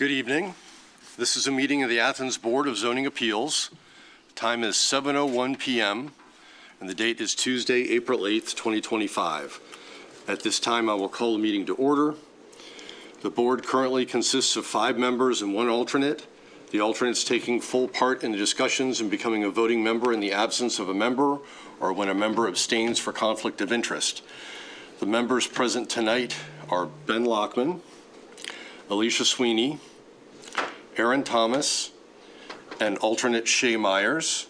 Good evening. This is a meeting of the Athens Board of Zoning Appeals. Time is 7:01 p.m. and the date is Tuesday, April 8th, 2025. At this time, I will call the meeting to order. The board currently consists of 5 members and 1 alternate. The alternates taking full part in the discussions and becoming a voting member in the absence of a member or when a member abstains for conflict of interest. The members present tonight are Ben Lockman, Alicia Sweeney, Aaron Thomas, and alternate Shay Myers.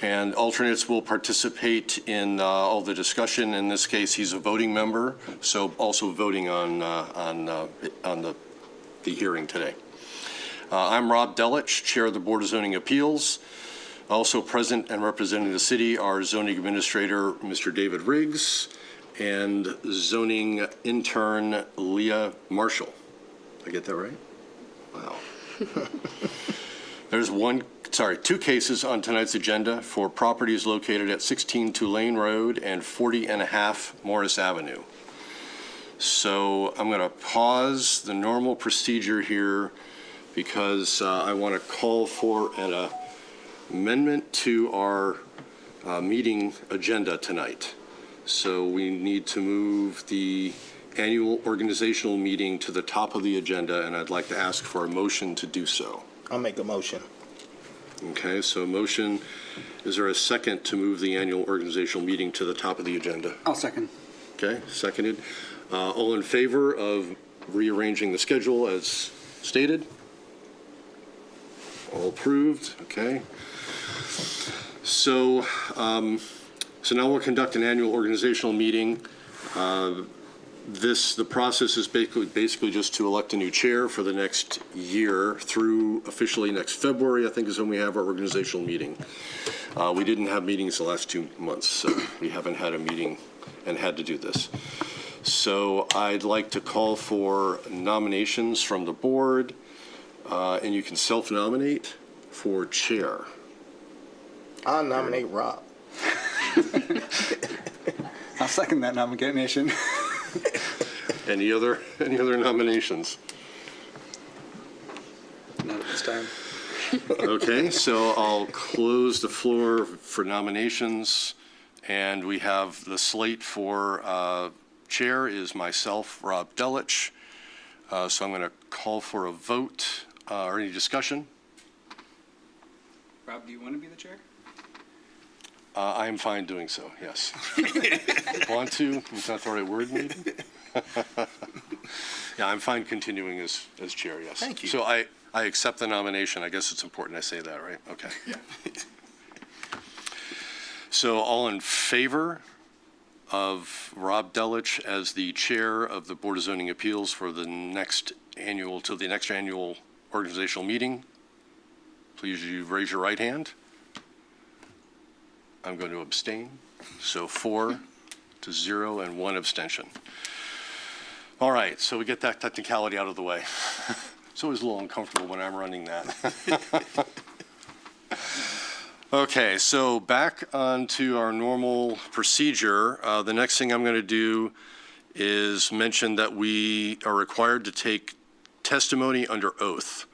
And alternates will participate in all the discussion. In this case, he's a voting member, so also voting on the hearing today. I'm Rob Delich, Chair of the Board of Zoning Appeals. Also present and representing the city are Zoning Administrator Mr. David Riggs and Zoning Intern Leah Marshall. Did I get that right? Wow. There's 2 cases on tonight's agenda for properties located at 16 Tulane Road and 40.5 Morris Avenue. So I'm going to pause the normal procedure here because I want to call for an amendment to our meeting agenda tonight. So we need to move the annual organizational meeting to the top of the agenda, and I'd like to ask for a motion to do so. I'll make a motion. Okay, so motion, is there a second to move the annual organizational meeting to the top of the agenda? I'll second. Okay, seconded. All in favor of rearranging the schedule as stated? All approved, okay. So, now we'll conduct an annual organizational meeting. The process is basically just to elect a new chair for the next year through officially next February, I think is when we have our organizational meeting. We didn't have meetings the last 2 months, so we haven't had a meeting and had to do this. So I'd like to call for nominations from the board, and you can self-nominate for chair. I'll nominate Rob. I'll second that nomination. Any other nominations? Not at this time. Okay, so I'll close the floor for nominations, and we have the slate for chair is myself, Rob Delich. So I'm going to call for a vote or any discussion. Rob, do you want to be the chair? I am fine doing so, yes. Want to? Is that the right word, maybe? Yeah, I'm fine continuing as chair, yes. Thank you. So I accept the nomination. I guess it's important I say that, right? Okay. Yeah. So all in favor of Rob Delich as the chair of the Board of Zoning Appeals for the next annual organizational meeting, please raise your right hand. I'm going to abstain. So 4-0 and 1 abstention. All right, so we get that technicality out of the way. It's always a little uncomfortable when I'm running that. Okay, so back onto our normal procedure. The next thing I'm going to do is mention that we are required to take testimony under oath.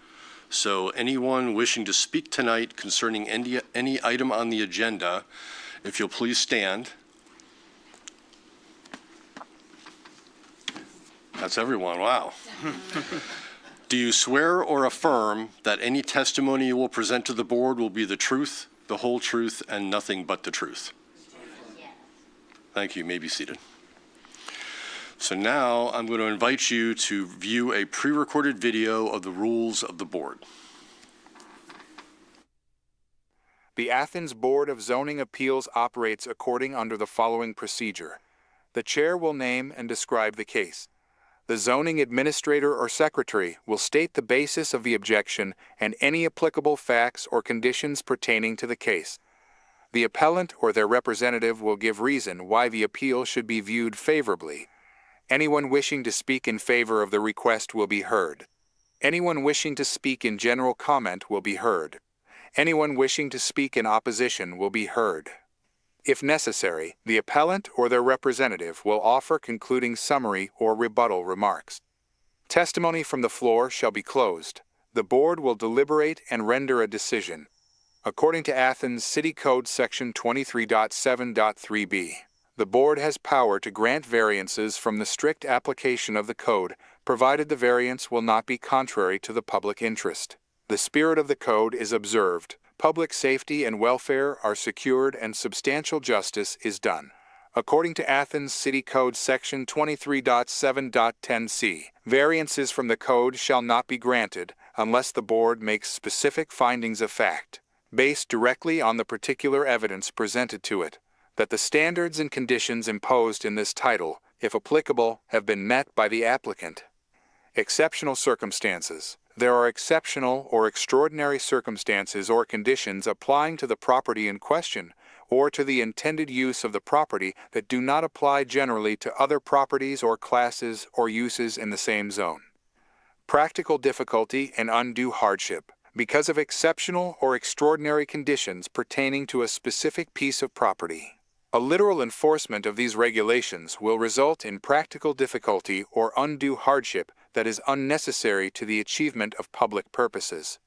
So anyone wishing to speak tonight concerning any item on the agenda, if you'll please stand. That's everyone, wow. Do you swear or affirm that any testimony you will present to the board will be the truth, the whole truth, and nothing but the truth? Yes. Thank you. You may be seated. So now I'm going to invite you to view a pre-recorded video of the rules of the board. The Athens Board of Zoning Appeals operates according under the following procedure. The chair will name and describe the case. The zoning administrator or secretary will state the basis of the objection and any applicable facts or conditions pertaining to the case. The appellant or their representative will give reason why the appeal should be viewed favorably. Anyone wishing to speak in favor of the request will be heard. Anyone wishing to speak in general comment will be heard. Anyone wishing to speak in opposition will be heard. If necessary, the appellant or their representative will offer concluding summary or rebuttal remarks. Testimony from the floor shall be closed. The board will deliberate and render a decision. According to Athens City Code Section 23.7.3b, the board has power to grant variances from the strict application of the code, provided the variance will not be contrary to the public interest. The spirit of the code is observed, public safety and welfare are secured, and substantial justice is done. According to Athens City Code Section 23.7.10c, variances from the code shall not be granted unless the board makes specific findings of fact, based directly on the particular evidence presented to it, that the standards and conditions imposed in this title, if applicable, have been met by the applicant. Exceptional circumstances. There are exceptional or extraordinary circumstances or conditions applying to the property in question or to the intended use of the property that do not apply generally to other properties or classes or uses in the same zone. Practical difficulty and undue hardship. Because of exceptional or extraordinary conditions pertaining to a specific piece of property. A literal enforcement of these regulations will result in practical difficulty or undue hardship that is unnecessary to the achievement of public purposes.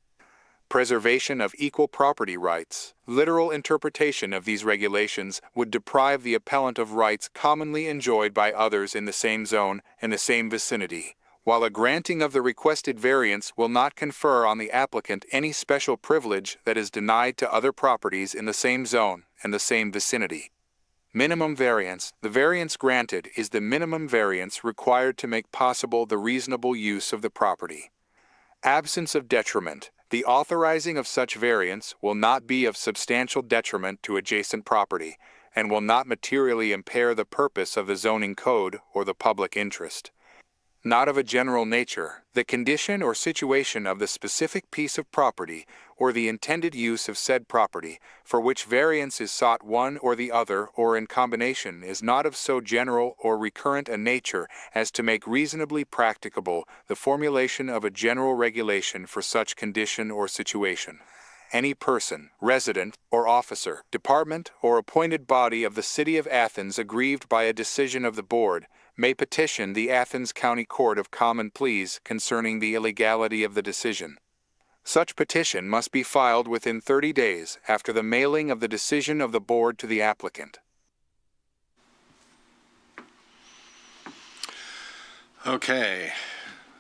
Preservation of equal property rights. Literal interpretation of these regulations would deprive the appellant of rights commonly enjoyed by others in the same zone and the same vicinity, while a granting of the requested variance will not confer on the applicant any special privilege that is denied to other properties in the same zone and the same vicinity. Minimum variance. The variance granted is the minimum variance required to make possible the reasonable use of the property. Absence of detriment. The authorizing of such variance will not be of substantial detriment to adjacent property and will not materially impair the purpose of the zoning code or the public interest. Not of a general nature, the condition or situation of the specific piece of property or the intended use of said property for which variance is sought, one or the other or in combination, is not of so general or recurrent a nature as to make reasonably practicable the formulation of a general regulation for such condition or situation. Any person, resident, or officer, department, or appointed body of the City of Athens aggrieved by a decision of the Board may petition the Athens County Court of Common Pleas concerning the illegality of the decision. Such petition must be filed within 30 days after the mailing of the decision of the Board to the applicant. Okay,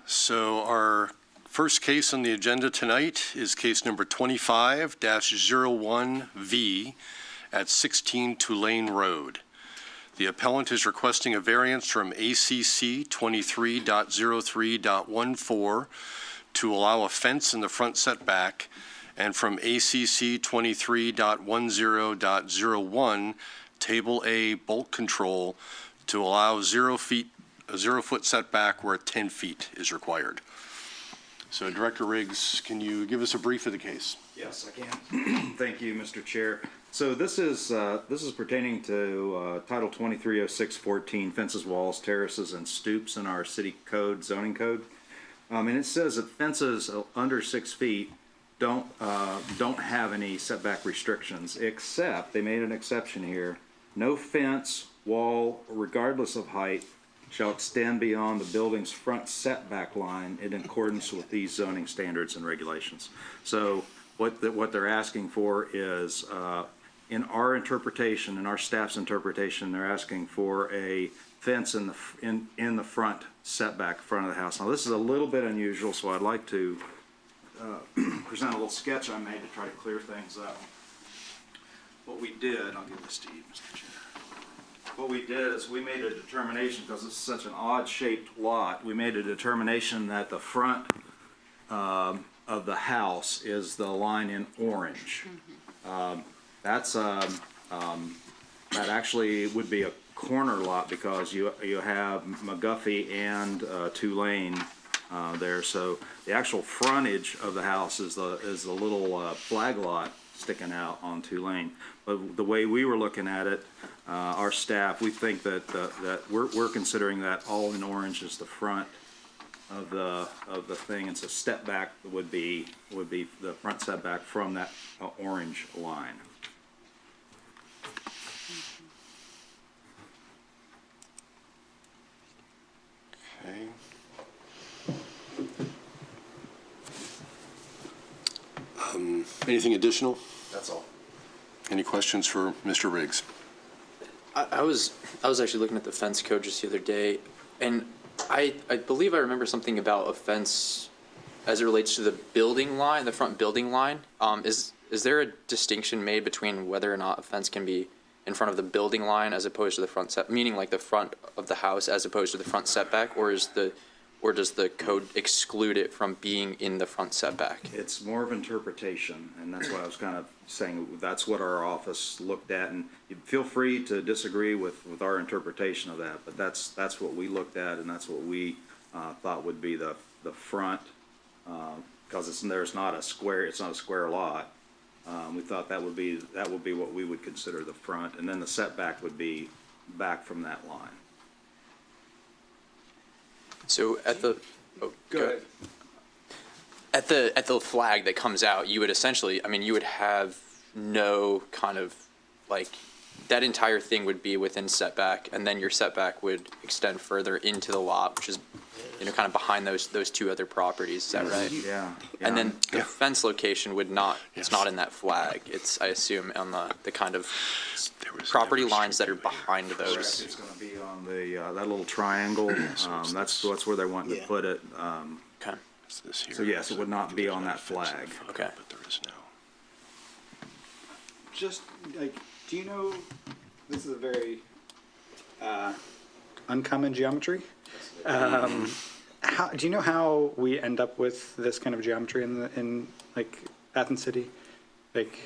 so our first case on the agenda tonight is case number 25-01V at 16 Tulane Road. The appellant is requesting a variance from ACC 23.03.14 to allow a fence in the front setback, and from ACC 23.10.01 Table A bolt control to allow a 0 foot setback where 10 feet is required. So Director Riggs, can you give us a brief of the case? Yes, I can. Thank you, Mr. Chair. So this is pertaining to Title 230614, fences, walls, terraces, and stoops in our city code, zoning code. And it says that fences under 6 feet don't have any setback restrictions, except they made an exception here. No fence, wall, regardless of height, shall extend beyond the building's front setback line in accordance with these zoning standards and regulations. So what they're asking for is, in our interpretation, in our staff's interpretation, they're asking for a fence in the front setback, front of the house. Now this is a little bit unusual, so I'd like to present a little sketch I made to try to clear things up. What we did, I'll give this to you, Mr. Chair. What we did is we made a determination, because this is such an odd-shaped lot, we made a determination that the front of the house is the line in orange. That actually would be a corner lot because you have McGuffey and Tulane there. So the actual frontage of the house is the little flag lot sticking out on Tulane. But the way we were looking at it, our staff, we think that we're considering that all in orange is the front of the thing, and so step back would be the front setback from that orange line. Okay. Anything additional? That's all. Any questions for Mr. Riggs? I was actually looking at the fence code just the other day, and I believe I remember something about a fence as it relates to the building line, the front building line. Is there a distinction made between whether or not a fence can be in front of the building line as opposed to the front set, meaning like the front of the house as opposed to the front setback, or does the code exclude it from being in the front setback? It's more of interpretation, and that's why I was kind of saying that's what our office looked at, and you feel free to disagree with our interpretation of that, but that's what we looked at, and that's what we thought would be the front, because there's not a square, it's not a square lot. We thought that would be what we would consider the front, and then the setback would be back from that line. So at the Go ahead. at the flag that comes out, you would essentially, I mean, you would have no kind of like that entire thing would be within setback, and then your setback would extend further into the lot, which is, you know, kind of behind those two other properties. Is that right? Yeah. And then the Yeah. fence location would not, it's Yes. not in that flag. It's, I assume, on the kind of There was property never lines that are street view behind Correct. those. It's gonna be on the, that little triangle, that's where they're wanting to Yeah. put it. Okay. Is this here? So yes, it would not be on that There's not a fence in flag. front, Okay. But there is now. Just like, do you know, this is a very uncommon geometry. How do you know how we end up with this kind of geometry in like Athens City? Like,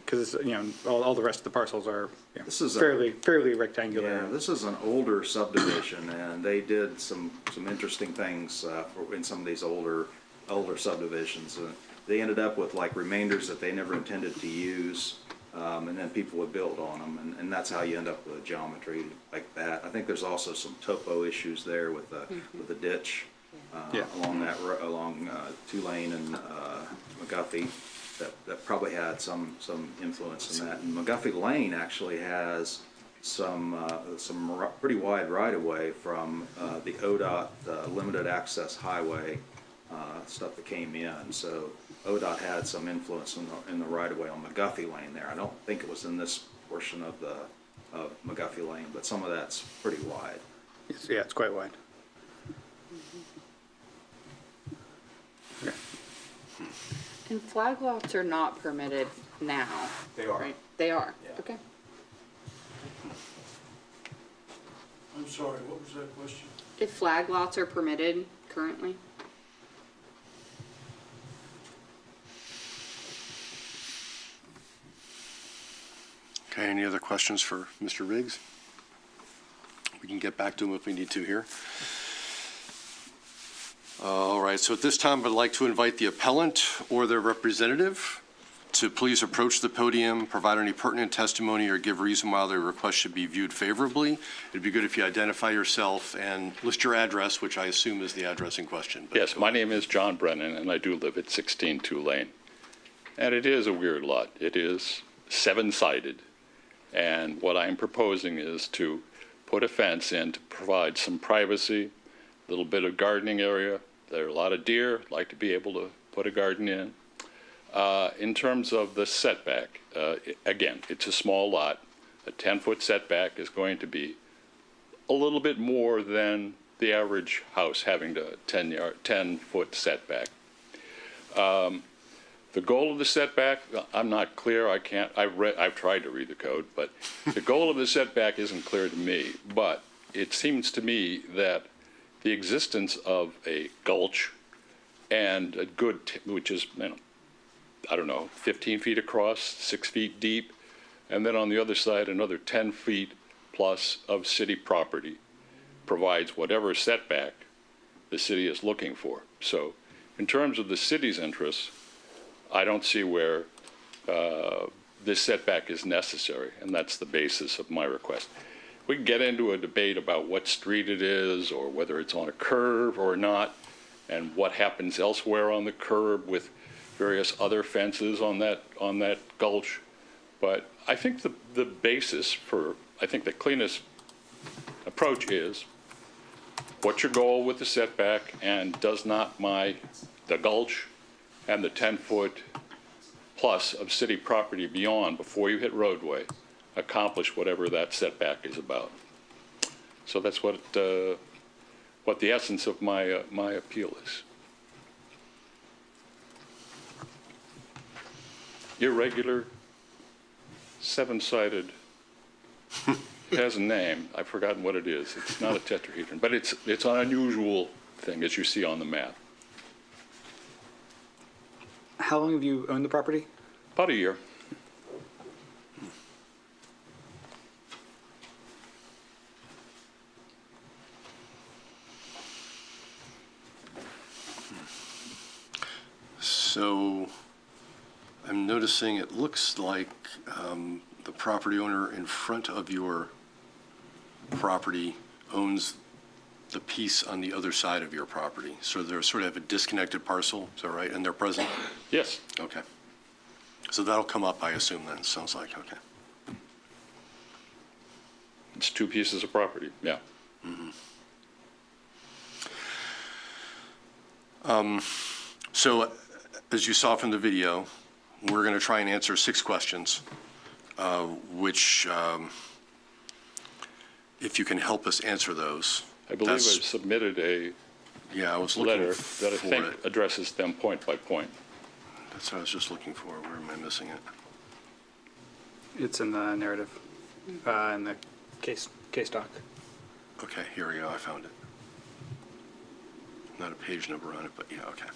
because you know all the rest of the parcels are, you know, This is a- fairly rectangular. Yeah, this is an older subdivision, and they did some interesting things in some of these older subdivisions. They ended up with like remainders that they never intended to use, and then people would build on them, and that's how you end up with a geometry like that. I think there's also some topo issues there with the ditch Yeah. along Tulane and McGuffey. That probably had some influence in that. And McGuffey Lane actually has some pretty wide right-of-way from the ODOT limited access highway stuff that came in. So ODOT had some influence in the right-of-way on McGuffey Lane there. I don't think it was in this portion of McGuffey Lane, but some of that's pretty wide. Yeah, it's quite wide. Okay. And flag lots are not permitted now. They are. Right? They are. Yeah. Okay. I'm sorry, what was that question? If flag lots are permitted currently? Okay, any other questions for Mr. Riggs? We can get back to him if we need to here. All right, so at this time, I'd like to invite the appellant or their representative to please approach the podium, provide any pertinent testimony, or give reason why their request should be viewed favorably. It'd be good if you identify yourself and list your address, which I assume is the address in question. But Yes, my name is John Brennan, and I do live at 16 Tulane. And it is a weird lot. It is seven-sided. And what I'm proposing is to put a fence in to provide some privacy, a little bit of gardening area. There are a lot of deer, like to be able to put a garden in. In terms of the setback, again, it's a small lot. A 10-foot setback is going to be a little bit more than the average house having a 10-foot setback. The goal of the setback, I'm not clear. I've tried to read the code, but the goal of the setback isn't clear to me. But it seems to me that the existence of a gulch and a good, which is, I don't know, 15 feet across, 6 feet deep, and then on the other side, another 10 feet plus of city property provides whatever setback the city is looking for. So in terms of the city's interests, I don't see where this setback is necessary, and that's the basis of my request. We can get into a debate about what street it is, or whether it's on a curve or not, and what happens elsewhere on the curb with various other fences on that gulch. But I think the basis for, I think the cleanest approach is, what's your goal with the setback, and does not the gulch and the 10-foot plus of city property beyond, before you hit roadway, accomplish whatever that setback is about. So that's what the essence of my appeal is. Irregular, seven-sided, has a name. I've forgotten what it is. It's not a tetrahedron, but it's an unusual thing, as you see on the map. How long have you owned the property? About a year. So I'm noticing it looks like the property owner in front of your property owns the piece on the other side of your property. So they're sort of a disconnected parcel, is that right? And they're present? Yes. Okay. So that'll come up, I assume, then, sounds like, okay. It's two pieces of property, yeah. So as you saw from the video, we're going to try and answer 6 questions, which, if you can help us answer those. I believe I've that's- submitted a Yeah, I was looking letter for that I think it. addresses them point by point. That's what I was just looking for. Where am I missing it? It's in the narrative, in the case doc. Okay, here we go. I found it. Not a page number on it, but yeah, okay.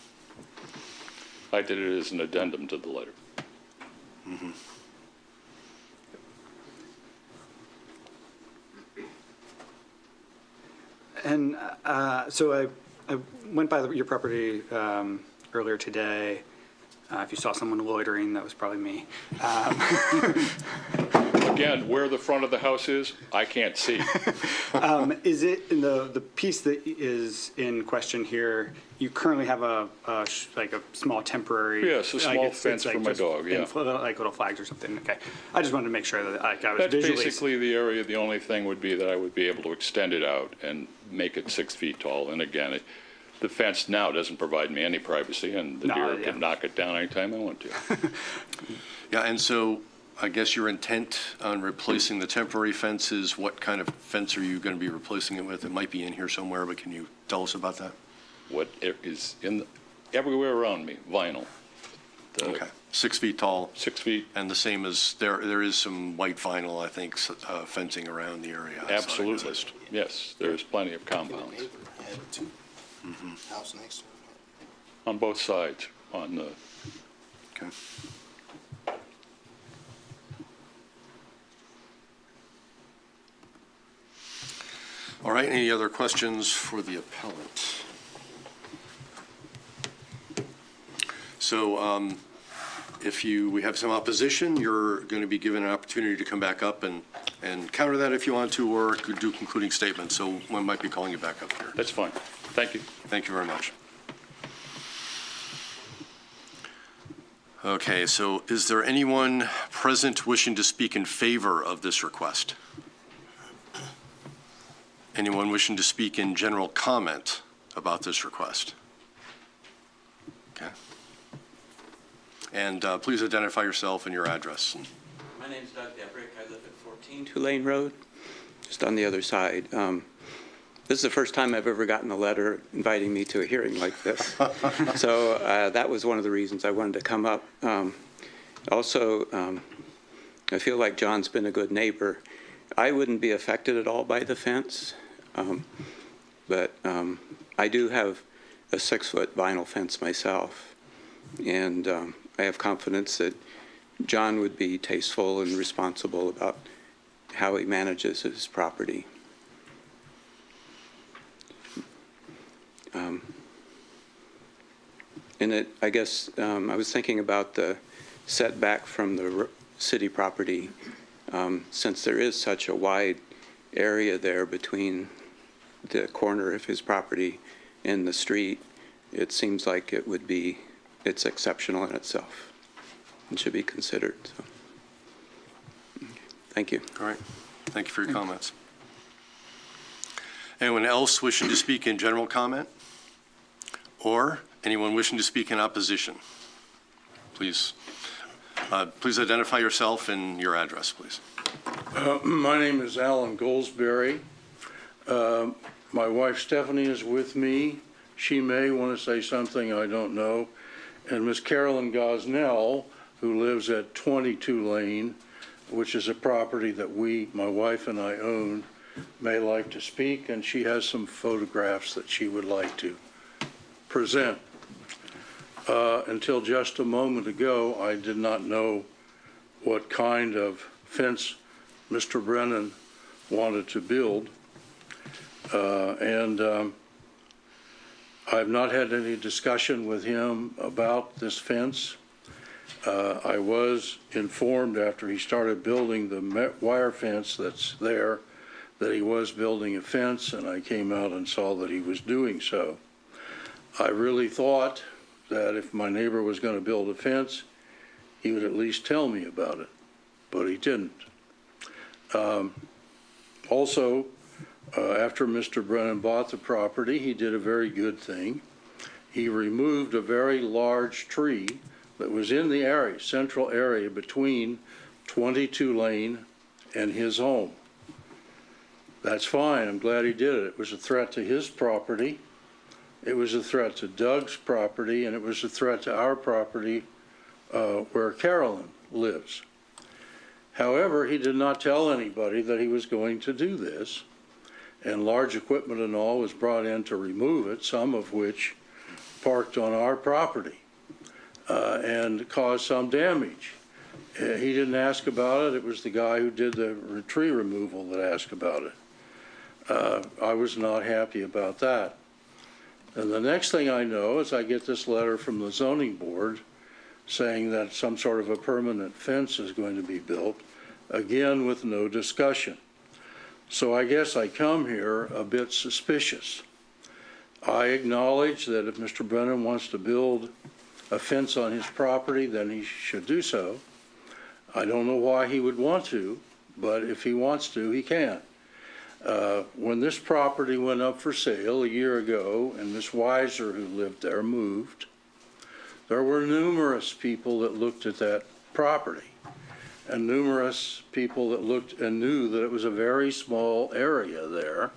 I did it as an addendum to the letter. And so I went by your property earlier today. If you saw someone loitering, that was probably me. Again, where the front of the house is, I can't see. Is it in the piece that is in question here? You currently have like a small temporary. Yes, a small fence for my just dog, yeah. like little flags or something. Okay, I just wanted to make sure that like, I was That's visually. basically the area. The only thing would be that I would be able to extend it out and make it 6 feet tall. And again, the fence now doesn't provide me any privacy, and the No, deer yeah. can knock it down anytime I want to. Yeah, and so I guess your intent on replacing the temporary fence is what kind of fence are you going to be replacing it with? It might be in here somewhere, but can you tell us about that? What is everywhere around me, vinyl. The Okay, 6 feet tall, 6 feet, and the same as, there is some white vinyl, I think, fencing around the area. I saw it absolutely. exist. Yes, there's plenty of compounds Neighbor had it too. House next to it. on both sides. On the Okay. All right, any other questions for the appellant? So if we have some opposition, you're going to be given an opportunity to come back up and counter that if you want to, or could do concluding statements. So one might be calling you back up here. That's fine. Thank you. Thank you very much. Okay, so is there anyone present wishing to speak in favor of this request? Anyone wishing to speak in general comment about this request? Okay. And please identify yourself and your address. My name's Doug Debrick. I live at 14 Tulane Road, just on the other side. This is the first time I've ever gotten a letter inviting me to a hearing like this. So that was one of the reasons I wanted to come up. Also, I feel like John's been a good neighbor. I wouldn't be affected at all by the fence, but I do have a 6-foot vinyl fence myself, and I have confidence that John would be tasteful and responsible about how he manages his property. And I guess I was thinking about the setback from the city property, since there is such a wide area there between the corner of his property and the street. It seems like it's exceptional in itself and should be considered. So. Thank you. All right. Thank you for your comments. Anyone else wishing to speak in general comment? Or anyone wishing to speak in opposition? Please Please identify yourself and your address, please. My name is Alan Goldsberry. My wife Stephanie is with me. She may want to say something, I don't know. And Miss Carolyn Gosnell, who lives at 22 Lane, which is a property that my wife and I own, may like to speak, and she has some photographs that she would like to present. Until just a moment ago, I did not know what kind of fence Mr. Brennan wanted to build. I've not had any discussion with him about this fence. I was informed after he started building the wire fence that's there that he was building a fence, and I came out and saw that he was doing so. I really thought that if my neighbor was going to build a fence, he would at least tell me about it, but he didn't. Also, after Mr. Brennan bought the property, he did a very good thing. He removed a very large tree that was in the area, central area between 22 Lane and his home. That's fine. I'm glad he did it. It was a threat to his property. It was a threat to Doug's property, and it was a threat to our property where Carolyn lives. However, he did not tell anybody that he was going to do this, and large equipment and all was brought in to remove it, some of which parked on our property and caused some damage. He didn't ask about it. It was the guy who did the tree removal that asked about it. I was not happy about that. And the next thing I know is I get this letter from the zoning board saying that some sort of a permanent fence is going to be built, again with no discussion. So I guess I come here a bit suspicious. I acknowledge that if Mr. Brennan wants to build a fence on his property, then he should do so. I don't know why he would want to, but if he wants to, he can. When this property went up for sale a year ago and Miss Weiser, who lived there, moved, there were numerous people that looked at that property and numerous people that looked and knew that it was a very small area there.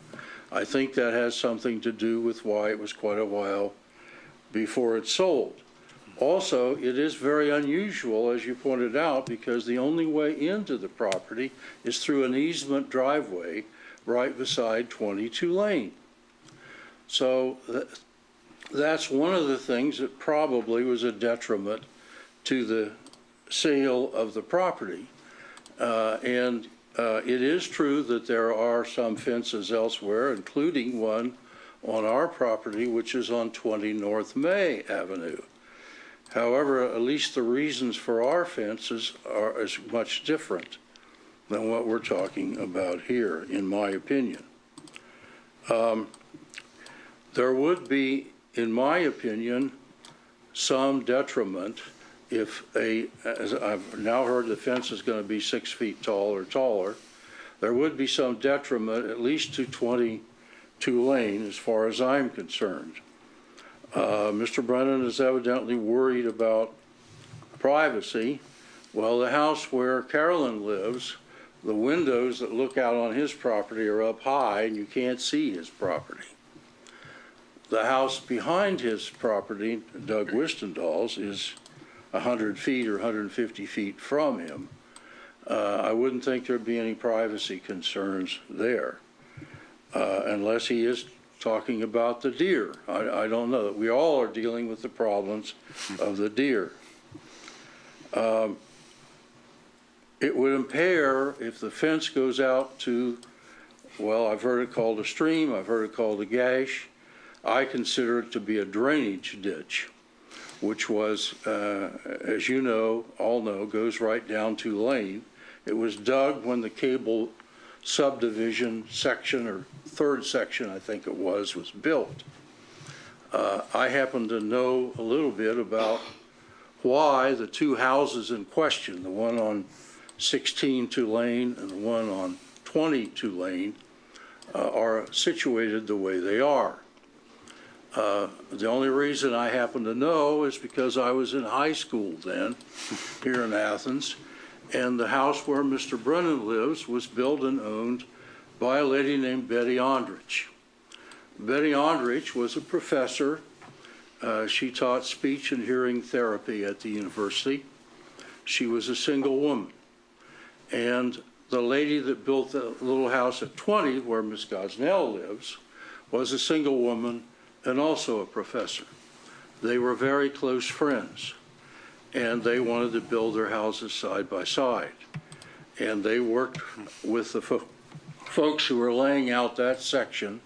I think that has something to do with why it was quite a while before it sold. Also, it is very unusual, as you pointed out, because the only way into the property is through an easement driveway right beside 22 Lane. So that's one of the things that probably was a detriment to the sale of the property. It is true that there are some fences elsewhere, including one on our property, which is on 20 North May Avenue. However, at least the reasons for our fences are as much different than what we're talking about here, in my opinion. There would be, in my opinion, some detriment if as I've now heard the fence is going to be 6 feet tall or taller, there would be some detriment at least to 22 Lane as far as I'm concerned. Mr. Brennan is evidently worried about privacy. Well, the house where Carolyn lives, the windows that look out on his property are up high and you can't see his property. The house behind his property, Doug Wistendall's, is 100 feet or 150 feet from him. I wouldn't think there'd be any privacy concerns there, unless he is talking about the deer. I don't know. We all are dealing with the problems of the deer. It would impair if the fence goes out to, well, I've heard it called a stream, I've heard it called a gash. I consider it to be a drainage ditch, which was, as you know, all know, goes right down to Lane. It was dug when the cable subdivision section, or third section, I think it was built. I happen to know a little bit about why the two houses in question, the one on 16-2 Lane and the one on 22 Lane, are situated the way they are. The only reason I happen to know is because I was in high school then, here in Athens, and the house where Mr. Brennan lives was built and owned by a lady named Betty Ondrich. Betty Ondrich was a professor. She taught speech and hearing therapy at the university. She was a single woman. And the lady that built the little house at 20, where Miss Gosnell lives, was a single woman and also a professor. They were very close friends, and they wanted to build their houses side by side. And they worked with the folks who were laying out that section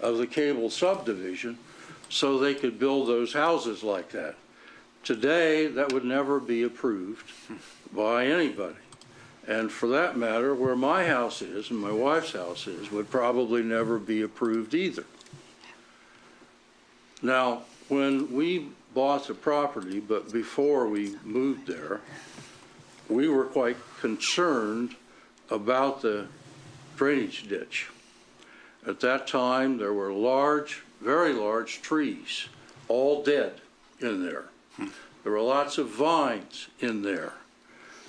of the cable subdivision so they could build those houses like that. Today, that would never be approved by anybody. And for that matter, where my house is and my wife's house is, would probably never be approved either. Now, when we bought the property, but before we moved there, we were quite concerned about the drainage ditch. At that time, there were large, very large trees, all dead in there. There were lots of vines in there.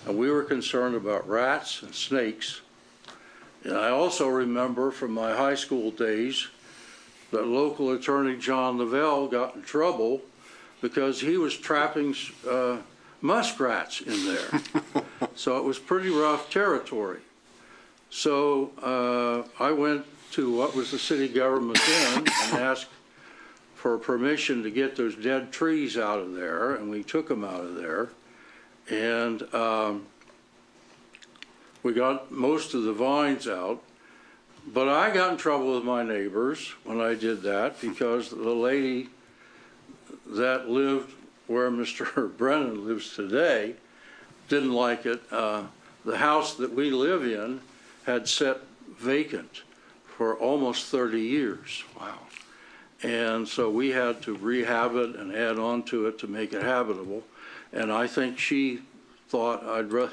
And we were concerned about rats and snakes. And I also remember from my high school days that local attorney John Lavelle got in trouble because he was trapping muskrats in there. So it was pretty rough territory. So I went to what was the city government then and asked for permission to get those dead trees out of there, and we took them out of there. And we got most of the vines out. But I got in trouble with my neighbors when I did that because the lady that lived where Mr. Brennan lives today didn't like it. The house that we live in had sat vacant for almost 30 years. Wow. And so we had to rehab it and add on to it to make it habitable. And I think she thought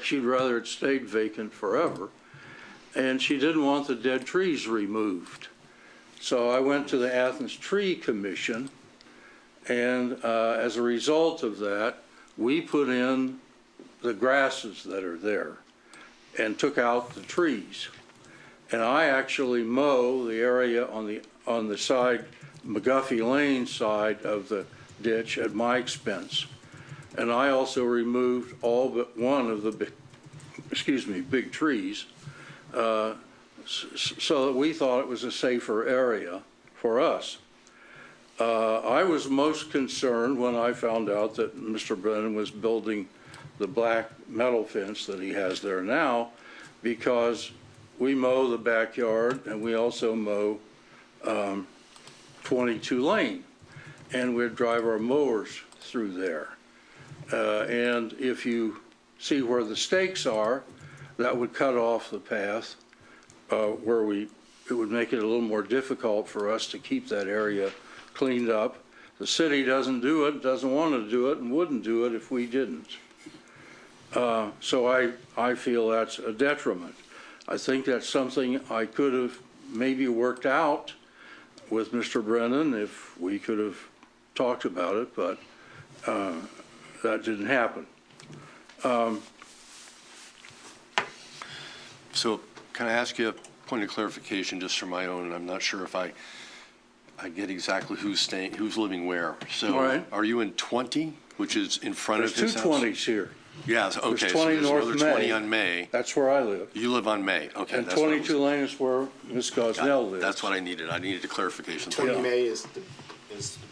she'd rather it stayed vacant forever. And she didn't want the dead trees removed. So I went to the Athens Tree Commission, and as a result of that, we put in the grasses that are there and took out the trees. And I actually mow the area on the side, McGuffey Lane side of the ditch at my expense. And I also removed all but one of the big trees. So that we thought it was a safer area for us. I was most concerned when I found out that Mr. Brennan was building the black metal fence that he has there now, because we mow the backyard and we also mow 22 Lane, and we'd drive our mowers through there. And if you see where the stakes are, that would cut off the path where it would make it a little more difficult for us to keep that area cleaned up. The city doesn't do it, doesn't want to do it, and wouldn't do it if we didn't. So I feel that's a detriment. I think that's something I could have maybe worked out with Mr. Brennan if we could have talked about it, but that didn't happen. So can I ask you a point of clarification just for my own, and I'm not sure if I get exactly who's living where. So Right. Are you in 20, which is in front There's of his two house? 20s here. Yeah, so- okay, There's so 20 there's North another 20 May. on May. That's where I live. You live on May, okay. And that's what I was- 22 Lane is where Ms. Gosnell lives. That's what I needed. I needed a clarification. 20 May is the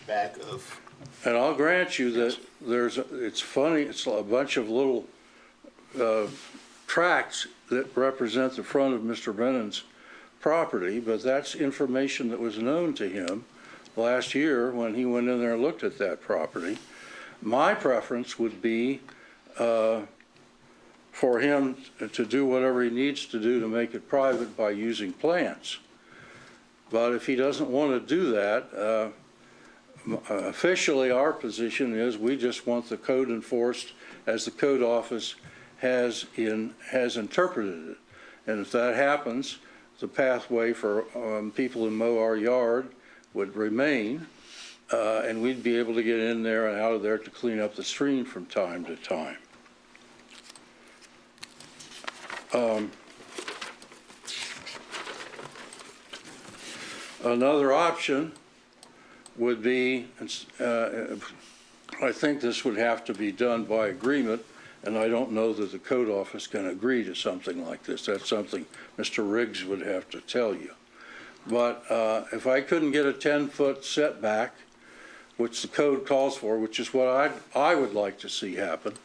back of, And I'll grant you that it's funny, it's a bunch of little tracts that represent the front of Mr. Brennan's property, but that's information that was known to him last year when he went in there and looked at that property. My preference would be for him to do whatever he needs to do to make it private by using plants. But if he doesn't want to do that, officially our position is we just want the code enforced as the code office has interpreted it. And if that happens, the pathway for people who mow our yard would remain, and we'd be able to get in there and out of there to clean up the stream from time to time. Another option would be, I think this would have to be done by agreement, and I don't know that the code office can agree to something like this. That's something Mr. Riggs would have to tell you. But if I couldn't get a 10-foot setback, which the code calls for, which is what I would like to see happen,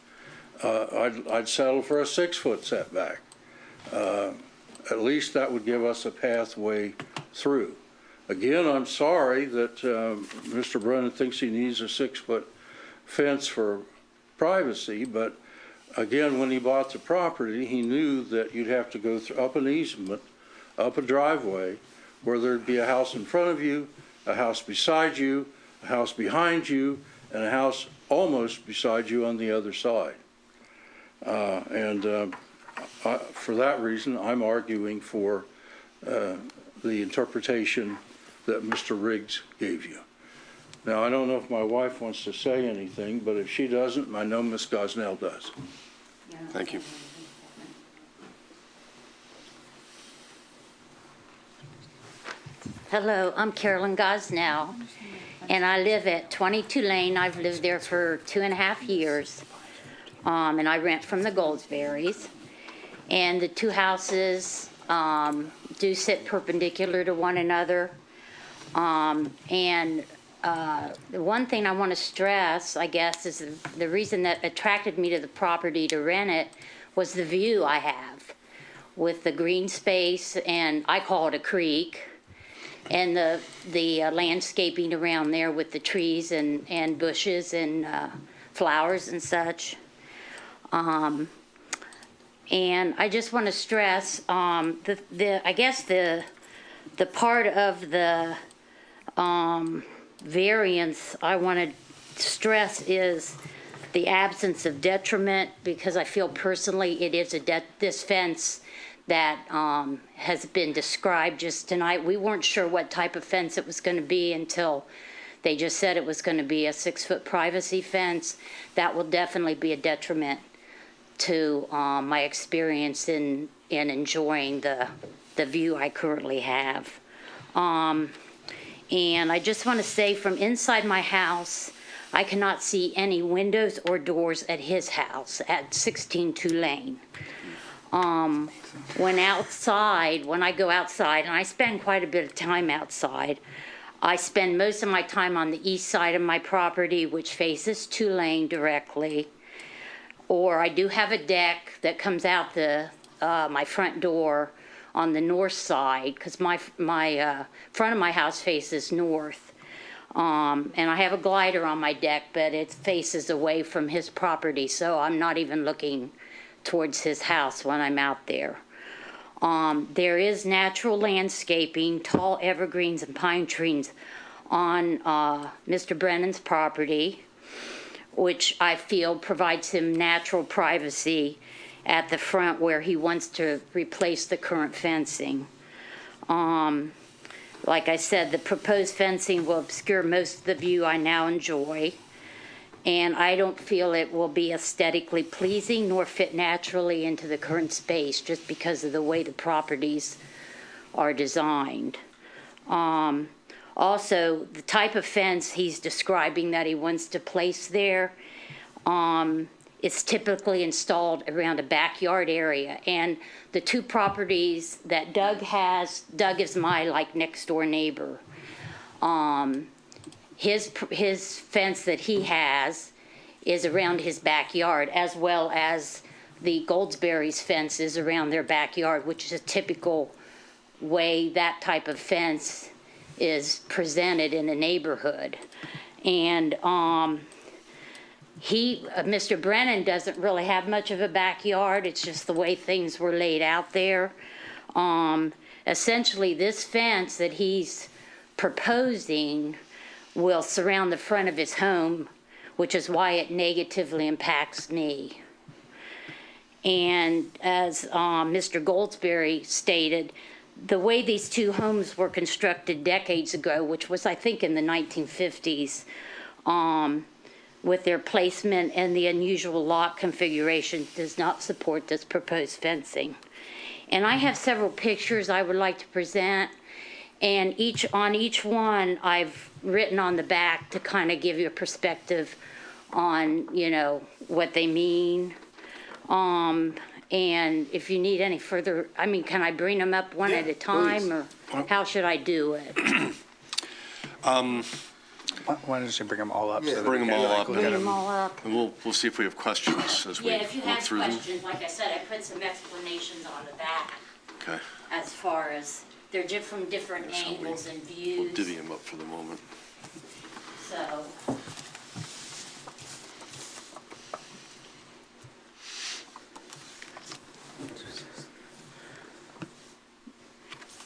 I'd settle for a 6-foot setback. At least that would give us a pathway through. Again, I'm sorry that Mr. Brennan thinks he needs a 6-foot fence for privacy, but again, when he bought the property, he knew that you'd have to go up an easement, up a driveway, where there'd be a house in front of you, a house beside you, a house behind you, and a house almost beside you on the other side. For that reason, I'm arguing for the interpretation that Mr. Riggs gave you. Now, I don't know if my wife wants to say anything, but if she doesn't, I know Ms. Gosnell does. Thank you. Hello, I'm Carolyn Gosnell, and I live at 22 Lane. I've lived there for 2.5 years, and I rent from the Goldsberries. And the two houses do sit perpendicular to one another. The one thing I want to stress, I guess, is the reason that attracted me to the property to rent it was the view I have with the green space, and I call it a creek, and the landscaping around there with the trees and bushes and flowers and such. And I just want to stress I guess the part of the variance I want to stress is the absence of detriment, because I feel personally it is this fence that has been described just tonight. We weren't sure what type of fence it was going to be until they just said it was going to be a 6-foot privacy fence. That will definitely be a detriment to my experience in enjoying the view I currently have. And I just want to say, from inside my house, I cannot see any windows or doors at his house at 16 Lane. When I go outside, and I spend quite a bit of time outside, I spend most of my time on the east side of my property, which faces 2 Lane directly. Or I do have a deck that comes out my front door on the north side, because my front of my house faces north. And I have a glider on my deck, but it faces away from his property, so I'm not even looking towards his house when I'm out there. There is natural landscaping, tall evergreens and pine trees on Mr. Brennan's property, which I feel provides him natural privacy at the front where he wants to replace the current fencing. Like I said, the proposed fencing will obscure most of the view I now enjoy, and I don't feel it will be aesthetically pleasing nor fit naturally into the current space, just because of the way the properties are designed. Also, the type of fence he's describing that he wants to place there, it's typically installed around a backyard area. And the two properties that Doug is my next door neighbor. His fence that he has is around his backyard, as well as the Goldsberries fence is around their backyard, which is a typical way that type of fence is presented in a neighborhood. And Mr. Brennan doesn't really have much of a backyard. It's just the way things were laid out there. Essentially, this fence that he's proposing will surround the front of his home, which is why it negatively impacts me. And as Mr. Goldsberry stated, the way these two homes were constructed decades ago, which was, I think, in the 1950s, with their placement and the unusual lot configuration, does not support this proposed fencing. And I have several pictures I would like to present, and on each one, I've written on the back to kind of give you a perspective on, you know, what they mean. And if you need any further, I mean, can I bring them up one at a time, or how should I do it? Why don't you bring them all up? So that Bring we them can, all like, up. look Bring at them all up. And we'll see if we have questions as we Yeah, if you look have through them. questions, like I said, I put some explanations on the back Okay. as far as, they're from different angles and We'll views, divvy them up for the moment. so.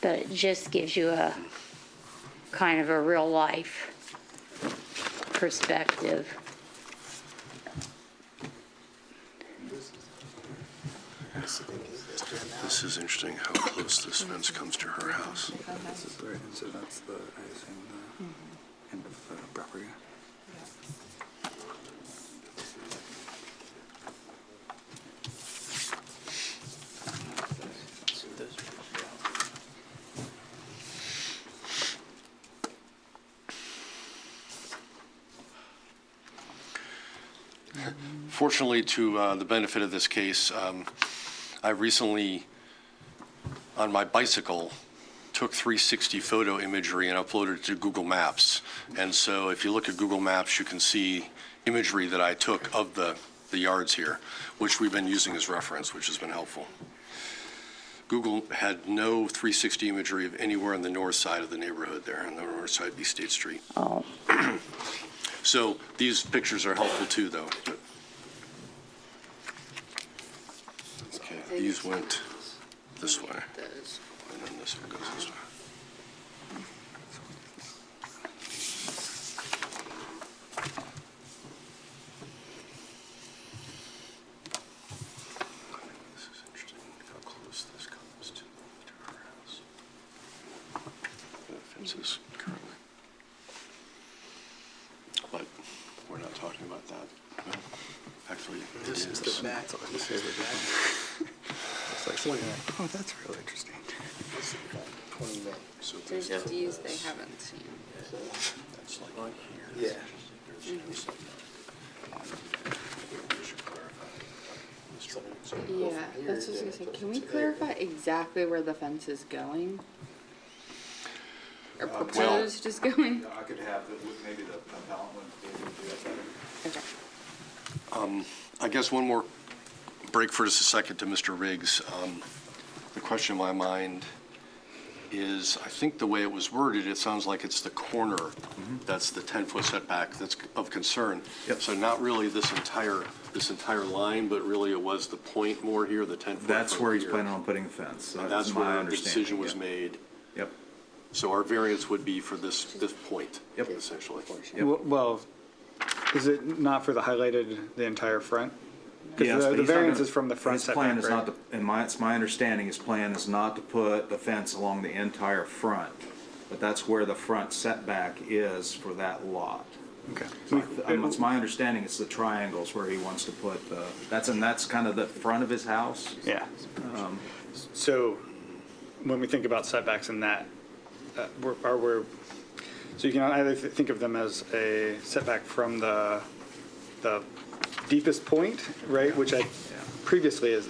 But it just gives you a kind of a real life perspective. This is interesting how close this fence comes to her house. This is right, so that's the, I assume, the end of the property. Fortunately, to the benefit of this case, I recently, on my bicycle, took 360 photo imagery and uploaded it to Google Maps. And so if you look at Google Maps, you can see imagery that I took of the yards here, which we've been using as reference, which has been helpful. Google had no 360 imagery of anywhere on the north side of the neighborhood there, on the north side of East State Street. Oh. So these pictures are helpful too, though. Okay, these went this way, and then this one goes this way. This is interesting, how close this comes to her house. The fence is currently. But we're not talking about that. No. Actually, it This is the back. This is the back. It's like, 20. oh, that's really interesting. This is the back. 20 May. So There's views they haven't seen. that's like here. Yeah. Yeah, that's what I was gonna say. Can we clarify exactly where the fence is going? Or proposed is going? I could have, maybe the appellant would be able to do that better. Okay. I guess one more break for just a second to Mr. Riggs. The question in my mind is, I think the way it was worded, it sounds like it's the corner that's the 10-foot setback that's of concern. Yep. So not really this entire line, but really it was the point more here, the 10-foot. That's where he's here. planning on putting the fence. So And that's that's my where the understanding. decision was Yep. made. Yep. So our variance would be for this point, Yep. essentially. Yep. Well, is it not for the highlighted, the entire front? Yes, Because but the he's not variance gonna- is from the front His plan setback, is right? not to, it's my understanding, his plan is not to put the fence along the entire front. But that's where the front setback is for that lot. Okay. It's my understanding it's the triangles where he wants to put the, that's kind of the front of his house. Yeah. So when we think about setbacks in that, so you can either think of them as a setback from the deepest point, right, which I previously is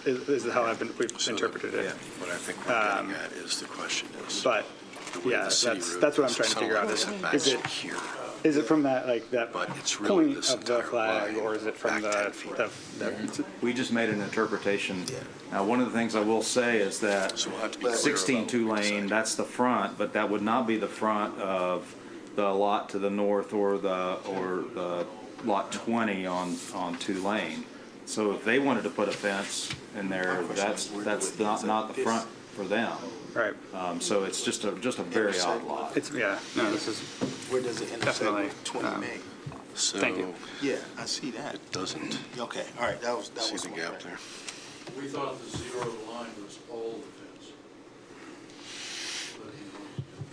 how we've interpreted it. Yeah. What I think we're getting at is the question is. But, the way yeah, the city road that's what I'm is, trying to figure out. the Is setbacks it, here. is it from that, like, that But it's really point this of the entire flag, line or is it from back 10 the, feet. We just made an interpretation. Now, one of the things I will say is that So we'll have to be clear 16 about what we two-lane, decide. that's the front, but that would not be the front of the lot to the north or the lot 20 on two-lane. So if they wanted to put a fence in there, that's not the front for them. right? So it's just a very odd lot. It's, yeah, no, this is, Where does it intersect Definitely, with 20 May? So Thank you. Yeah, I see that. it doesn't Okay, all right, that was see the my gap question. there. We thought the zero line was all the fence.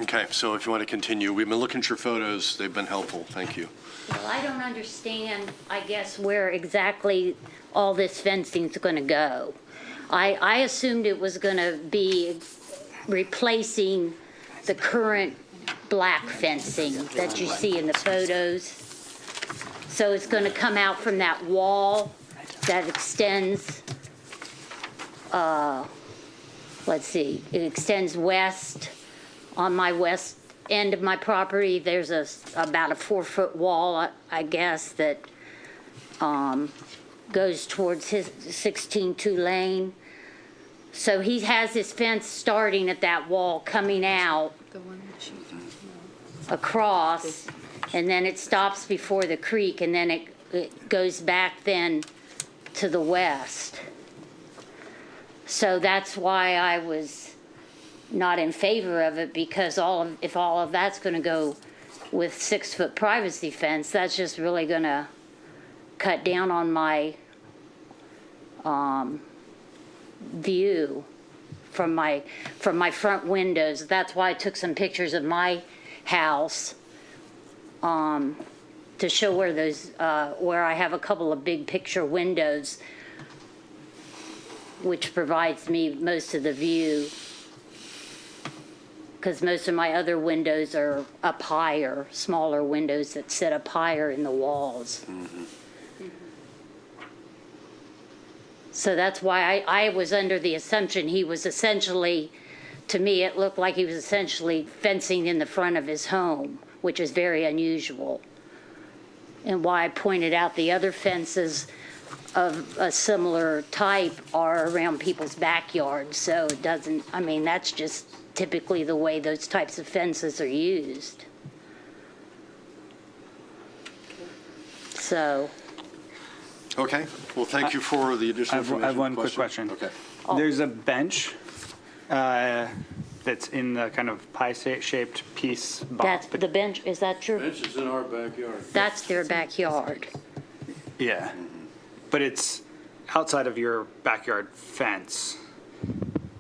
Okay, so if you want to continue, we've been looking at your photos. They've been helpful. Thank you. Well, I don't understand, I guess, where exactly all this fencing's gonna go. I assumed it was gonna be replacing the current black fencing that you see in the photos. So it's gonna come out from that wall that extends, let's see, it extends west. On my west end of my property, there's about a 4-foot wall, I guess, that goes towards his 16-2 lane. So he has his fence starting at that wall, coming out The one that she, across, and then it stops before the creek, and then it goes back then to the west. So that's why I was not in favor of it, because if all of that's gonna go with 6-foot privacy fence, that's just really gonna cut down on my view from my front windows. That's why I took some pictures of my house to show where those where I have a couple of big picture windows, which provides me most of the view, because most of my other windows are up higher, smaller windows that sit up higher in the walls. So that's why I was under the assumption he was essentially, to me, it looked like he was essentially fencing in the front of his home, which is very unusual. And why I pointed out the other fences of a similar type are around people's backyards. So it doesn't, I mean, that's just typically the way those types of fences are used. So. Okay, well, thank you for the additional information. I have one quick question. Okay. There's a bench that's in the kind of pie-shaped piece box. That's the bench, is that true? Bench is in our backyard. That's their backyard. Yeah, but it's outside of your backyard fence.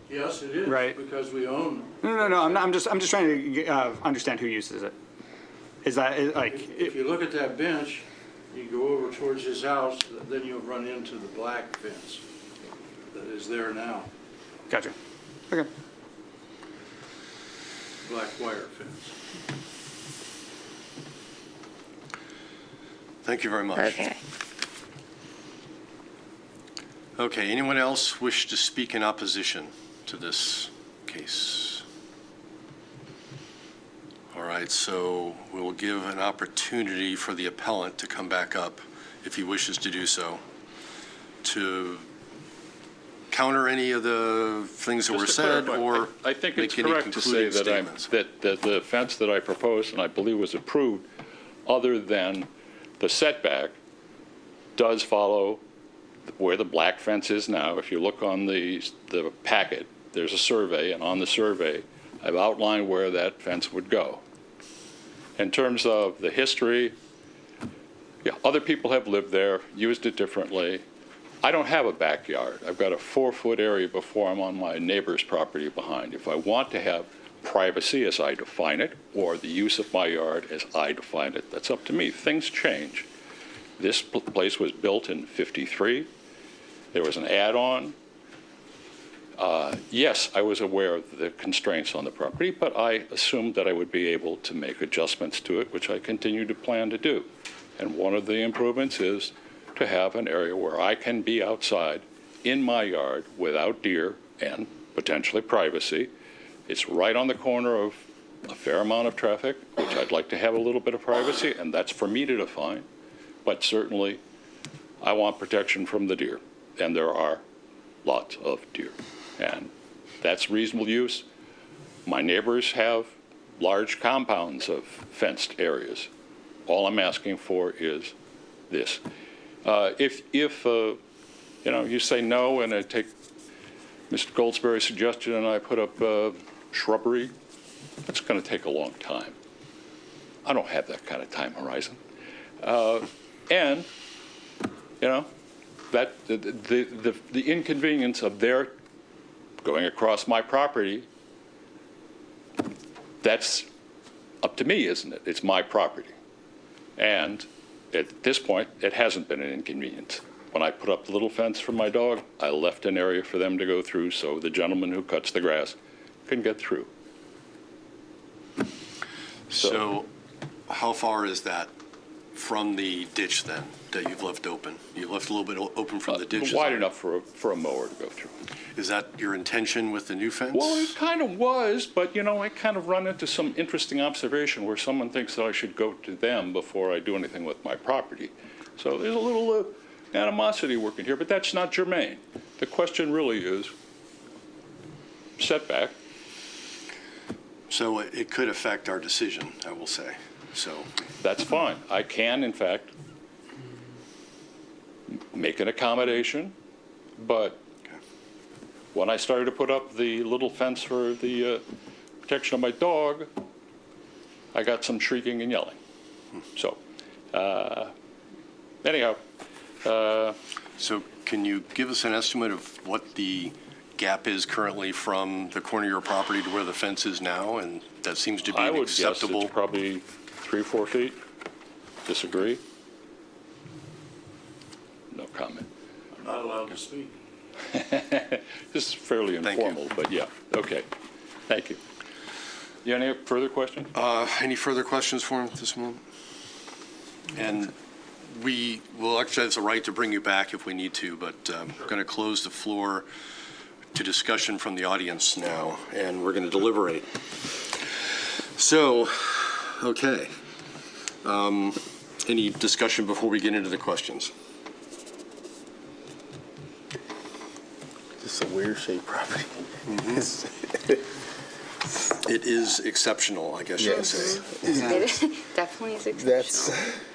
Yes, it is. Right. Because we own. No, I'm just trying to understand who uses it. Is that, like, If you look at that bench, you go over towards his house, then you'll run into the black fence that is there now, gotcha. Okay. black wire fence. Thank you very much. Okay. Okay, anyone else wish to speak in opposition to this case? All right, so we'll give an opportunity for the appellant to come back up, if he wishes to do so, to counter any of the things that were Just to said, clarify, or I think it's make any correct to say concluding that statements. that the fence that I proposed and I believe was approved, other than the setback, does follow where the black fence is now. If you look on the packet, there's a survey, and on the survey, I've outlined where that fence would go. In terms of the history, yeah, other people have lived there, used it differently. I don't have a backyard. I've got a 4-foot area before I'm on my neighbor's property behind. If I want to have privacy as I define it, or the use of my yard as I define it, that's up to me. Things change. This place was built in '53. There was an add-on. Yes, I was aware of the constraints on the property, but I assumed that I would be able to make adjustments to it, which I continue to plan to do. And one of the improvements is to have an area where I can be outside in my yard without deer and potentially privacy. It's right on the corner of a fair amount of traffic, which I'd like to have a little bit of privacy, and that's for me to define. But certainly, I want protection from the deer, and there are lots of deer. And that's reasonable use. My neighbors have large compounds of fenced areas. All I'm asking for is this. If you say no, and I take Mr. Goldsberry's suggestion, and I put up shrubbery, it's going to take a long time. I don't have that kind of time horizon. And that the inconvenience of their going across my property that's up to me, isn't it? It's my property. And at this point, it hasn't been an inconvenience. When I put up the little fence for my dog, I left an area for them to go through so the gentleman who cuts the grass can get through. So how far is that from the ditch then, that you've left open? You left a little bit open from the ditch? Wide enough for a mower to go through. Is that your intention with the new fence? Well, it kind of was, but, you know, I kind of run into some interesting observation where someone thinks that I should go to them before I do anything with my property. So there's a little animosity working here, but that's not germane. The question really is setback. So it could affect our decision, I will say, so. That's fine. I can, in fact, make an accommodation, but when I started to put up the little fence for the protection of my dog, I got some shrieking and yelling. So, anyhow. So can you give us an estimate of what the gap is currently from the corner of your property to where the fence is now? And that seems to be I an would guess acceptable. it's probably 3 or 4 feet. Disagree? No comment. I'm not allowed to speak. This is fairly Thank you. informal, but yeah, okay. Thank you. You have any further questions? Any further questions for him at this moment? And we will actually have the right to bring you back if we need to, but I'm going to close the floor to discussion from the audience now, and we're going to deliberate. So, okay. Any discussion before we get into the questions? It's a weird shaped property. It is exceptional, I guess you could say. It definitely is exceptional. That's,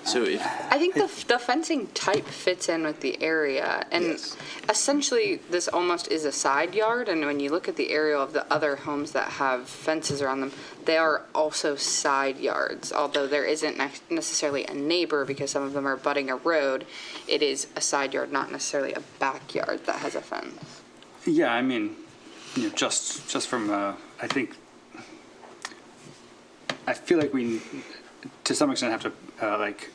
So if, I think the fencing type fits in with the area, and Yes. essentially this almost is a side yard. And when you look at the aerial of the other homes that have fences around them, they are also side yards. Although there isn't necessarily a neighbor because some of them are butting a road, it is a side yard, not necessarily a backyard that has a fence. Yeah, I mean, you know, just from, I think, I feel like we, to some extent, have to, like,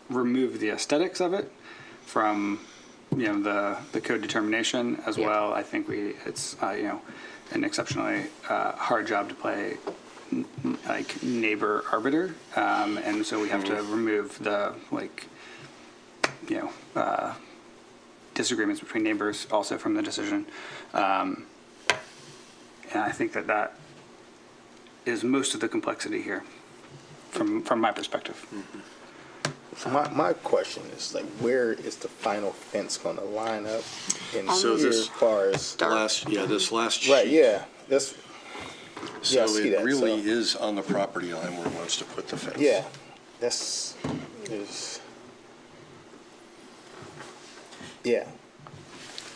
remove the aesthetics of it from, you know, the code determination as Yeah. well. I think it's, you know, an exceptionally hard job to play, like, neighbor arbiter. And so we have to remove the, like, you know, disagreements between neighbors also from the decision. And I think that is most of the complexity here from my perspective. so my question is like, where is the final fence going to line up? And So here this- as far as This last sheet. right, yeah, that's So I see it that, really so- is on the property line where it wants to put the fence. yeah, that's is yeah.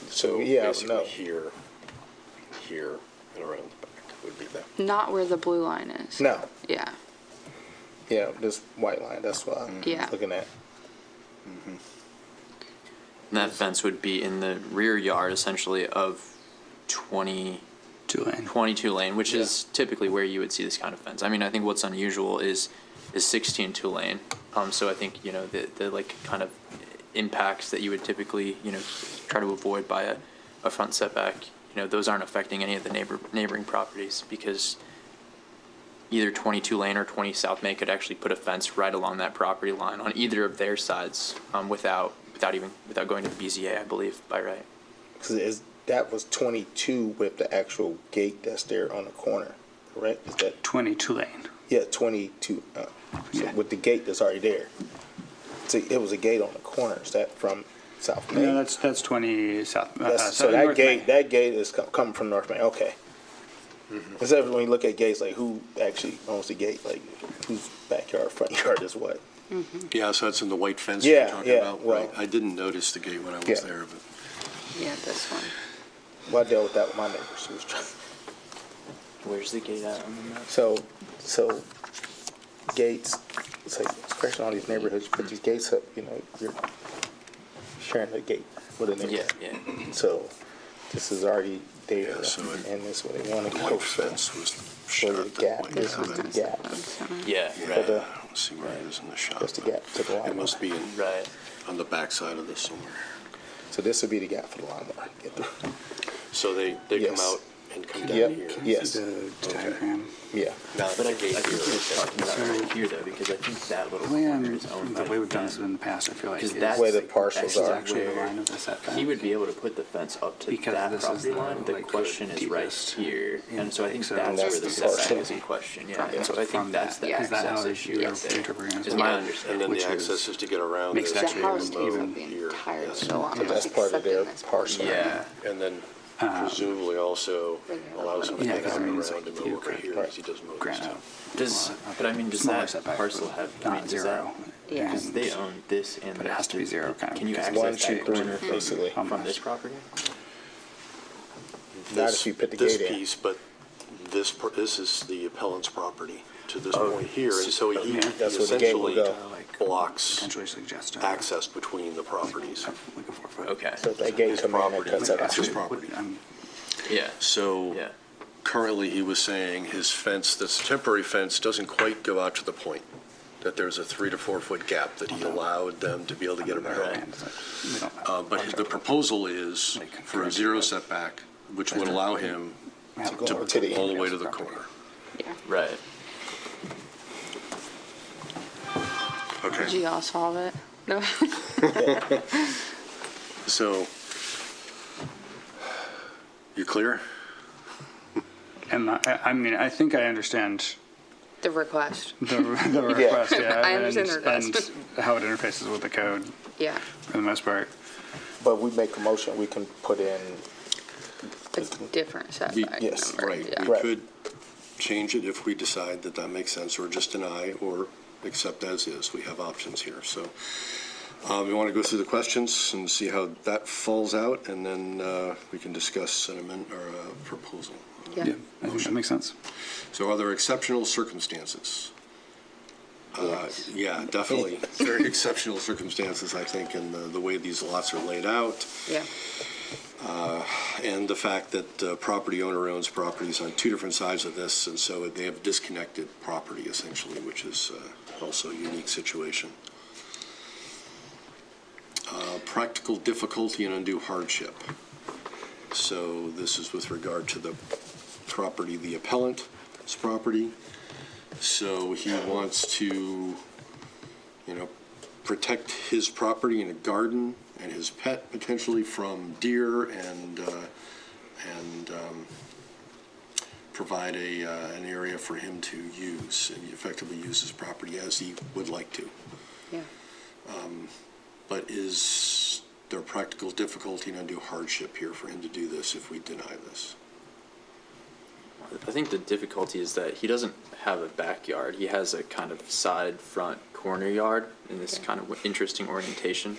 So yeah, basically no. here, and around the back would be that. Not where the blue line is. No, Yeah. yeah, this white line. That's what I'm Yeah. looking at. that fence would be in the rear yard essentially of 22 lane, which is typically where you would see this kind of fence. I mean, I think what's unusual is 16 lane. So I think, you know, the like kind of impacts that you would typically, you know, try to avoid by a front setback, you know, those aren't affecting any of the neighboring properties because either 22 lane or 20 South May could actually put a fence right along that property line on either of their sides without going to the BZA, I believe, by right. Because that was 22 with the actual gate that's there on the corner, correct? Is that 22 lane. yeah 22? So Yeah. with the gate that's already there. So it was a gate on the corner. Is that from South Main? No, that's 20 South. So that North gate, Main. that gate is coming from North Main. Okay. Instead of when you look at gates, like who actually owns the gate, like whose backyard, front yard is what? Yeah, so that's in the white fence Yeah, you're talking yeah, about, well- right? I didn't notice the gate when I was Yeah. there, but. Yeah, this one. Well, I dealt with that with my neighbors. Who was trying. Where's the gate at on the map? So gates, it's like, especially in all these neighborhoods, you put these gates up, you know, you're sharing the gate with a neighbor. Yeah. So This is already there, Yeah, so it- and this is where they want to The go white for. fence was For the shot that gap, way. this was the gap. Yeah, For right, the, Let's see where it is in the shot. that's the gap to the line. It must be right. on the back side of this somewhere. So this would be the gap for the lawnmower. Get through. So they come Yes. out and come down Yep, here. yes, The diagram. yeah. Not But I the gate think here. you're talking about right here though, because I think that little The way corner is owned the by way we've done them. this in the past, I feel like, Because is that's Where the parcels are. actually the where line of the setback. he would be able to put the fence up to Because that this is property the, line. The like, question is right deepest here, and so I think So that's that's where the the setback parcel. is in question. Yeah, From- and so I from think that's that. the Is that how access they issue you're right there. interpreting it as Is well? my And understanding. then the Which access is to get around Because this. the house and needs to move be here. entirely Yes. so So that's part of their parcel. Yeah, And then presumably also allows him to Yeah, get because out it around means and like move you over could here as he does most of grant his out. stuff. does, but I mean, does Smaller that setback, parcel but have, I not mean, does zero. that, Yeah. because they own this and But it this, has to be zero, kind of, Can you because access One, two, that three, corner basically. from this property? Not if you put the This gate in. piece, but this is the appellant's property to this Oh, point here, and so he That's where the gate will essentially go. blocks Potentially suggest access between the properties. like a 4 foot. Okay, So if that gate His come in, it property. cuts out That's the his street. property. yeah, So yeah, currently, he was saying his fence, this temporary fence, doesn't quite go out to the point, that there's a 3 to 4 foot gap that he allowed them to be able to get around. Right. We don't- But the proposal is Like, for a zero setback, which would allow him have go to to the all the end. way to the corner. right. Okay. Did y'all solve it? No. So, you clear? And I mean, I think I understand The request. the request, yeah. I understand the and- request. And how it interfaces with the code Yeah. for the most part. But we make a motion, we can put in, A different setback yes, number. Right. Yeah. We Right. could change it if we decide that that makes sense, or just deny, or accept as is. We have options here, so. We want to go through the questions and see how that falls out, and then we can discuss an amendment or a proposal. Yeah. Yeah, I think that makes sense. So are there exceptional circumstances? Yeah, definitely. Very exceptional circumstances, I think, in the way these lots are laid out, Yeah. and the fact that the property owner owns properties on two different sides of this, and so they have disconnected property essentially, which is also a unique situation. Practical difficulty and undue hardship. So this is with regard to the property, the appellant's property. So he wants to, protect his property and a garden and his pet potentially from deer and provide an area for him to use and effectively use his property as he would like to. Yeah. But is there practical difficulty and undue hardship here for him to do this if we deny this? I think the difficulty is that he doesn't have a backyard. He has a kind of side front corner yard in this kind of interesting orientation.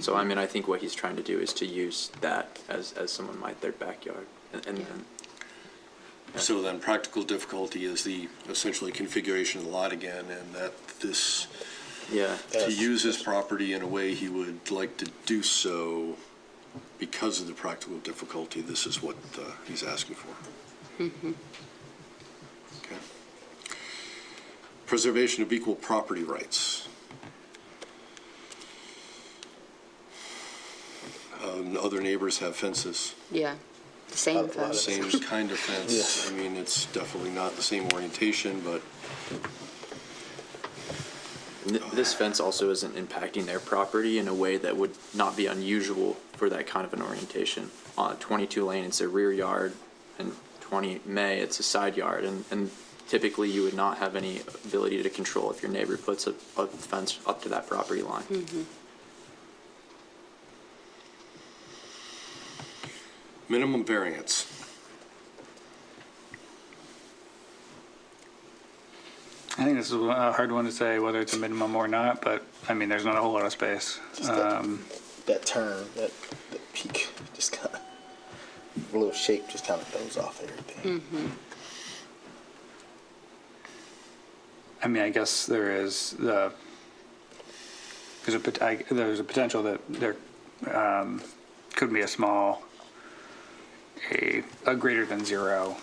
So I mean, I think what he's trying to do is to use that as someone might their backyard. And So then practical difficulty is the essentially configuration of the lot again, and that this, yeah, to use his property in a way he would like to do so because of the practical difficulty, this is what he's asking for. Okay. Preservation of equal property rights. Other neighbors have fences, Yeah. The same lot of fence. same kind of fence. Yes. I mean, it's definitely not the same orientation, but this fence also isn't impacting their property in a way that would not be unusual for that kind of an orientation. On 22 Lane, it's a rear yard, and 20 May, it's a side yard, and typically you would not have any ability to control if your neighbor puts a fence up to that property line. minimum variance. I think this is a hard one to say whether it's a minimum or not, but I mean, there's not a whole lot of space. Just that turn, that peak, just kind of, a little shape just kind of throws off everything. I mean, I guess there's a potential that there could be a small a greater than 0,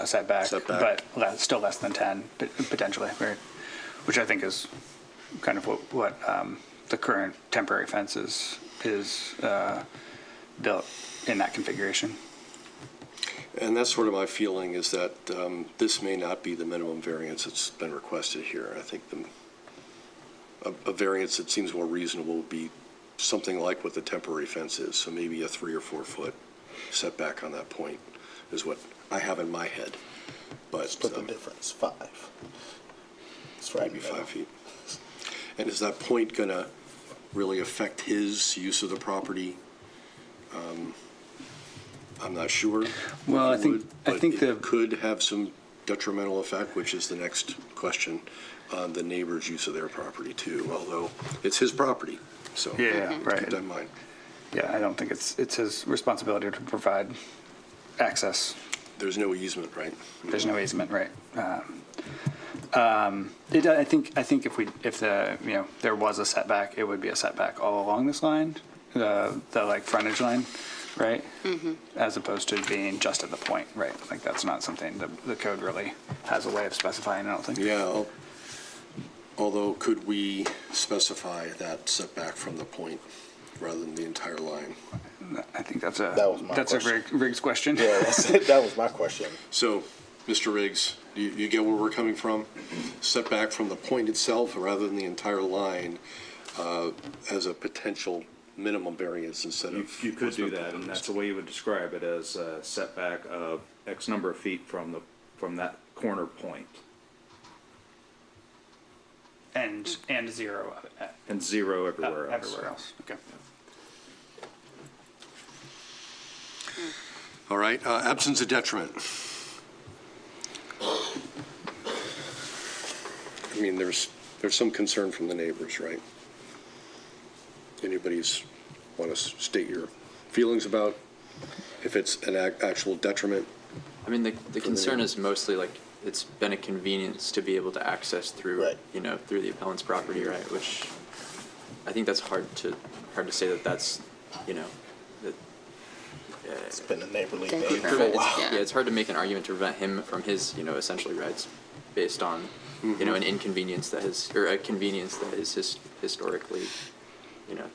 setback, Setback. but still less than 10 potentially, right? Which I think is kind of what the current temporary fence is built in that configuration. And that's sort of my feeling, is that this may not be the minimum variance that's been requested here. I think a variance that seems more reasonable would be something like what the temporary fence is, so maybe a 3 or 4 foot setback on that point is what I have in my head. But Split the difference, 5. It's right. maybe 5 feet. And is that point going to really affect his use of the property? I'm not sure. Well, if it would, I think but it could have some detrimental effect, which is the next question, on the neighbor's use of their property too, although it's his property, so. Yeah, right. Keep that in mind. Yeah, I don't think it's his responsibility to provide access. There's no easement, right? There's no easement, right? I think if there was a setback, it would be a setback all along this line, the like frontage line, right? As opposed to being just at the point, right? Like that's not something the code really has a way of specifying, I don't think. Yeah, although could we specify that setback from the point rather than the entire line? I think that's was my a Riggs question. Yeah, that was my question. So, Mr. Riggs, you get where we're coming from? Setback from the point itself rather than the entire line as a potential minimum variance instead of. You could do that, and that's the way you would describe it, as a setback of X number of feet from that corner point. And 0 And 0 everywhere else. everywhere else. Okay. All right, absence of detriment. I mean, there's some concern from the neighbors, right? Anybody's want to state your feelings about if it's an actual detriment? I mean, the concern is mostly like, it's been a convenience to be able to access through, Right. through the appellant's property, right? Which I think that's hard to say that's, that. It's been a neighborly Thank thing you for very a much. while. Yeah. Yeah, it's hard to make an argument to prevent him from his, essentially rights based on, an inconvenience that is, or a convenience that is historically,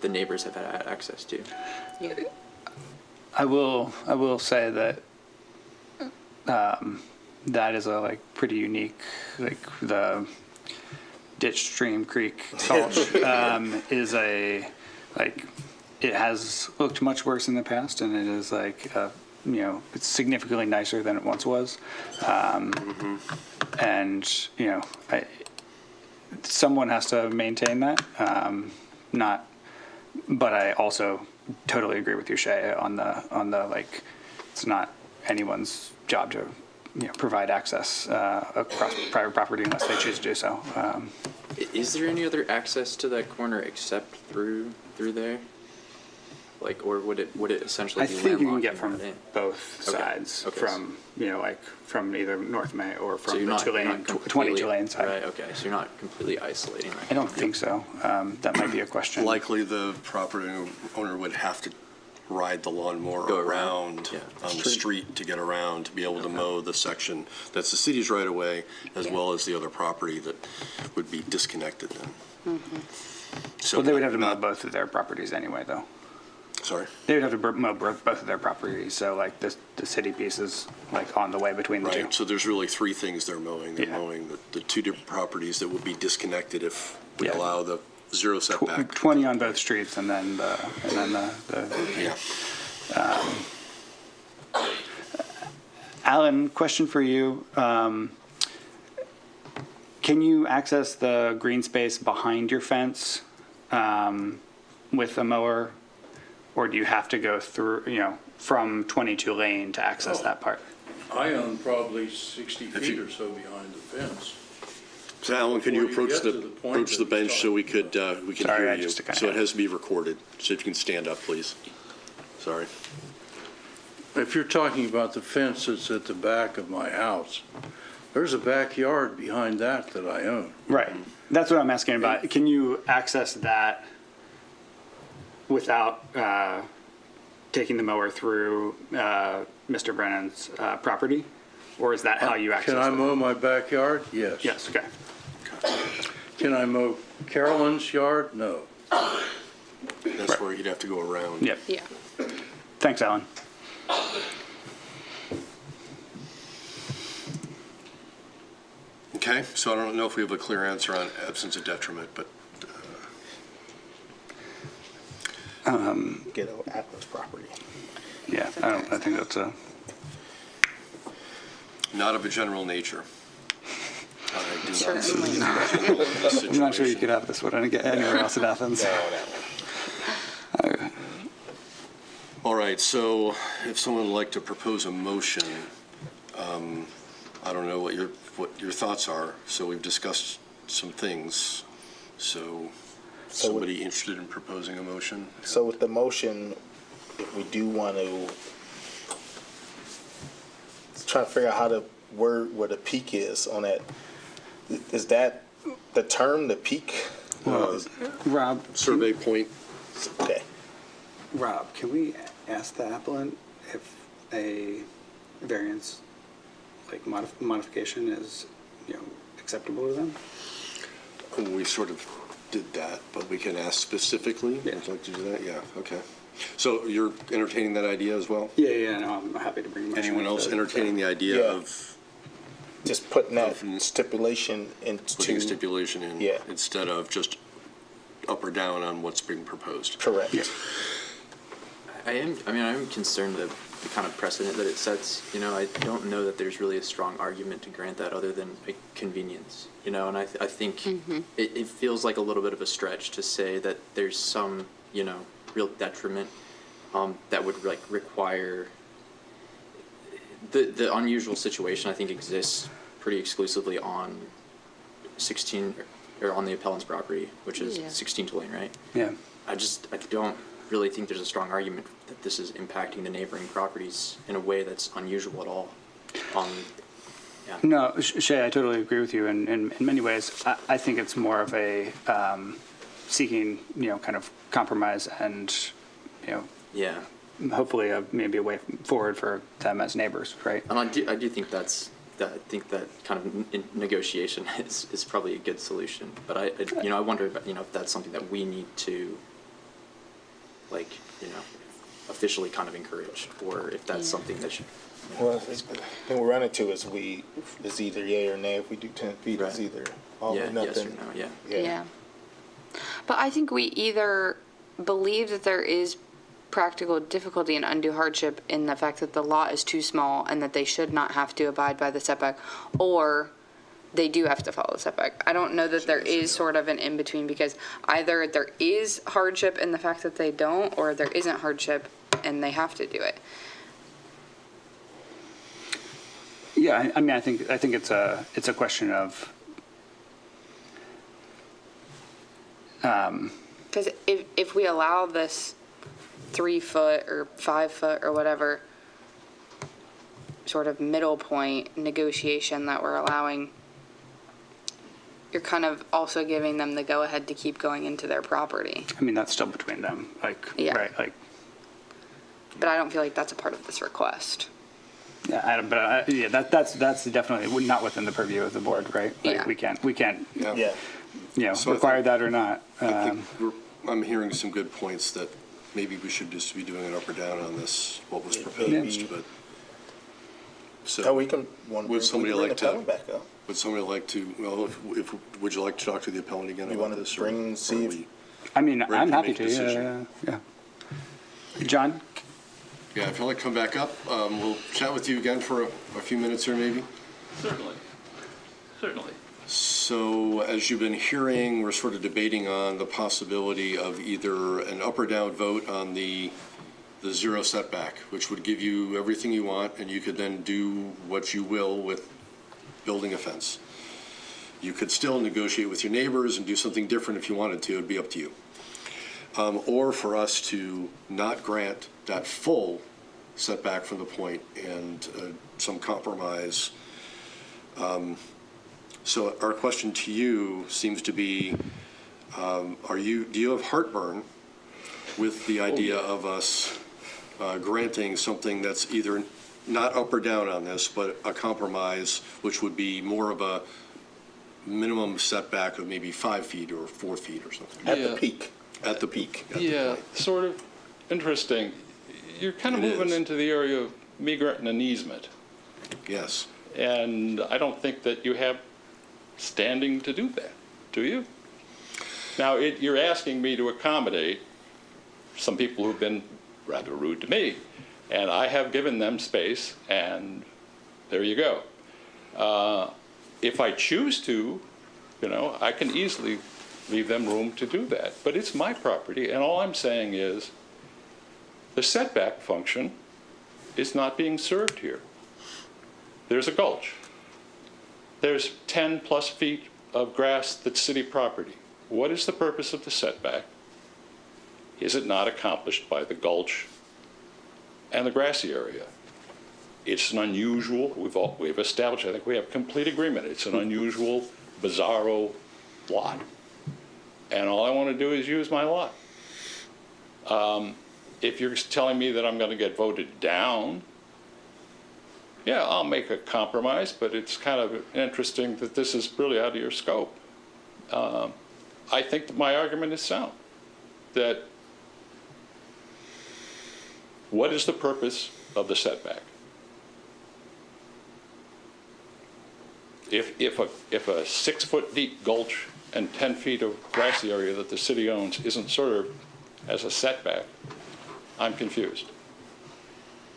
the neighbors have had access to. Yeah. I will say that that is a pretty unique, the ditch, stream, creek, gulch is it has looked much worse in the past, and it is it's significantly nicer than it once was. And someone has to maintain that. But I also totally agree with you, Shay, on the it's not anyone's job to provide access across private property unless they choose to do so. Is there any other access to that corner except through there? Or would it essentially I be think you can landlocked get and from not in? both Okay. sides, Okay. from from either North May or So from you're the not, Tulane, you're not 20 completely- Tulane side. Right, okay, so you're not completely isolating, right? I don't think so. That might be a question. Likely the property owner would have to ride the lawnmower Go around around, yeah. on the street to get around, to be able to mow the section that's the city's right of way, as well as the other property that would be disconnected then. So Well, they would have to mow not- both of their properties anyway, though. Sorry? They would have to mow both of their properties, so the city piece is on the way between the two. Right, so there's really 3 things they're mowing. They're Yeah. mowing the 2 different properties that would be disconnected if we Yeah. allow the 0 setback. 20 on both streets, and then the Yeah. Alan, question for you. Can you access the green space behind your fence with a mower? Or do you have to go through, from 22 Lane to access that part? I own probably 60 feet or so behind the fence. So Alan, can you Before you approach get to the point approach the that bench it's so we can Sorry, hear I you? just kinda- So it has to be recorded. So if you can stand up, please. Sorry. If you're talking about the fence that's at the back of my house, there's a backyard behind that I own. Right. That's what I'm asking about. Can you access that without taking the mower through Mr. Brennan's property? Or is that how you access Can I it? mow my backyard? Yes. Yes, okay. Can I mow Carolyn's yard? No. That's where you'd have to go around. Yep. Yeah. Thanks, Alan. Okay, so I don't know if we have a clear answer on absence of detriment, but Get on Athens property. Yeah, I think that's a, not of a general nature. I do not see Certainly not. this in this I'm not sure you situation. could have this one anywhere else in Athens. All right, so if someone would like to propose a motion, I don't know what your thoughts are. So we've discussed some things. So somebody interested in proposing a motion? So with the motion, if we do want to, try to figure out how to word where the peak is on that. Is that the term, the peak? Rob, Survey point. Okay. Rob, can we ask the applicant if a variance, like modification is, acceptable to them? We sort of did that, but we can ask specifically. Yeah. Would you like to do that? Yeah, okay. So you're entertaining that idea as well? Yeah, no, I'm happy to bring my. Anyone else entertaining the idea Yeah. of Just putting that stipulation putting a into, stipulation in? Yeah. Instead of just up or down on what's being proposed? correct. Yeah. I am concerned of the kind of precedent that it sets. I don't know that there's really a strong argument to grant that other than convenience. And I think it feels like a little bit of a stretch to say that there's some, real detriment that would require the unusual situation. I think exists pretty exclusively on 16 or on the appellant's property, which is Yeah. 16 Tulane, right? Yeah. I don't really think there's a strong argument that this is impacting the neighboring properties in a way that's unusual at all. Yeah. No, Shay, I totally agree with you. In many ways, I think it's more of a seeking, kind of compromise and, Yeah. hopefully maybe a way forward for them as neighbors, right? And I do think I think that kind of negotiation is probably a good solution. But I wonder if that's something that we need to officially kind of encourage, or if that's something that should. Well, the thing we run into is it's either yay or nay. If we do 10 feet, it's Right. either all Yeah, or nothing. yes or no, yeah. Yeah. But I think we either believe that there is practical difficulty and undue hardship in the fact that the lot is too small and that they should not have to abide by the setback, or they do have to follow the setback. I don't know that there is sort of an in-between, because either there is hardship in the fact that they don't, or there isn't hardship and they have to do it. Yeah, I think it's a question of, Because if we allow this 3 foot or 5 foot or whatever sort of middle point negotiation that we're allowing, you're kind of also giving them the go-ahead to keep going into their property. that's still between them, Yeah. right, But I don't feel like that's a part of this request. yeah, that's definitely not within the purview of the board, right? Yeah. We can't, Yeah. So I require think- that or not. I think I'm hearing some good points that maybe we should just be doing an up or down on this, what was proposed, maybe. but. So So we can would somebody like to, appellant back up. would somebody like to, well, would you like to talk to the appellant again You about wanna this? or- bring, or see if- we- I'm ready happy make a to, yeah. decision. John? Yeah, if you'd like to come back up, we'll chat with you again for a few minutes here maybe. Certainly. So as you've been hearing, we're sort of debating on the possibility of either an up or down vote on the zero setback, which would give you everything you want, and you could then do what you will with building a fence. You could still negotiate with your neighbors and do something different if you wanted to. It'd be up to you. Or for us to not grant that full setback from the point and some compromise. So our question to you seems to be, do you have heartburn with the idea of us granting something that's either not up or down on this, but a compromise, which would be more of a minimum setback of maybe 5 feet or 4 feet or something. At the Yeah. peak. At the peak. at the Yeah, point. sort of interesting. You're kind of It moving is. into the area of me granting an easement. Yes. And I don't think that you have standing to do that, do you? Now, you're asking me to accommodate some people who've been rather rude to me, and I have given them space, and there you go. If I choose to, I can easily leave them room to do that, but it's my property, and all I'm saying is the setback function is not being served here. There's a gulch. There's 10-plus feet of grass that's city property. What is the purpose of the setback? Is it not accomplished by the gulch and the grassy area? It's an unusual, we've established, I think we have complete agreement, it's an unusual, bizarro lot. And all I want to do is use my lot. If you're telling me that I'm going to get voted down, yeah, I'll make a compromise, but it's kind of interesting that this is really out of your scope. I think that my argument is sound, that what is the purpose of the setback? If a 6-foot deep gulch and 10 feet of grassy area that the city owns isn't served as a setback, I'm confused.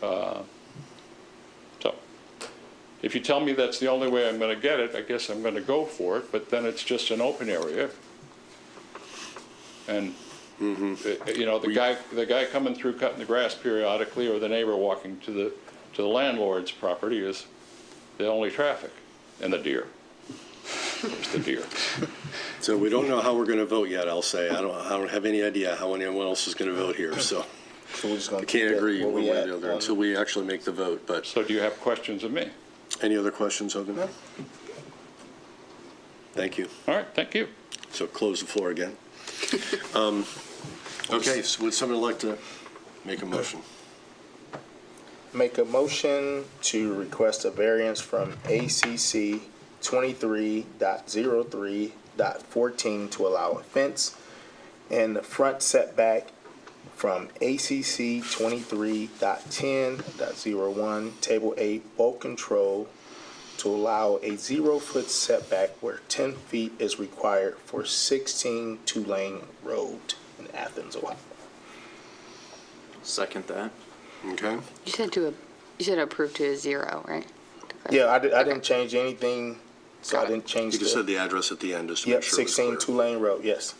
So, if you tell me that's the only way I'm going to get it, I guess I'm going to go for it, but then it's just an open area. And, the guy coming through cutting the grass periodically, or the neighbor walking to the landlord's property is the only traffic, and the deer. There's the deer. So we don't know how we're going to vote yet, I'll say. I don't have any idea how anyone else is going to vote here, so So we're just gonna I can't keep agree that one where we way or at the other on- until we actually make the vote. But So do you have questions of me? any other questions, Hogan? No. Thank you. All right, thank you. So close the floor again. Okay, so would somebody like to make a motion? Make a motion to request a variance from ACC 23.03.14 to allow a fence and the front setback from ACC 23.10.01 Table 8 bulk control to allow a 0-foot setback where 10 feet is required for 16 two-lane road in Athens, Ohio. Second that. Okay? You said approve to a 0, right? Yeah, I didn't change anything, so I didn't change You just said the, the address at the end, just to make yep, sure it was 16 clear. two-lane road, yes.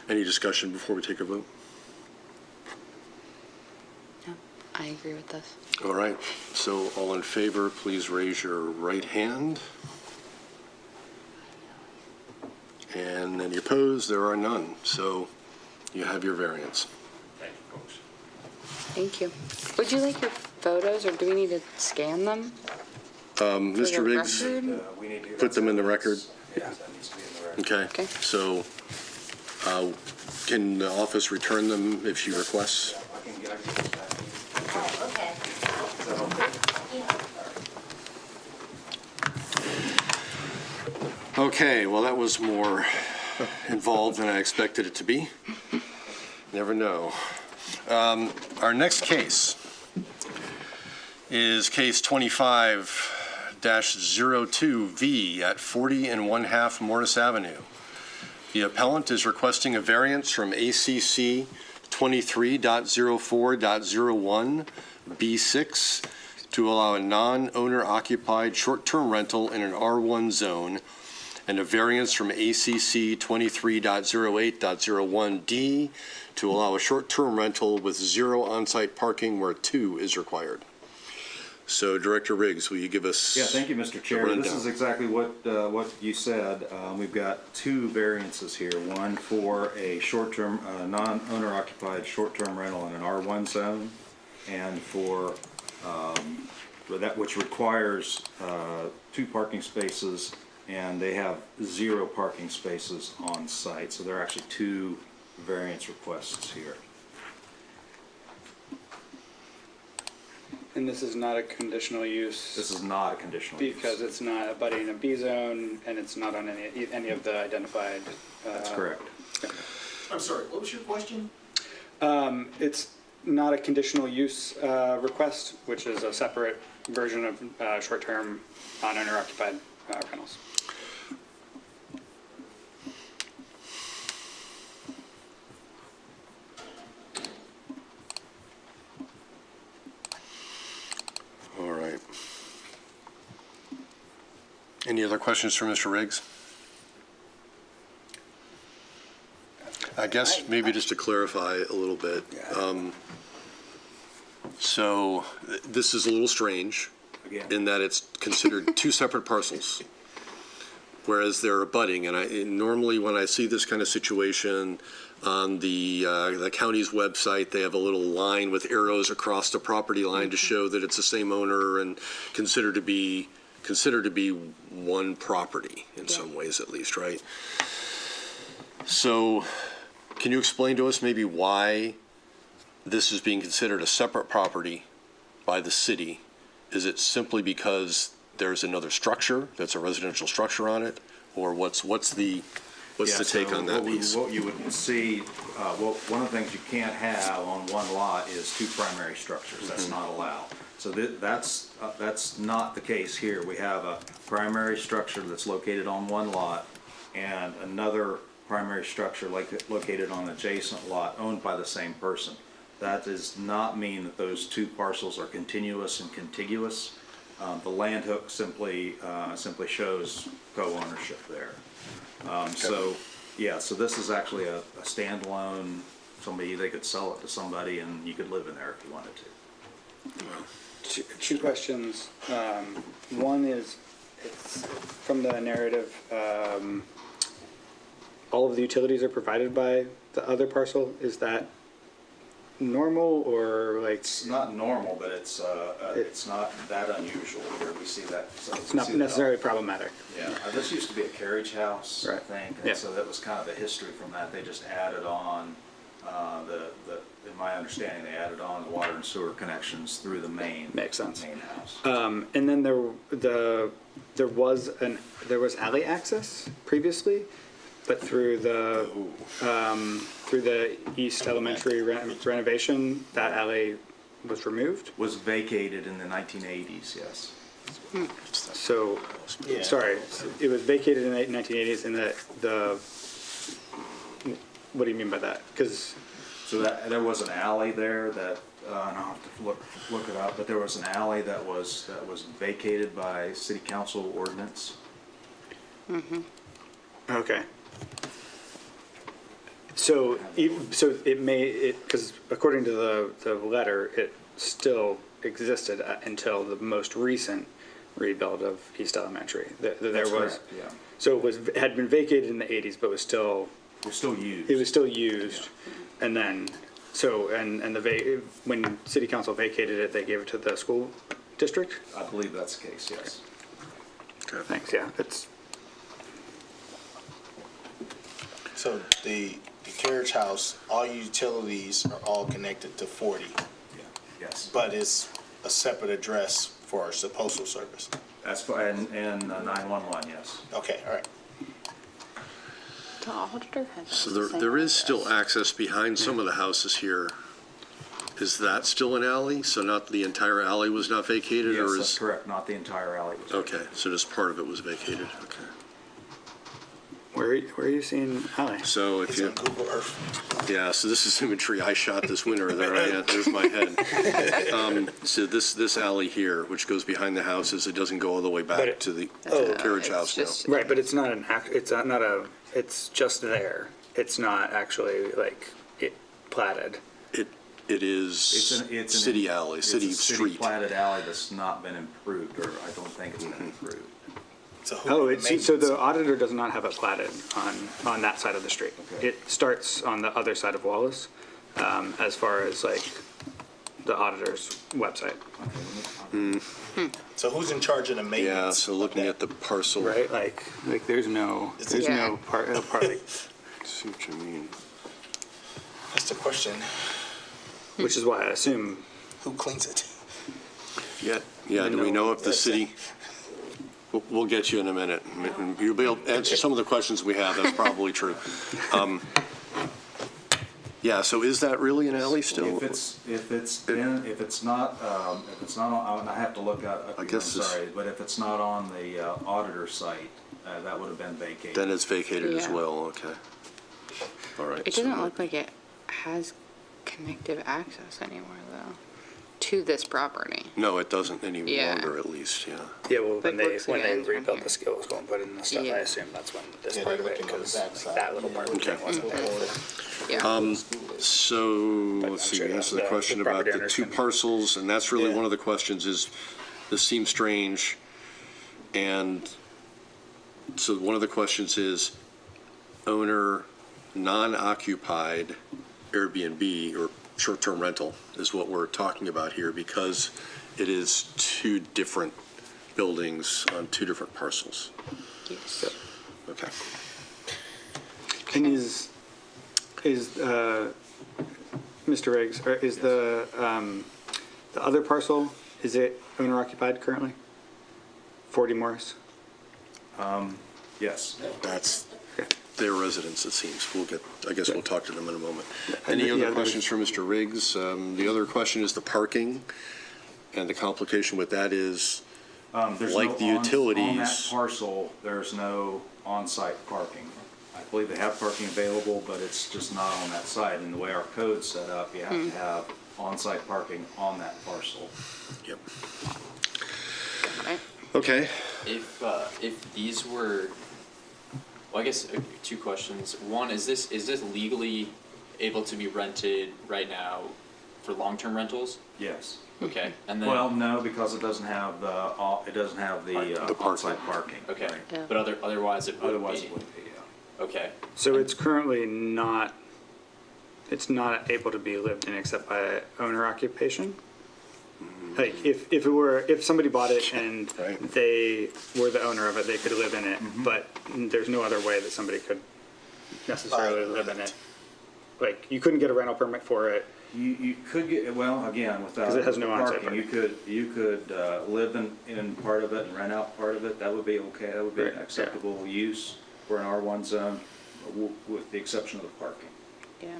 Any discussion before we take a vote? No, I agree with this. All right, so all in favor, please raise your right hand. And any opposed? There are none. So you have your variance. Thank you. Would you like your photos, or do we need to scan them? Mr. the Riggs, record? put them in the record. Yeah, that needs to be in the record. Okay. Okay. So can the office return them if she requests? Okay, well, that was more involved than I expected it to be. Never know. Our next case is case 25-02V at 40 1/2 Morris Avenue. The appellant is requesting a variance from ACC 23.04.01 B6 to allow a non-owner occupied short-term rental in an R1 zone, and a variance from ACC 23.08.01D to allow a short-term rental with 0 on-site parking where 2 is required. So Director Riggs, will you give us? Yeah, thank you, Mr. Chair. This rundown. is exactly what you said. We've got 2 variances here. One for a short-term, non-owner occupied short-term rental in an R1 zone, and for that which requires 2 parking spaces, and they have 0 parking spaces on site. So there are actually 2 variance requests here. And this is not a conditional use This is not a conditional use. because it's not abutting a B zone and it's not on any of the identified. That's correct. I'm sorry, what was your question? It's not a conditional use request, which is a separate version of short-term non-owner occupied rentals. All right. Any other questions for Mr. Riggs? I guess maybe just to clarify a little bit. So this is a little strange Again. in that it's considered two separate parcels, whereas they're abutting. And normally when I see this kind of situation on the county's website, they have a little line with arrows across the property line to show that it's the same owner and considered to be one property in some ways at least, right? So can you explain to us maybe why this is being considered a separate property by the city? Is it simply because there's another structure that's a residential structure on it? Or what's the take on that piece? What you would see, one of the things you can't have on one lot is two primary structures. That's not allowed. So that's not the case here. We have a primary structure that's located on one lot and another primary structure located on an adjacent lot owned by the same person. That does not mean that those two parcels are continuous and contiguous. The land hook simply shows co-ownership there. So this is actually a standalone, they could sell it to somebody and you could live in there if you wanted to. Two questions. One is, it's from the narrative, all of the utilities are provided by the other parcel. Is that normal or like? It's not normal, but it's not that unusual here. We see that. So It's not necessarily problematic. Yeah, this used to be a carriage house, I Right. think, Yeah. and so that was kind of the history from that. They just added on, in my understanding, they added on the water and sewer connections through the main. Makes sense. Main house. And then there was alley access previously, but through the East Elementary renovation, that alley was removed. Was vacated in the 1980s, yes. So, sorry, it was vacated in the 1980s, and what do you mean by that? Because So there was an alley there that, and I'll have to look it up, but there was an alley that was vacated by city council ordinance. okay. So because according to the letter, it still existed until the most recent rebuild of East Elementary. There That's was, correct, yeah. so had been vacated in the 80s, but was still, It was still used. it was still used. And then, when city council vacated it, they gave it to the school district? I believe that's the case, yes. Thanks, yeah, it's, So the carriage house, all utilities are all connected to 40, Yeah. Yes. but it's a separate address for the postal service. That's, and 911, yes. Okay, all right. The auditor has. So there is still access behind some of the houses here. Is that still an alley? So not the entire alley was not vacated, Yes, or that's is? correct, not the entire alley was. Okay, so just part of it was vacated, okay. where are you seeing alley? So if It's you, on Google Earth. yeah, so this is imagery I shot this winter, there I am, there's my head. So this alley here, which goes behind the houses, it doesn't go all the way But back it- to the Oh, carriage it's house now. just- Right, but it's not it's just there. It's not actually like platted. It is city alley, city It's a city street. platted alley that's not been improved, or I don't think it's been improved. So who Oh, maintains so it? the auditor does not have it platted on that side of the street. Okay. It starts on the other side of Wallace, as far as like the auditor's website, So who's in charge of the maintenance? Yeah, so looking of at the parcel. right? Like there's no Yeah. part See what you mean. That's the question. which is why I assume Who cleans it? Yeah, do we know if the city, we'll get you in a minute. You'll be able to answer some of the questions we have, that's probably true. Yeah, so is that really an alley still? If it's not on, I have to look at, I'm guess this- sorry, but if it's not on the auditor site, that would have been vacated. Then it's vacated as Yeah. well, okay. All right. It doesn't look like it has connective access anymore, though, to this property. No, it doesn't any Yeah. longer, at least, yeah. Yeah, well, Like, looks like it ends right rebuilt here. the skills going put in the stuff, I Yeah. assume that's when this Yeah, part they of it, looked on the because backside. that little part of the Okay. thing wasn't there. Yeah. So, let's see, sure we the- answered the the question about property the owners two can- parcels, and that's really Yeah. one of the questions is, this seems strange. And so one of the questions is, owner non-occupied Airbnb or short-term rental is what we're talking about here, because it is two different buildings on two different parcels. Yes. Okay. And is Mr. Riggs, or is the other parcel, is it owner occupied currently? 40 Morris? Yes. That's Okay. their residence, it seems. I guess we'll talk to them in a moment. And Any yeah, other there was- questions for Mr. Riggs? The other question is the parking, and the complication with that is, There's Like no the on that utilities- parcel, there's no on-site parking. I believe they have parking available, but it's just not on that site. And the way our code's set up, you have to have on-site parking on that parcel. yep. Right. Okay, If these were, well, I guess two questions. One, is this legally able to be rented right now for long-term rentals? Yes. Okay, and then. Well, no, because it doesn't have the The parking. on-site parking. Okay, Right. Yeah. but otherwise it would be. Otherwise, it wouldn't be, yeah. Okay, So it's currently not, it's not able to be lived in except by owner occupation? Like, if somebody bought it and Right. they were the owner of it, they could live in it, but there's no other way that somebody could necessarily live in it. Like, you couldn't get a rental permit for it. You could get, well, again, without 'Cause it has no on-site parking, you could live in part of it and rent out part of it. That would be okay. That would be Right, an yeah. acceptable use for an R1 zone, with the exception of the parking. Yeah.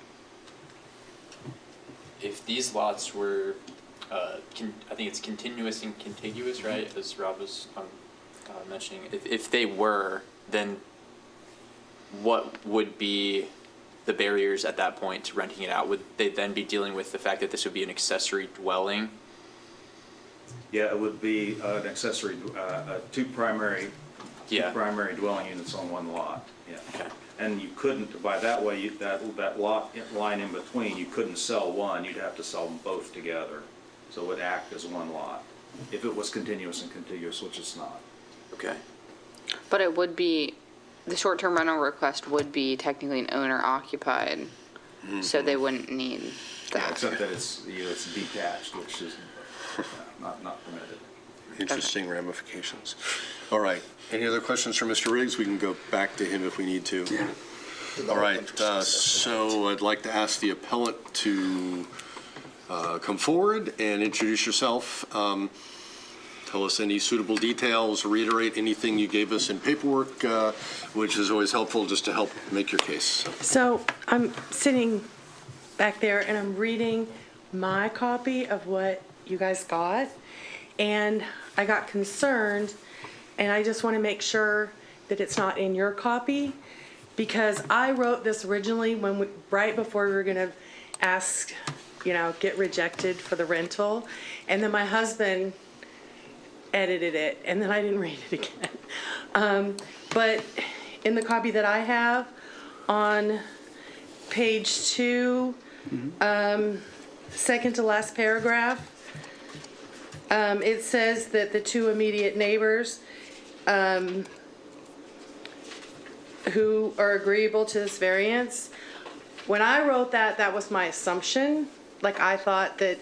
if these lots were, I think it's continuous and contiguous, right, as Rob was mentioning, if they were, then what would be the barriers at that point to renting it out? Would they then be dealing with the fact that this would be an accessory dwelling? Yeah, it would be an accessory, two primary Yeah. dwelling units on one lot, yeah. Okay. And you couldn't, by that way, that lot line in between, you couldn't sell one, you'd have to sell them both together. So it would act as one lot, if it was continuous and contiguous, which it's not. Okay. But it would be, the short-term rental request would be technically an owner occupied, so they wouldn't need that. Except that it's detached, which is not permitted. interesting ramifications. All right, any other questions for Mr. Riggs? We can go back to him if we need to. All right, so I'd like to ask the appellant to come forward and introduce yourself. Tell us any suitable details, reiterate anything you gave us in paperwork, which is always helpful just to help make your case. So I'm sitting back there and I'm reading my copy of what you guys got. And I got concerned, and I just want to make sure that it's not in your copy, because I wrote this originally right before we were going to ask, get rejected for the rental. And then my husband edited it, and then I didn't read it again. But in the copy that I have, on page 2, second to last paragraph, it says that the two immediate neighbors who are agreeable to this variance. When I wrote that, that was my assumption. Like, I thought that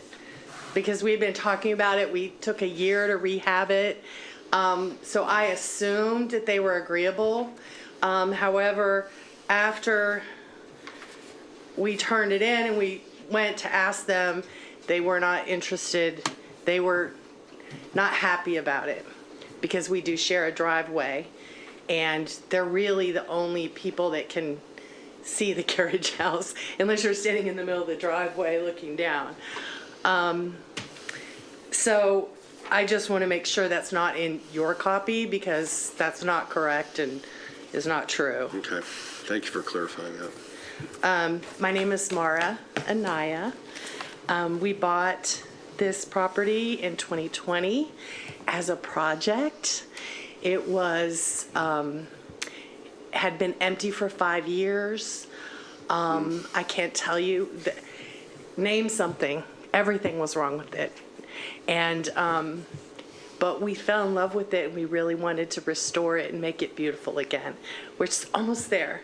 because we'd been talking about it, we took a year to rehab it. So I assumed that they were agreeable. However, after we turned it in and we went to ask them, they were not interested. They were not happy about it because we do share a driveway, and they're really the only people that can see the carriage house unless you're standing in the middle of the driveway looking down. So I just want to make sure that's not in your copy because that's not correct and is not true. Okay, thank you for clarifying that. My name is Mara Anaya. We bought this property in 2020 as a project. It was, had been empty for 5 years. I can't tell you, name something, everything was wrong with it. And, but we fell in love with it and we really wanted to restore it and make it beautiful again. We're almost there.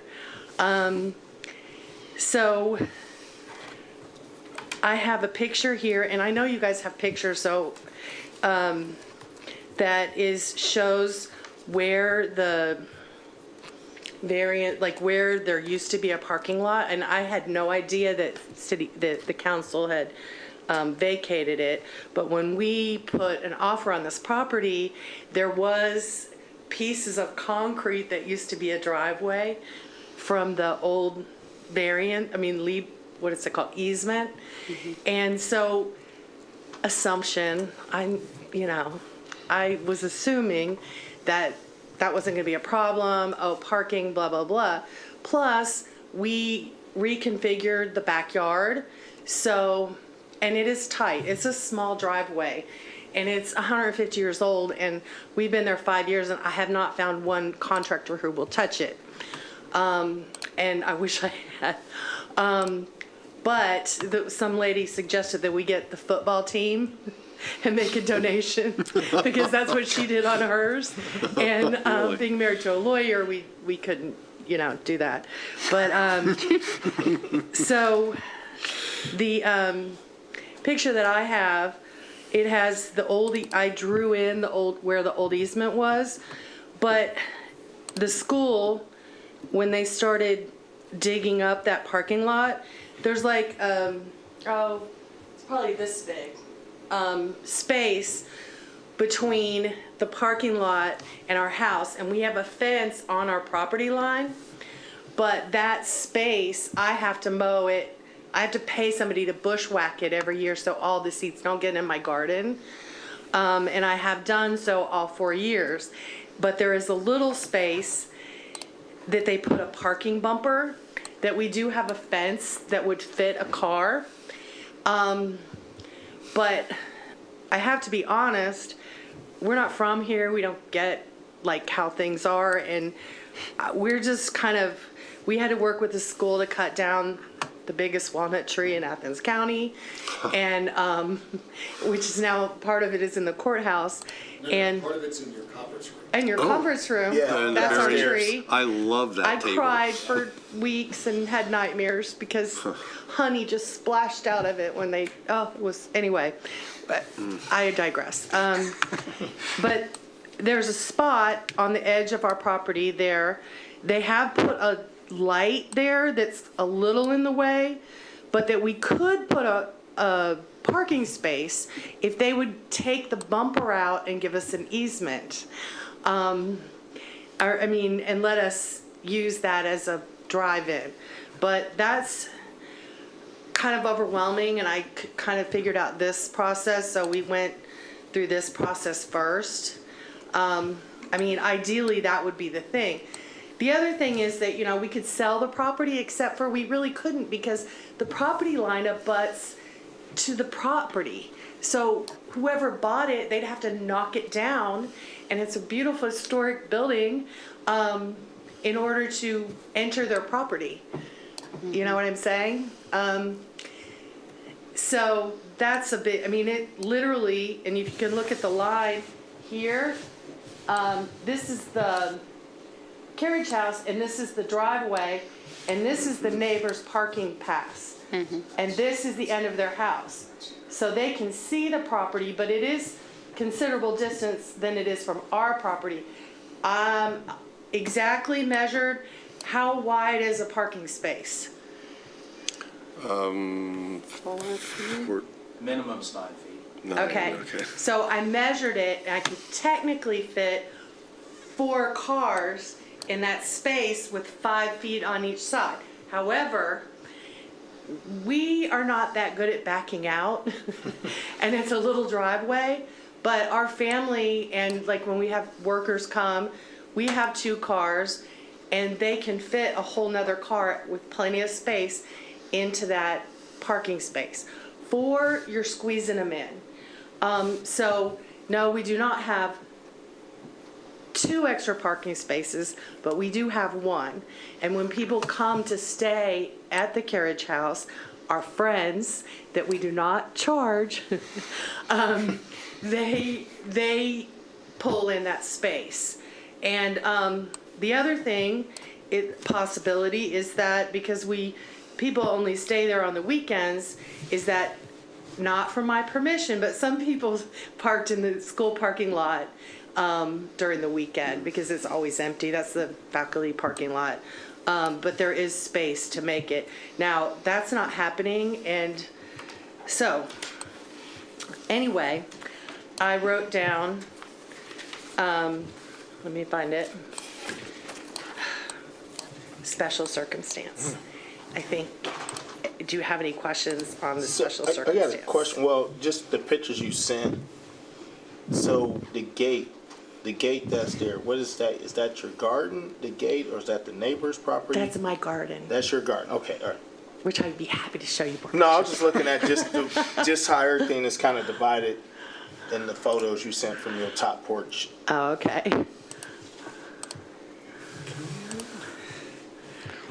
So I have a picture here, and I know you guys have pictures, so that shows where the variant, like where there used to be a parking lot, and I had no idea that the council had vacated it. But when we put an offer on this property, there was pieces of concrete that used to be a driveway from the old variant, what is it called, easement? Mm-hmm. And so, assumption, I was assuming that wasn't gonna be a problem, parking, blah, blah, blah. Plus, we reconfigured the backyard, so, and it is tight, it's a small driveway, and it's 150 years old, and we've been there 5 years, and I have not found one contractor who will touch it. And I wish I had. But some lady suggested that we get the football team and make a donation because that's what she did on hers. And being married to a lawyer, we couldn't, do that. But so the picture that I have, it has I drew in where the old easement was, but the school, when they started digging up that parking lot, there's like, it's probably this big, space between the parking lot and our house, and we have a fence on our property line, but that space, I have to mow it. I have to pay somebody to bushwhack it every year so all the seeds don't get in my garden. And I have done so all 4 years. But there is a little space that they put a parking bumper, that we do have a fence that would fit a car. But I have to be honest, we're not from here. We don't get like how things are. And we're just we had to work with the school to cut down the biggest walnut tree in Athens County, and which is now part of it is in the courthouse. No, and part of it's in your conference room. In your conference room, Yeah. that's our tree. I love that I table. cried for weeks and had nightmares because honey just splashed out of it when it was, anyway, but I digress. But there's a spot on the edge of our property there. They have put a light there that's a little in the way, but that we could put a parking space if they would take the bumper out and give us an easement. And let us use that as a drive-in. But that's kind of overwhelming, and I kind of figured out this process, so we went through this process first. Ideally, that would be the thing. The other thing is that, we could sell the property, except for we really couldn't because the property line abuts to the property. So whoever bought it, they'd have to knock it down, and it's a beautiful historic building, in order to enter their property. You know what I'm saying? So that's a bit, it literally, and if you can look at the line here, this is the carriage house, and this is the driveway, and this is the neighbor's parking pass. Mm-hmm. And this is the end of their house. So they can see the property, but it is considerable distance than it is from our property. Exactly measured, how wide is a parking space? 4 feet. Minimum's 5 feet. 9, Okay, so I measured it, and I could technically fit 4 cars in that space with 5 feet on each side. However, we are not that good at backing out, and it's a little driveway, but our family, and like when we have workers come, we have 2 cars, and they can fit a whole nother car with plenty of space into that parking space. 4, you're squeezing them in. So, no, we do not have 2 extra parking spaces, but we do have 1. And when people come to stay at the carriage house, our friends that we do not charge, they pull in that space. And the other thing, possibility is that because people only stay there on the weekends, is that not from my permission, but some people parked in the school parking lot during the weekend because it's always empty. That's the faculty parking lot. But there is space to make it. Now, that's not happening. And so, anyway, I wrote down, let me find it, special circumstance. I think, do you have any questions on the special I circumstance? got a question. Well, just the pictures you sent. So the gate that's there, what is that? Is that your garden, the gate, or is that the neighbor's property? That's my garden, That's your garden. Okay, all right. which I'd be happy to show you more. No, I was just looking at just how everything is kind of divided in the photos you sent from your top porch. Oh, okay. Can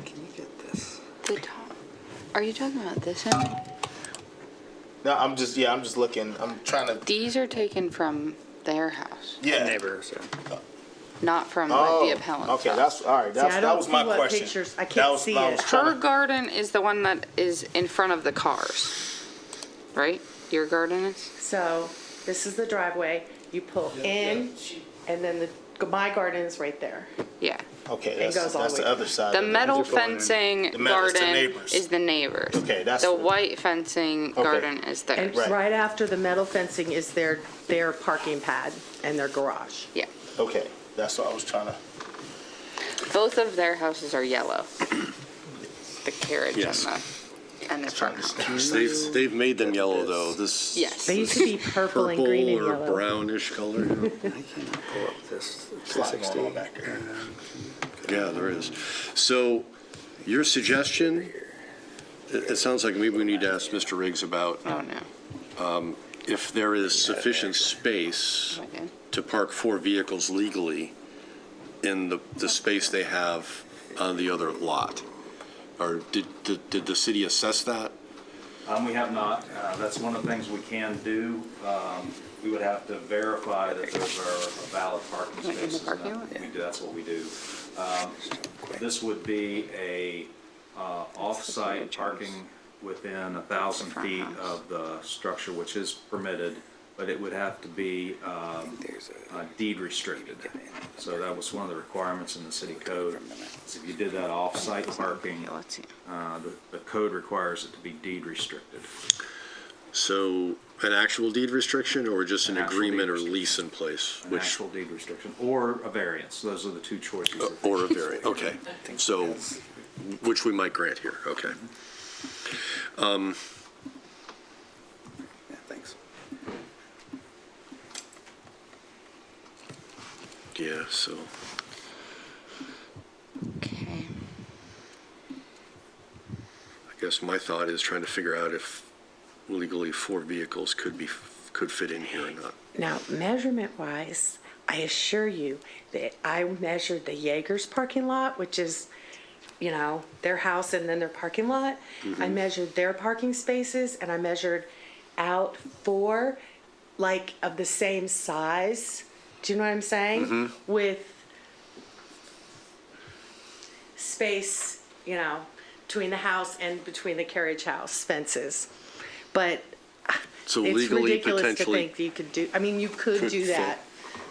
you get this? The top. Are you talking about this end? No, I'm just looking. I'm trying to. These are taken from their house, Yeah. Neighbors. not from Oh, the appellant's okay. house. That's all right. See, I That don't was see my what question. pictures- I That can't was- see I it. was trying Her to- garden is the one that is in front of the cars, right? Your garden is? So this is the driveway. You pull in, and then my garden is right there. Yeah. Okay, It goes all that's the the way other side. The of it. metal As you're pulling in. fencing It's the garden neighbors. is the neighbors. Okay, that's The what- white fencing Okay. garden is And theirs. Right. right after the metal fencing is their parking pad and their garage. Yeah. Okay, that's what I was trying to. Both of their houses are yellow. The carriage Yes. and the front house. They've made them yellow, though. This Yes. They used to be purple and green and purple or yellow. brownish color. I cannot pull up this Slide going on back there. Yeah, there is. So your suggestion, it sounds like maybe we need to ask Mr. Riggs about Oh, no. if there is sufficient space Okay. to park 4 vehicles legally in the space they have on the other lot. Or did the city assess that? We have not. That's one of the things we can do. We would have to verify that those are valid parking Like in the spaces. parking and lot? we do- That's what we do. This would be a off-site parking within 1,000 Front feet house. of the structure, which is permitted, but it would have to be deed restricted. So that was one of the requirements in the city code. is If you did that off-site parking, Okay, let's see. the code requires it to be deed restricted. So an actual deed restriction or just an An actual agreement deed or restriction. lease in place? An actual deed restriction, or a variance. Those are the two choices. Or a variant, okay. So, which we might grant here, okay. Yeah, thanks. Yeah, so, Okay. I guess my thought is trying to figure out if legally 4 vehicles could fit in here or not. Now, measurement-wise, I assure you that I measured the Jaegers parking lot, which is, their house and then their parking lot. I measured their parking spaces, and I measured out 4, of the same size. Do you know what I'm saying? With space, between the house and between the carriage house fences. But So it's legally, ridiculous to potentially, think that you could do, you could could do fit. that,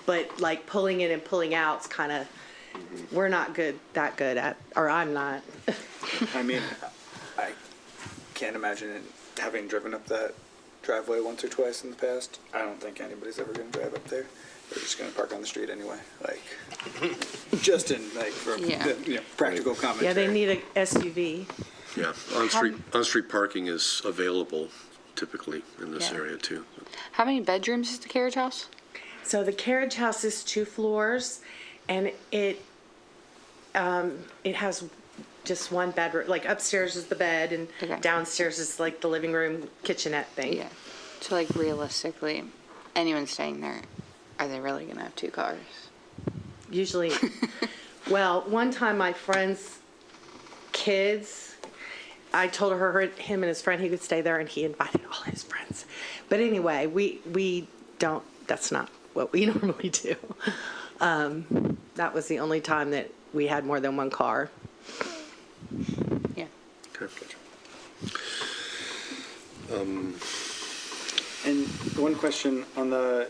but like pulling in and pulling out is kind of, we're not that good at, or I'm not. I mean, I can't imagine it having driven up that driveway once or twice in the past. I don't think anybody's ever gonna drive up there. They're just gonna park on the street anyway, like, just in, like, for, Yeah. practical commentary. Yeah, they need a SUV. Yeah, on-street parking is available typically in this Yeah. area too. How many bedrooms is the carriage house? So the carriage house is 2 floors, and it has just 1 bedroom. Like upstairs is the bed, and Okay. downstairs is like the living room kitchenette thing. Yeah. So like realistically, anyone staying there, are they really gonna have 2 cars? Usually, well, one time my friend's kids, I told him and his friend he could stay there, and he invited all his friends. But anyway, we don't. That's not what we normally do. That was the only time that we had more than 1 car. Yeah. Okay. And one question on the,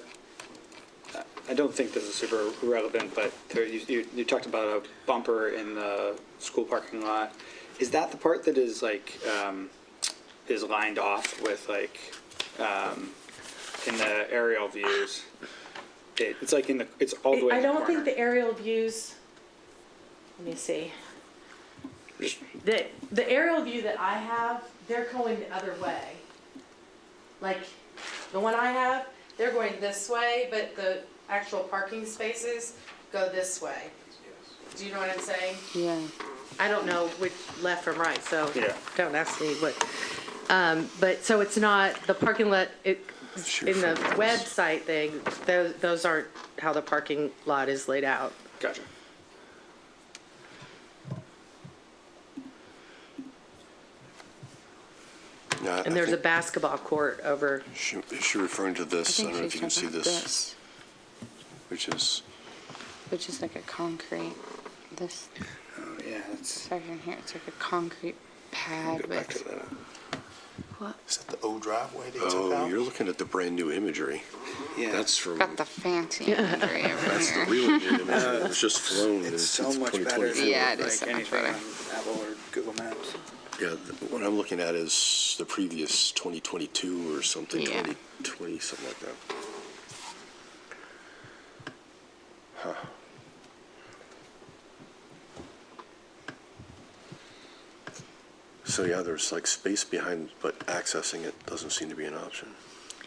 I don't think this is super relevant, but you talked about a bumper in the school parking lot. Is that the part that is like, is lined off with like, in the aerial views? It's like it's all the way I in the don't corner. think the aerial views, let me see. The aerial view that I have, they're going the other way. Like, the one I have, they're going this way, but the actual parking spaces go this way. Do you know what I'm saying? Yeah. I don't know which left from right, so Yeah. don't ask me what. But, so it's not, the parking lot, in the website thing, those aren't how the parking lot is laid out. Gotcha. Yeah, And there's a basketball court over, Is she referring to this? I don't know if you can see talking about this, which is, which is like a concrete, this Oh, yeah, that's, section here, it's like a concrete pad go back to with, that. Is that the old driveway they took oh, out? you're looking at the brand-new imagery. Yeah. That's from, got the fancy imagery over that's the here. really new imagery. It was just flown in It's so much better 2024. than Yeah, it is so like much anything better. on Apple or Google Maps. Yeah, what I'm looking at is the previous 2022 or something, Yeah. 2020, something like that. Huh. So yeah, there's like space behind, but accessing it doesn't seem to be an option.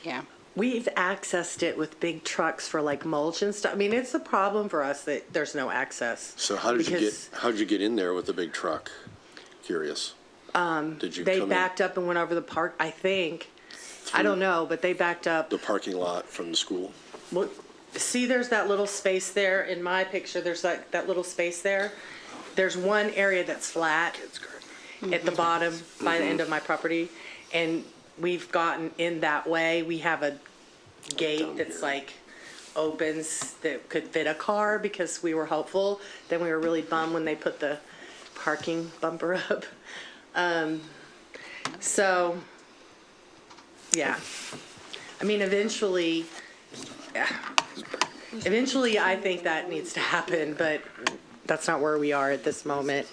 Yeah. we've accessed it with big trucks for like mulch and stuff. I mean, it's a problem for us that there's no access. So how'd you get in there with the big truck? Curious. Did you They come in backed up and went over the park, I think. I don't know, but they backed up. the parking lot from the school? Well, see, there's that little space there in my picture. There's that little space there. There's one area that's flat at the bottom by the end of my property. And we've gotten in that way. We have a gate that's like opens that could fit a car because we were hopeful. Then we were really bummed when they put the parking bumper up. So, yeah. I mean, eventually, I think that needs to happen, but that's not where we are at this moment.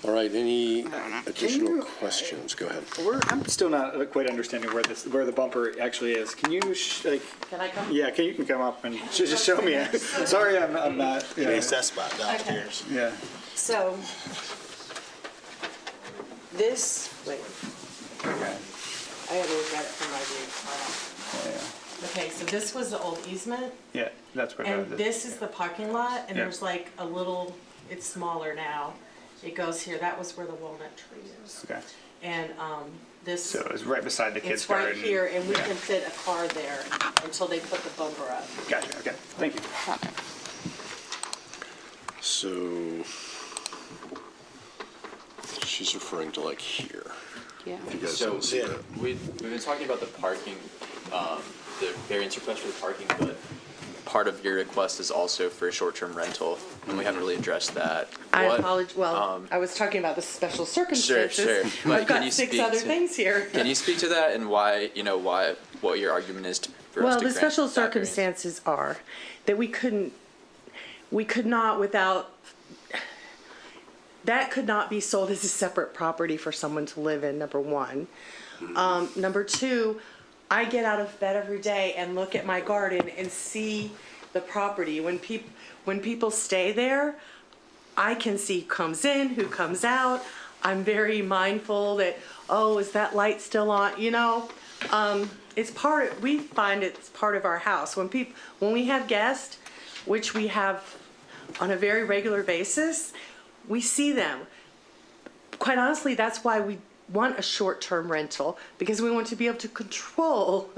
All right, any additional questions? Go ahead. I'm still not quite understanding where the bumper actually is. Can you Can I come? Yeah, you can come up and just show me. Sorry, I'm not. Yeah. It's that spot downstairs. Yeah. So, wait, Okay. I gotta look at it from my view. Okay, so this was the old easement, Yeah, that's where. and this is the parking lot, and Yeah. there's like a little, it's smaller now. It goes here, that was where the walnut tree is. Okay. And, this, So it's right beside the kids' it's right garden. here, and we Yeah. can fit a car there until they put the bumper up. Gotcha. Okay. Thank you. So she's referring to like here. Yeah. If you guys So don't see that. we've been talking about the parking, the variance request for the parking, but part of your request is also for a short-term rental, and we haven't really addressed that. I What- apologize, well, I was talking about the special circumstances. sure. But I've can got you 6 speak other to- things here. Can you speak to that and why what your argument is for us Well, to the grant special that variance? circumstances are that we could not without, that could not be sold as a separate property for someone to live in, number one. Number two, I get out of bed every day and look at my garden and see the property. When people stay there, I can see who comes in, who comes out. I'm very mindful that, oh, is that light still on? You know, we find it's part of our house. When we have guests, which we have on a very regular basis, we see them. Quite honestly, that's why we want a short-term rental, because we want to be able to control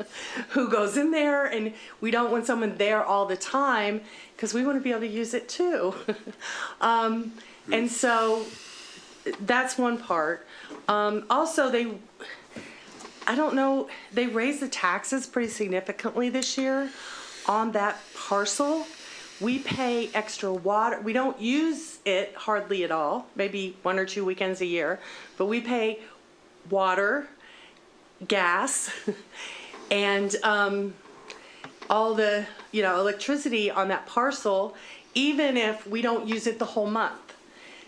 who goes in there, and we don't want someone there all the time because we want to be able to use it too. And so that's one part. Also, they raised the taxes pretty significantly this year on that parcel. We pay extra water. We don't use it hardly at all, maybe 1 or 2 weekends a year, but we pay water, gas, and all the electricity on that parcel, even if we don't use it the whole month.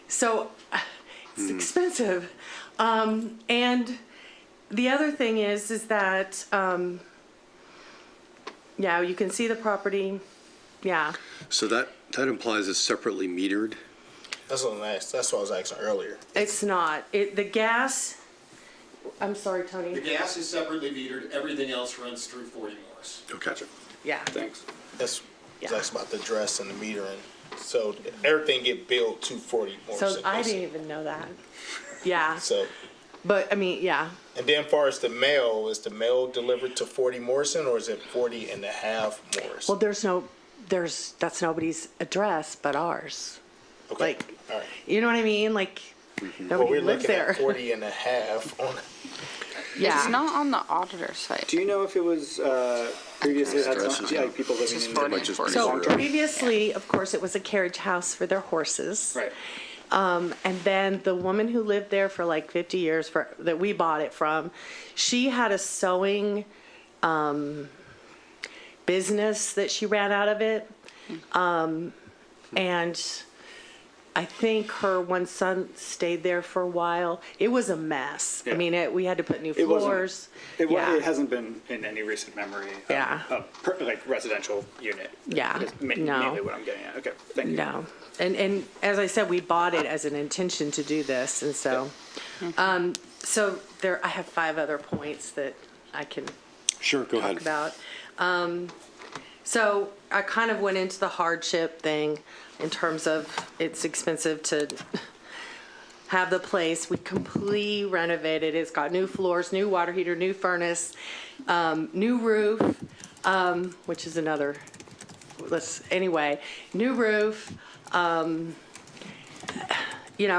So it's expensive. And the other thing is that you can see the property. Yeah. So that implies it's separately metered? That's what I was asking earlier. It's not. The gas, I'm sorry, Tony. The gas is separately metered, everything else runs through 40 Morris. Okay. Yeah. Thanks. That's about the address and the metering. So everything get billed to 40 Morrison. So I didn't even know that. Yeah. So, But I mean, yeah. and then as far as the mail, is the mail delivered to 40 Morrison or is it 40 and a half Morrison? Well, that's nobody's address but ours. Okay. Like, all right. you know what I mean? Like, Well, nobody we're lives looking there. at 40 and a half on. Yeah. It's not on the auditor's site. Do you know if it was previously had Addresses, some, yeah. like people living Just in 40 might just be and So 40. previously, of course, it was a carriage house for their horses. Right. And then the woman who lived there for like 50 years that we bought it from, she had a sewing business that she ran out of it. And I think her one son stayed there for a while. It was a mess. Yeah. I mean, we had to put new It wasn't- floors. It Yeah. hasn't been in any recent memory. Yeah. Like residential unit. Yeah. Is No. mainly what I'm getting at. Okay. Thank you. No. And as I said, we bought it as an intention to do this, and so, so I have 5 other points that I can Sure, go talk ahead. about. So I kind of went into the hardship thing in terms of it's expensive to have the place. We completely renovated. It's got new floors, new water heater, new furnace, new roof, which is another, new roof.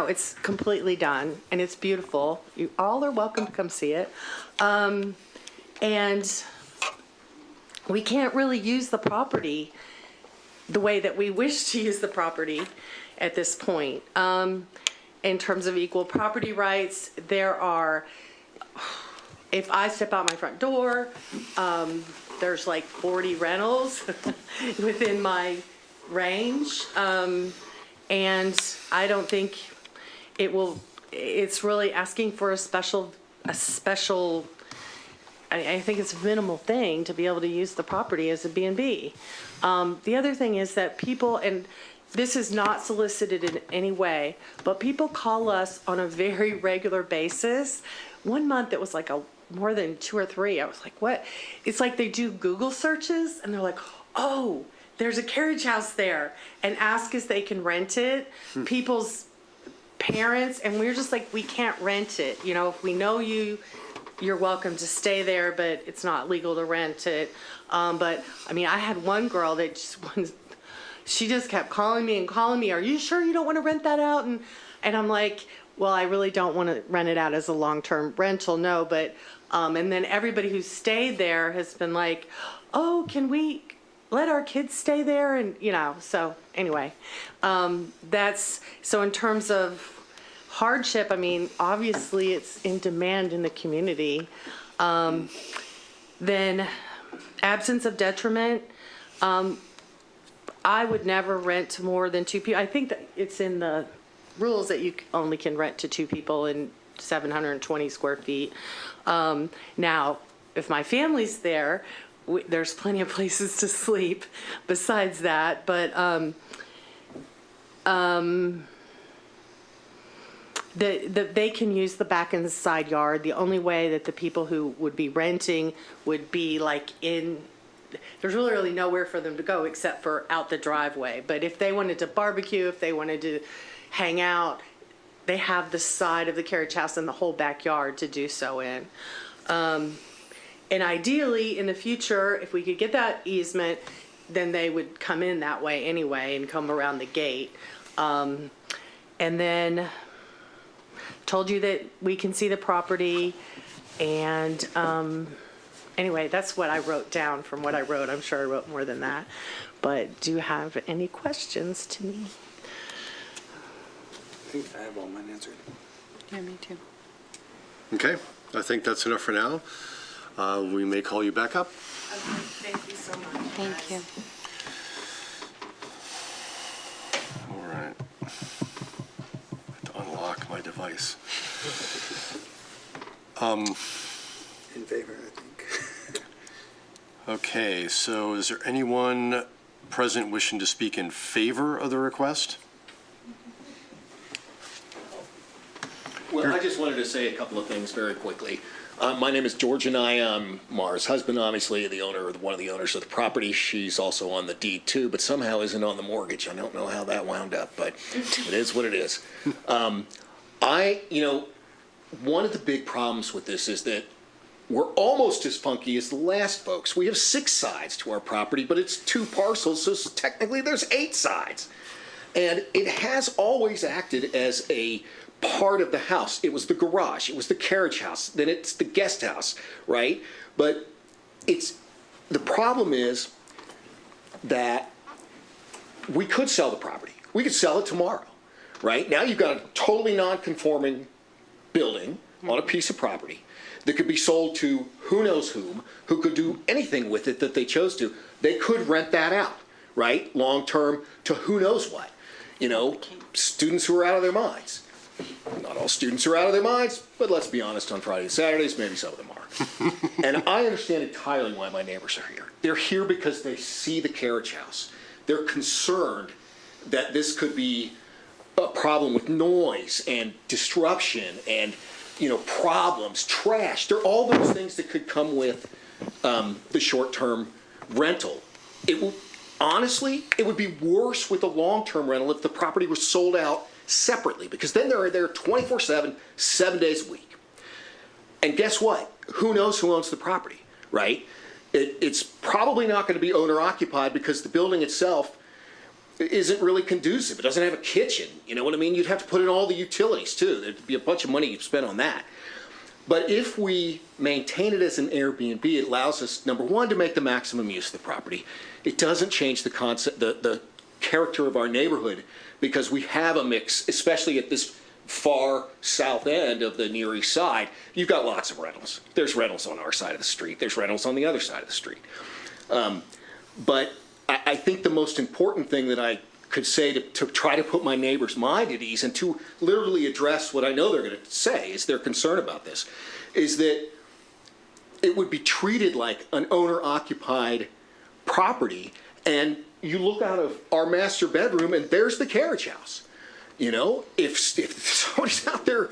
It's completely done and it's beautiful. You all are welcome to come see it. And we can't really use the property the way that we wish to use the property at this point. In terms of equal property rights, if I step out my front door, there's like 40 rentals within my range. And I don't think it's really asking for a special, I think it's a minimal thing to be able to use the property as a B&B. The other thing is that people, and this is not solicited in any way, but people call us on a very regular basis. One month it was like more than 2 or 3. I was like, what? It's like they do Google searches and they're like, oh, there's a carriage house there, and ask us they can rent it. People's parents, and we're just like, we can't rent it. If we know you're welcome to stay there, but it's not legal to rent it. But I mean, I had one girl that she just kept calling me. Are you sure you don't want to rent that out? And I'm like, well, I really don't want to rent it out as a long-term rental, no. But and then everybody who stayed there has been like, oh, can we let our kids stay there? And so anyway, so in terms of hardship, I mean, obviously it's in demand in the community. Then absence of detriment, I would never rent to more than 2 people. I think that it's in the rules that you only can rent to 2 people in 720 square feet. Now, if my family's there, there's plenty of places to sleep besides that, but they can use the back and the side yard. The only way that the people who would be renting would be like there's really nowhere for them to go except for out the driveway. But if they wanted to barbecue, if they wanted to hang out, they have the side of the carriage house and the whole backyard to do so in. And ideally, in the future, if we could get that easement, then they would come in that way anyway and come around the gate. And then told you that we can see the property. And anyway, that's what I wrote down from what I wrote. I'm sure I wrote more than that. But do you have any questions to me? I think I have all mine answered. Yeah, me too. Okay, I think that's enough for now. We may call you back up. Okay, thank you so much. Thank you. All right. I have to unlock my device. In favor, I think. Okay, so is there anyone present wishing to speak in favor of the request? Well, I just wanted to say a couple of things very quickly. My name is George and I'm Mara's husband, obviously, the owner, one of the owners of the property. She's also on the deed too, but somehow isn't on the mortgage. I don't know how that wound up, but it is what it is. One of the big problems with this is that we're almost as funky as the last folks. We have 6 sides to our property, but it's 2 parcels, so technically there's 8 sides. And it has always acted as a part of the house. It was the garage, it was the carriage house, then it's the guest house, right? But the problem is that we could sell the property. We could sell it tomorrow, right? Now you've got a totally non-conforming building on a piece of property that could be sold to who knows whom, who could do anything with it that they chose to. They could rent that out, right? Long-term to who knows what. Students who are out of their minds. Not all students are out of their minds, but let's be honest, on Fridays and Saturdays, maybe some of them are. And I understand entirely why my neighbors are here. They're here because they see the carriage house. They're concerned that this could be a problem with noise and disruption and, problems, trash. There are all those things that could come with the short-term rental. Honestly, it would be worse with the long-term rental if the property was sold out separately, because then they're there 24/7, 7 days a week. And guess what? Who knows who owns the property, right? It's probably not going to be owner-occupied because the building itself isn't really conducive. It doesn't have a kitchen, you know what I mean? You'd have to put in all the utilities too. There'd be a bunch of money you'd spend on that. But if we maintain it as an Airbnb, it allows us, number one, to make the maximum use of the property. It doesn't change the concept, the character of our neighborhood, because we have a mix, especially at this far south end of the Near East Side. You've got lots of rentals. There's rentals on our side of the street. There's rentals on the other side of the street. But I think the most important thing that I could say to try to put my neighbor's mind at ease and to literally address what I know they're going to say is their concern about this, is that it would be treated like an owner-occupied property. And you look out of our master bedroom and there's the carriage house. If somebody's out there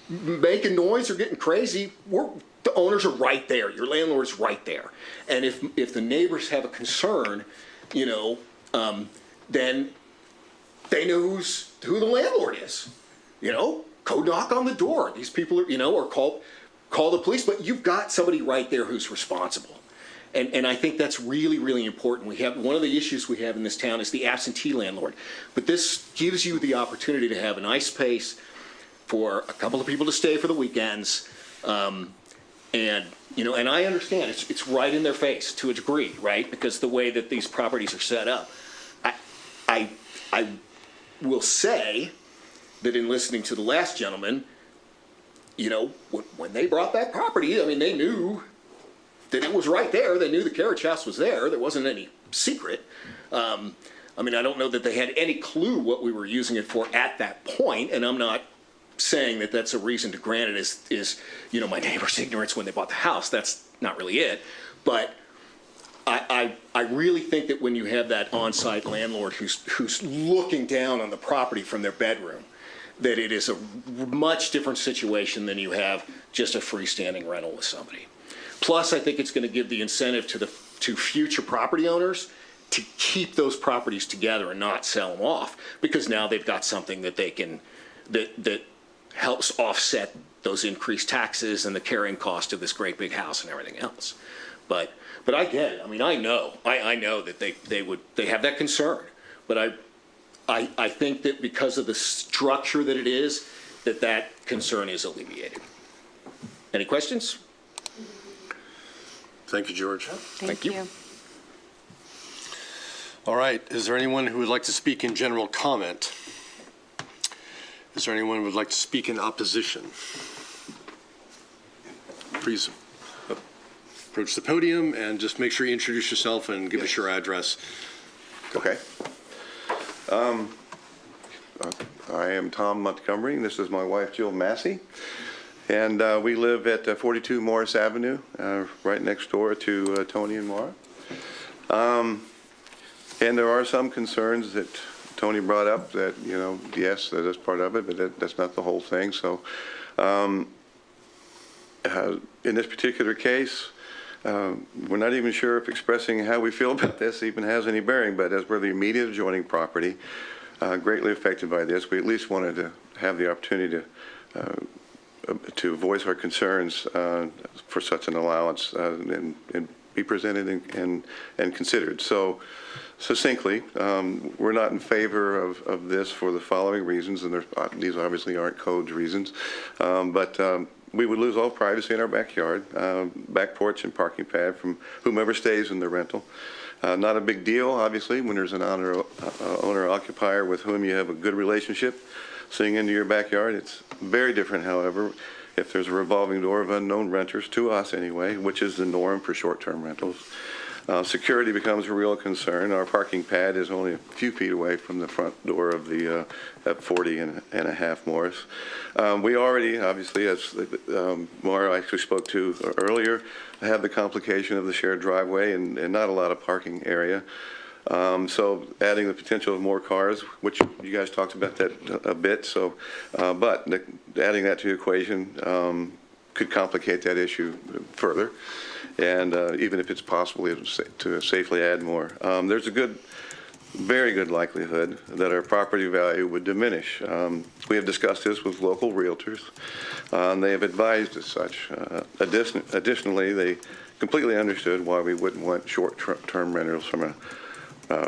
making noise or getting crazy, the owners are right there. Your landlord's right there. And if the neighbors have a concern, then they know who the landlord is. Go knock on the door. These people are, or call the police. But you've got somebody right there who's responsible. And I think that's really, really important. One of the issues we have in this town is the absentee landlord. But this gives you the opportunity to have a nice space for a couple of people to stay for the weekends. And I understand it's right in their face to a degree, right? Because the way that these properties are set up. I will say that in listening to the last gentleman, when they brought that property, they knew that it was right there. They knew the carriage house was there. There wasn't any secret. I mean, I don't know that they had any clue what we were using it for at that point, and I'm not saying that that's a reason to grant it is my neighbor's ignorance when they bought the house. That's not really it. But I really think that when you have that on-site landlord who's looking down on the property from their bedroom, that it is a much different situation than you have just a freestanding rental with somebody. Plus, I think it's going to give the incentive to future property owners to keep those properties together and not sell them off, because now they've got something that they can that helps offset those increased taxes and the carrying cost of this great big house and everything else. But I get it. I mean, I know that they have that concern, but I think that because of the structure that it is, that concern is alleviated. Any questions? Thank you, George. Thank you. All right, is there anyone who would like to speak in general comment? Is there anyone who would like to speak in opposition? Please approach the podium and just make sure you introduce yourself and give us your address. Okay. I am Tom Montgomery. This is my wife, Jill Massey. And we live at 42 Morris Avenue, right next door to Tony and Mara. And there are some concerns that Tony brought up that, yes, that is part of it, but that's not the whole thing. So in this particular case, we're not even sure if expressing how we feel about this even has any bearing, but as we're the immediate adjoining property, greatly affected by this, we at least wanted to have the opportunity to voice our concerns for such an allowance and be presented and considered. So succinctly, we're not in favor of this for the following reasons, and these obviously aren't code reasons, but we would lose all privacy in our backyard, back porch and parking pad from whomever stays in the rental. Not a big deal, obviously, when there's an owner-occupier with whom you have a good relationship seeing into your backyard. It's very different, however, if there's a revolving door of unknown renters, to us anyway, which is the norm for short-term rentals. Security becomes a real concern. Our parking pad is only a few feet away from the front door of the at 40 and a half Morris. We already, obviously, as Mara actually spoke to earlier, have the complication of the shared driveway and not a lot of parking area. So adding the potential of more cars, which you guys talked about that a bit. So, but adding that to the equation could complicate that issue further. And even if it's possible to safely add more, there's a very good likelihood that our property value would diminish. We have discussed this with local realtors, and they have advised as such. Additionally, they completely understood why we wouldn't want short-term rentals from a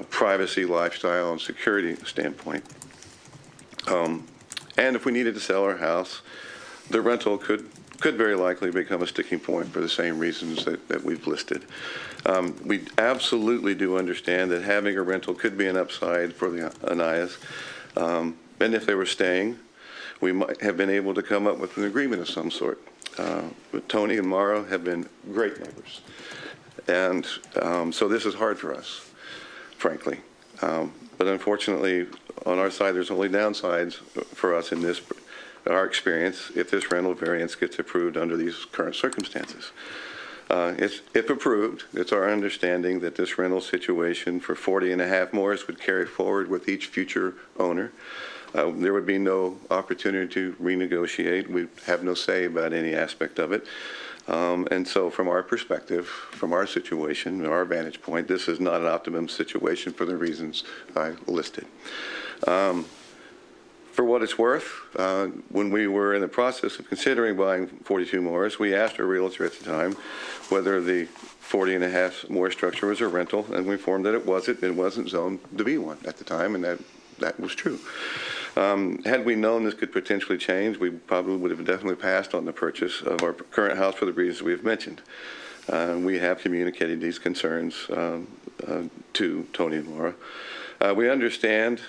privacy, lifestyle, and security standpoint. And if we needed to sell our house, the rental could very likely become a sticking point for the same reasons that we've listed. We absolutely do understand that having a rental could be an upside for the Anayas. And if they were staying, we might have been able to come up with an agreement of some sort. But Tony and Mara have been great neighbors. And so this is hard for us, frankly. But unfortunately, on our side, there's only downsides for us in this our experience if this rental variance gets approved under these current circumstances. If approved, it's our understanding that this rental situation for 40 and a half Morris would carry forward with each future owner. There would be no opportunity to renegotiate. We have no say about any aspect of it. And so from our perspective, from our situation, our vantage point, this is not an optimum situation for the reasons I listed. For what it's worth, when we were in the process of considering buying 42 Morris, we asked our realtor at the time whether the 40 and a half Morris structure was a rental, and we informed that it wasn't. It wasn't zoned to be one at the time, and that was true. Had we known this could potentially change, we probably would have definitely passed on the purchase of our current house for the reasons we have mentioned. We have communicated these concerns to Tony and Laura. We understand,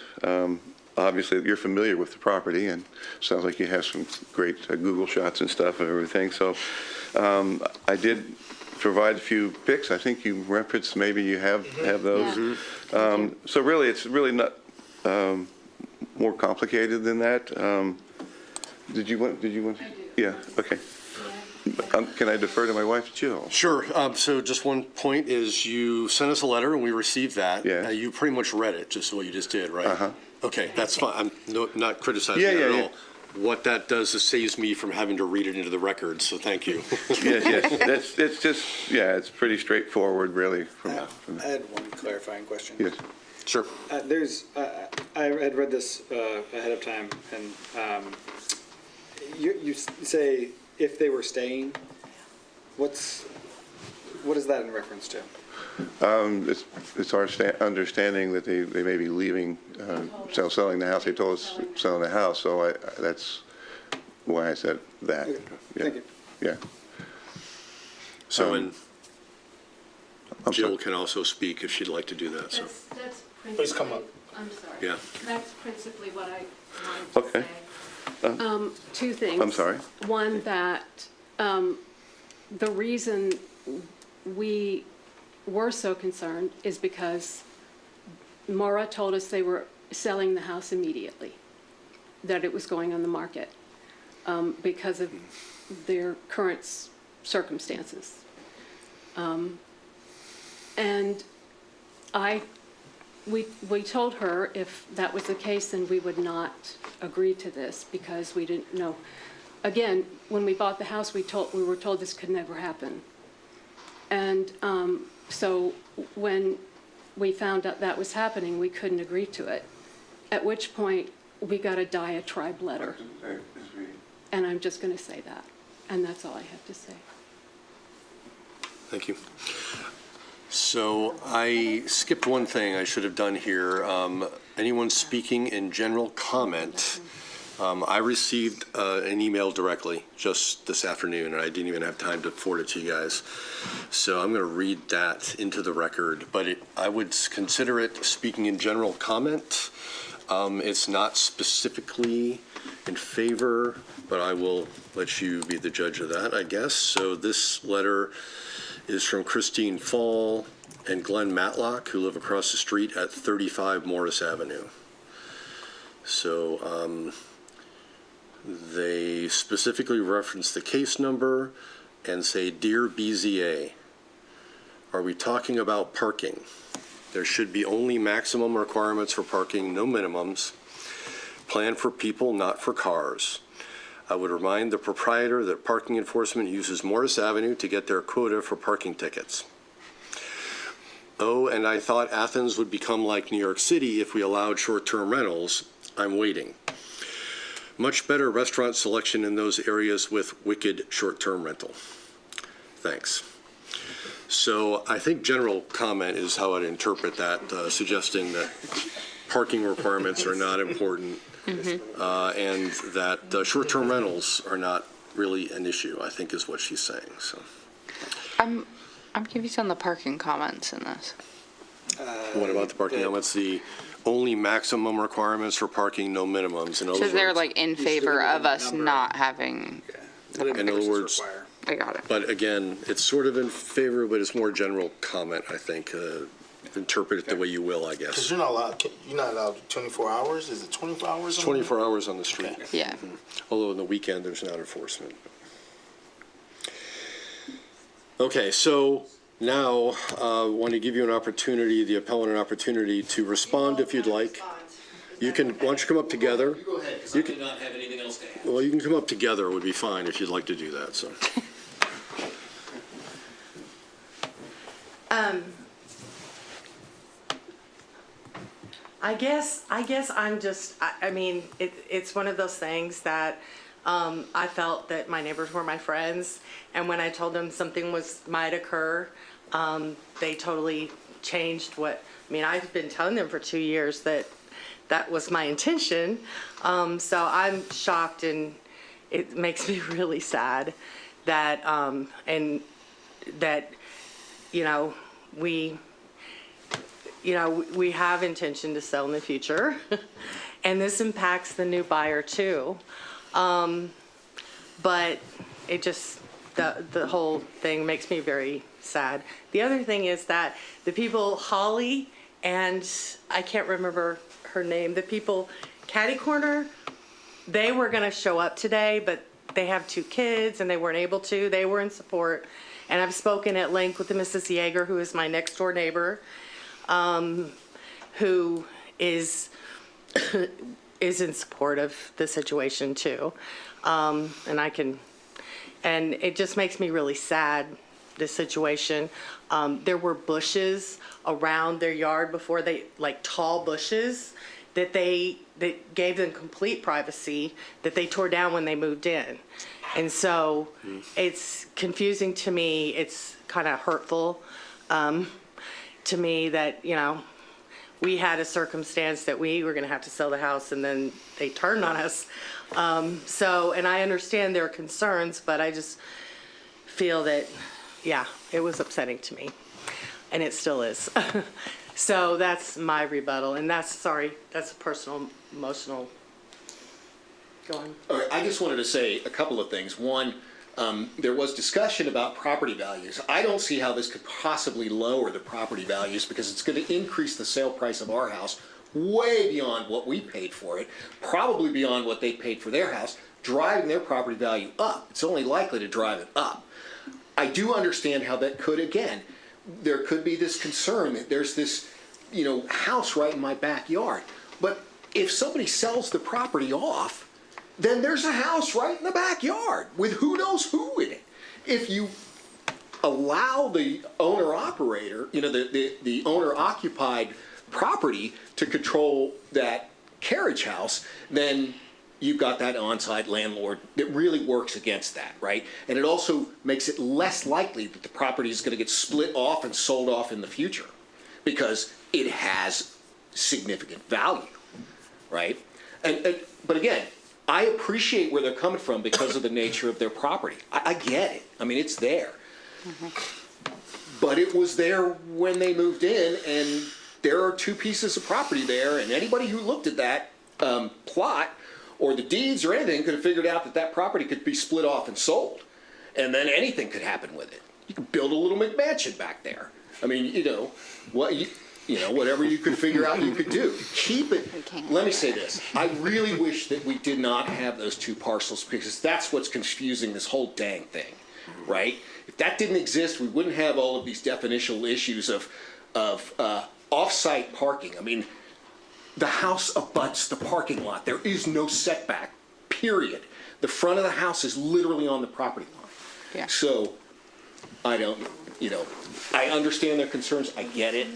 obviously, you're familiar with the property, and sounds like you have some great Google shots and stuff and everything. So I did provide a few pics. I think you referenced, maybe you have those. So really, it's really not more complicated than that. Did you want? I do. Yeah, okay. Can I defer to my wife, Jill? Sure. So just one point is you sent us a letter and we received that. Yeah. You pretty much read it, just what you just did, right? Uh-huh. Okay, that's fine. I'm not criticizing Yeah, it yeah, at yeah. all. What that does is saves me from having to read it into the record, so thank you. Yes. It's just, it's pretty straightforward, really. I had one clarifying question. Yes. Sure. I had read this ahead of time, and you say if they were staying, what is that in reference to? It's our understanding that they may be leaving, selling the house. They told us selling the house, so that's why I said that. Okay. Yeah. Thank you. Yeah. So, and Jill sorry. can also speak if she'd like to do that, so. That's Please come up. I'm sorry. Yeah. That's principally what I wanted to Okay. say. Two things. I'm sorry. One, that the reason we were so concerned is because Maura told us they were selling the house immediately, that it was going on the market because of their current circumstances. And we told her if that was the case, then we would not agree to this because we didn't know. Again, when we bought the house, we were told this could never happen. And so when we found out that was happening, we couldn't agree to it, at which point we got a diatribe letter. And I'm just going to say that. And that's all I have to say. Thank you. So I skipped one thing I should have done here. Anyone speaking in general comment? I received an email directly just this afternoon, and I didn't even have time to forward it to you guys. So I'm going to read that into the record, but I would consider it speaking in general comment. It's not specifically in favor, but I will let you be the judge of that, I guess. So this letter is from Christine Fall and Glenn Matlock, who live across the street at 35 Morris Avenue. So they specifically reference the case number and say, "Dear BZA, are we talking about parking? There should be only maximum requirements for parking, no minimums. Plan for people, not for cars. I would remind the proprietor that parking enforcement uses Morris Avenue to get their quota for parking tickets. Oh, and I thought Athens would become like New York City if we allowed short-term rentals. I'm waiting. Much better restaurant selection in those areas with wicked short-term rental. Thanks." So I think general comment is how I'd interpret that, suggesting that parking requirements are not important. And that short-term rentals are not really an issue, I think is what she's saying, so. I'm confused on the parking comments in this. What about the parking elements? The only maximum requirements for parking, no minimums. In other So they're words, like in favor of us not having, in other words, I got it. but again, it's sort of in favor, but it's more general comment, I think. Interpret it the way you will, I Because guess. you're not allowed 24 hours? Is it 24 hours? It's 24 hours on the street. Yeah. Although on the weekend, there's not enforcement. Okay, so now I want to give you an opportunity, the appellant an opportunity to respond if you'd like. You can, why don't you come up together? Go ahead, because You I do can- not have anything else to add. Well, you can come up together would be fine if you'd like to do that, so. I guess I'm just, I mean, it's one of those things that I felt that my neighbors were my friends, and when I told them something might occur, they totally changed I've been telling them for 2 years that was my intention. So I'm shocked, and it makes me really sad that, we have intention to sell in the future, and this impacts the new buyer too. But it just, the whole thing makes me very sad. The other thing is that the people, Holly, and I can't remember her name, the people, Catty Corner, they were gonna show up today, but they have 2 kids and they weren't able to. They were in support. And I've spoken at length with Mrs. Yeager, who is my next door neighbor, who is in support of the situation too. And it just makes me really sad, this situation. There were bushes around their yard before like tall bushes that gave them complete privacy that they tore down when they moved in. And so it's confusing to me. It's kind of hurtful to me that, we had a circumstance that we were going to have to sell the house and then they turned on us. And I understand their concerns, but I just feel that, it was upsetting to me. And it still is. So that's my rebuttal. And that's a personal, emotional. Go on. All right, I just wanted to say a couple of things. One, there was discussion about property values. I don't see how this could possibly lower the property values because it's going to increase the sale price of our house way beyond what we paid for it, probably beyond what they paid for their house, driving their property value up. It's only likely to drive it up. I do understand how that could, again, there could be this concern that there's this, house right in my backyard. But if somebody sells the property off, then there's a house right in the backyard with who knows who in it. If you allow the owner-operator, the owner-occupied property to control that carriage house, then you've got that on-site landlord that really works against that, right? And it also makes it less likely that the property is going to get split off and sold off in the future because it has significant value, right? But again, I appreciate where they're coming from because of the nature of their property. I get it. I mean, it's there. But it was there when they moved in, and there are 2 pieces of property there, and anybody who looked at that plot or the deeds or anything could have figured out that that property could be split off and sold. And then anything could happen with it. You could build a little McMansion back there. I mean, whatever you could figure out you could do. Keep it. Let me say this. I really wish that we did not have those 2 parcels because that's what's confusing this whole dang thing, right? If that didn't exist, we wouldn't have all of these definitional issues of off-site parking. I mean, the house abuts the parking lot. There is no setback, period. The front of the house is literally on the property line. Yeah. So I don't, I understand their concerns. I get it.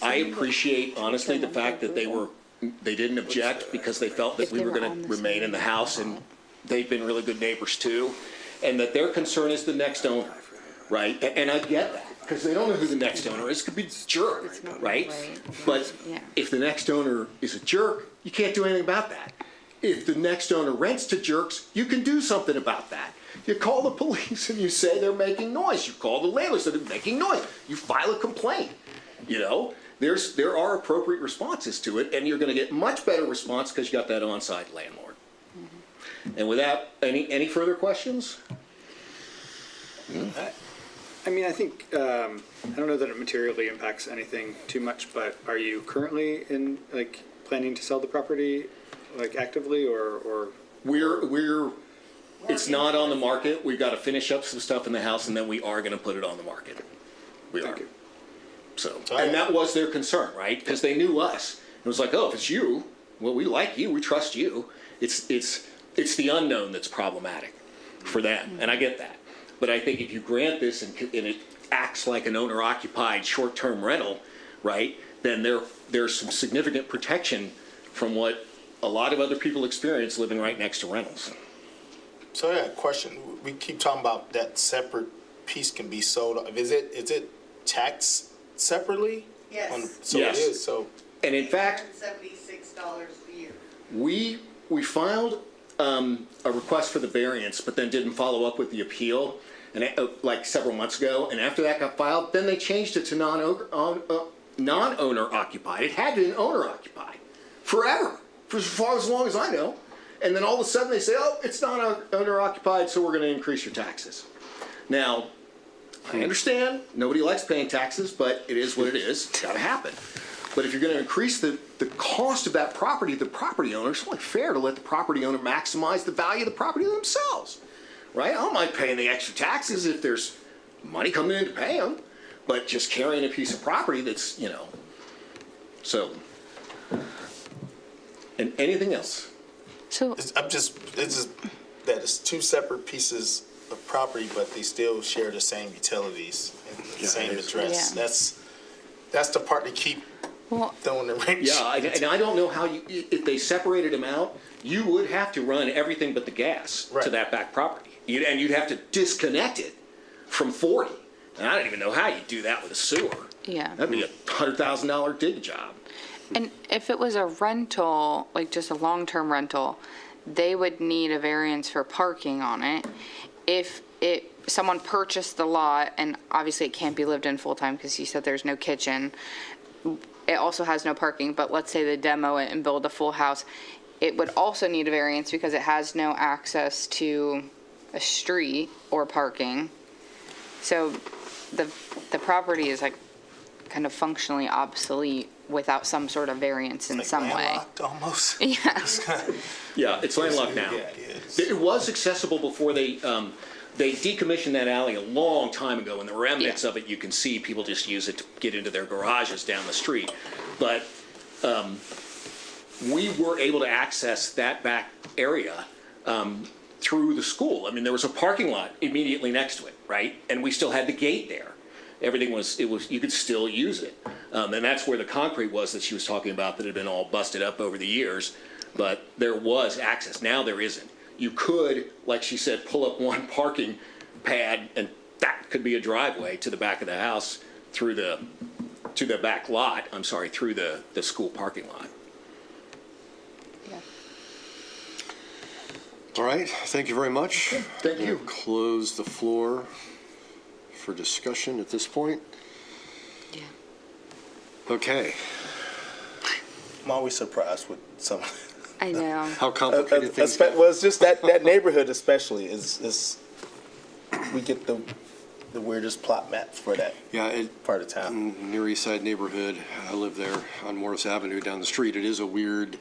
I appreciate, honestly, the fact that they didn't object because they felt that we were going to remain in the house, and they've been really good neighbors too, and that their concern is the next owner, right? And I get that because they don't know who the next owner is. It could be a jerk, right? But if the next owner is a jerk, you can't do anything about that. If the next owner rents to jerks, you can do something about that. You call the police and you say they're making noise. You call the landlord and say they're making noise. You file a complaint. There are appropriate responses to it, and you're going to get much better response because you got that on-site landlord. And without any further questions? I mean, I think, I don't know that it materially impacts anything too much, but are you currently planning to sell the property, actively, or? It's not on the market. We've got to finish up some stuff in the house, and then we are going to put it on the market. We are. So, and that was their concern, right? Because they knew us. It was like, oh, if it's you, well, we like you, we trust you. It's the unknown that's problematic for them, and I get that. But I think if you grant this and it acts like an owner-occupied short-term rental, right, then there's some significant protection from what a lot of other people experience living right next to rentals. So I got a question. We keep talking about that separate piece can be sold. Is it taxed separately? Yes. So yes. It is. So. And in fact, $76 a year. we filed a request for the variance, but then didn't follow up with the appeal, and several months ago. And after that got filed, then they changed it to non-owner occupied. It had been owner occupied forever, for as long as I know. And then all of a sudden they say, oh, it's not owner occupied, so we're going to increase your taxes. Now, I understand, nobody likes paying taxes, but it is what it is, it's gotta happen. But if you're gonna increase the cost of that property, the property owner, it's only fair to let the property owner maximize the value of the property themselves, right? I don't mind paying the extra taxes if there's money coming in to pay them, but just carrying a piece of property that's, so. And anything else? So It's just that it's two separate pieces of property, but they still share the same utilities and the same address. Yeah. That's the part they keep throwing the wrench. Yeah, and I don't know how if they separated them out, you would have to run everything but the gas to that back property. And you'd have to disconnect it from 40. And I don't even know how you do that with a sewer. yeah. That'd be a $100,000 dig job. And if it was a rental, like just a long-term rental, they would need a variance for parking on it. If someone purchased the lot, and obviously it can't be lived in full-time because you said there's no kitchen, it also has no parking, but let's say they demo it and build a full house, it would also need a variance because it has no access to a street or parking. So the property is like kind of functionally obsolete without some sort of variance in some way. Landlocked almost. Yeah. Yeah, it's landlocked now. Yeah, it is. It was accessible before they decommissioned that alley a long time ago, and the remnants of it, you can see people just use it to get into their garages down the street. But we were able to access that back area through the school. I mean, there was a parking lot immediately next to it, right? And we still had the gate there. Everything was, you could still use it. And that's where the concrete was that she was talking about that had been all busted up over the years. But there was access. Now there isn't. You could, like she said, pull up one parking pad and that could be a driveway to the back of the house through the back lot, through the school parking lot. All right, thank you very much. Thank you. Close the floor for discussion at this point. Yeah. Okay, I'm always surprised with some. I know. how complicated things get. Well, it's just that neighborhood especially is we get the weirdest plot maps for that part of town. Near East Side neighborhood, I live there on Morris Avenue down the street. It is a weird,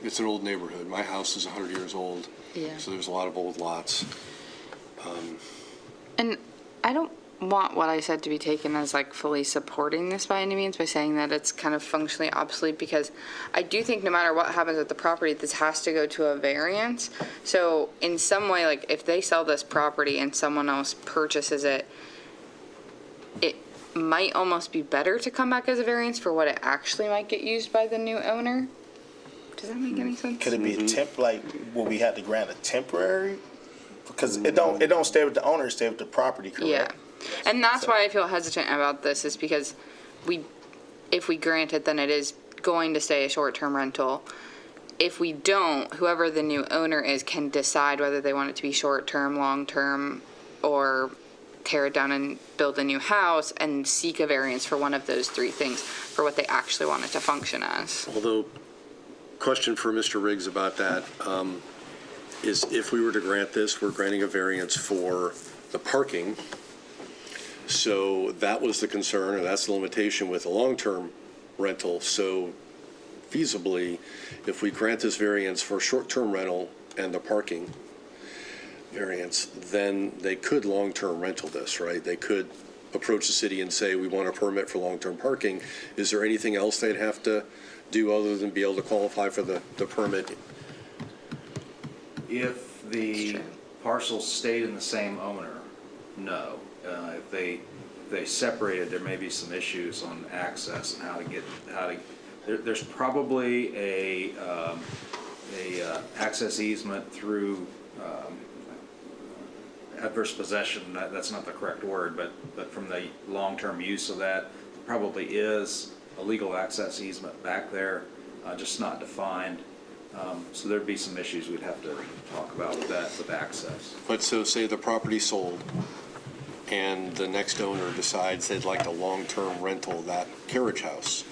it's an old neighborhood. My house is 100 years old, so there's a lot of old lots. And I don't want what I said to be taken as like fully supporting this by any means by saying that it's kind of functionally obsolete, because I do think no matter what happens with the property, this has to go to a variance. So in some way, like if they sell this property and someone else purchases it, it might almost be better to come back as a variance for what it actually might get used by the new owner. Does that make any sense? Could it be a will we have to grant a temporary? Because it don't stay with the owner, it stay with the property, correct? Yeah. And that's why I feel hesitant about this, is because if we grant it, then it is going to stay a short-term rental. If we don't, whoever the new owner is can decide whether they want it to be short-term, long-term, or tear it down and build a new house and seek a variance for one of those three things for what they actually want it to function as. Although, question for Mr. Riggs about that is if we were to grant this, we're granting a variance for the parking. So that was the concern, or that's the limitation with a long-term rental. So feasibly, if we grant this variance for short-term rental and the parking variance, then they could long-term rental this, right? They could approach the city and say, we want a permit for long-term parking. Is there anything else they'd have to do other than be able to qualify for the permit? If the parcels stayed in the same owner, no. If they separated, there may be some issues on access and how to there's probably a access easement through adverse possession. That's not the correct word, but from the long-term use of that, probably is a legal access easement back there, just not defined. So there'd be some issues we'd have to talk about with that, with access. But so say the property sold and the next owner decides they'd like a long-term rental of that carriage house.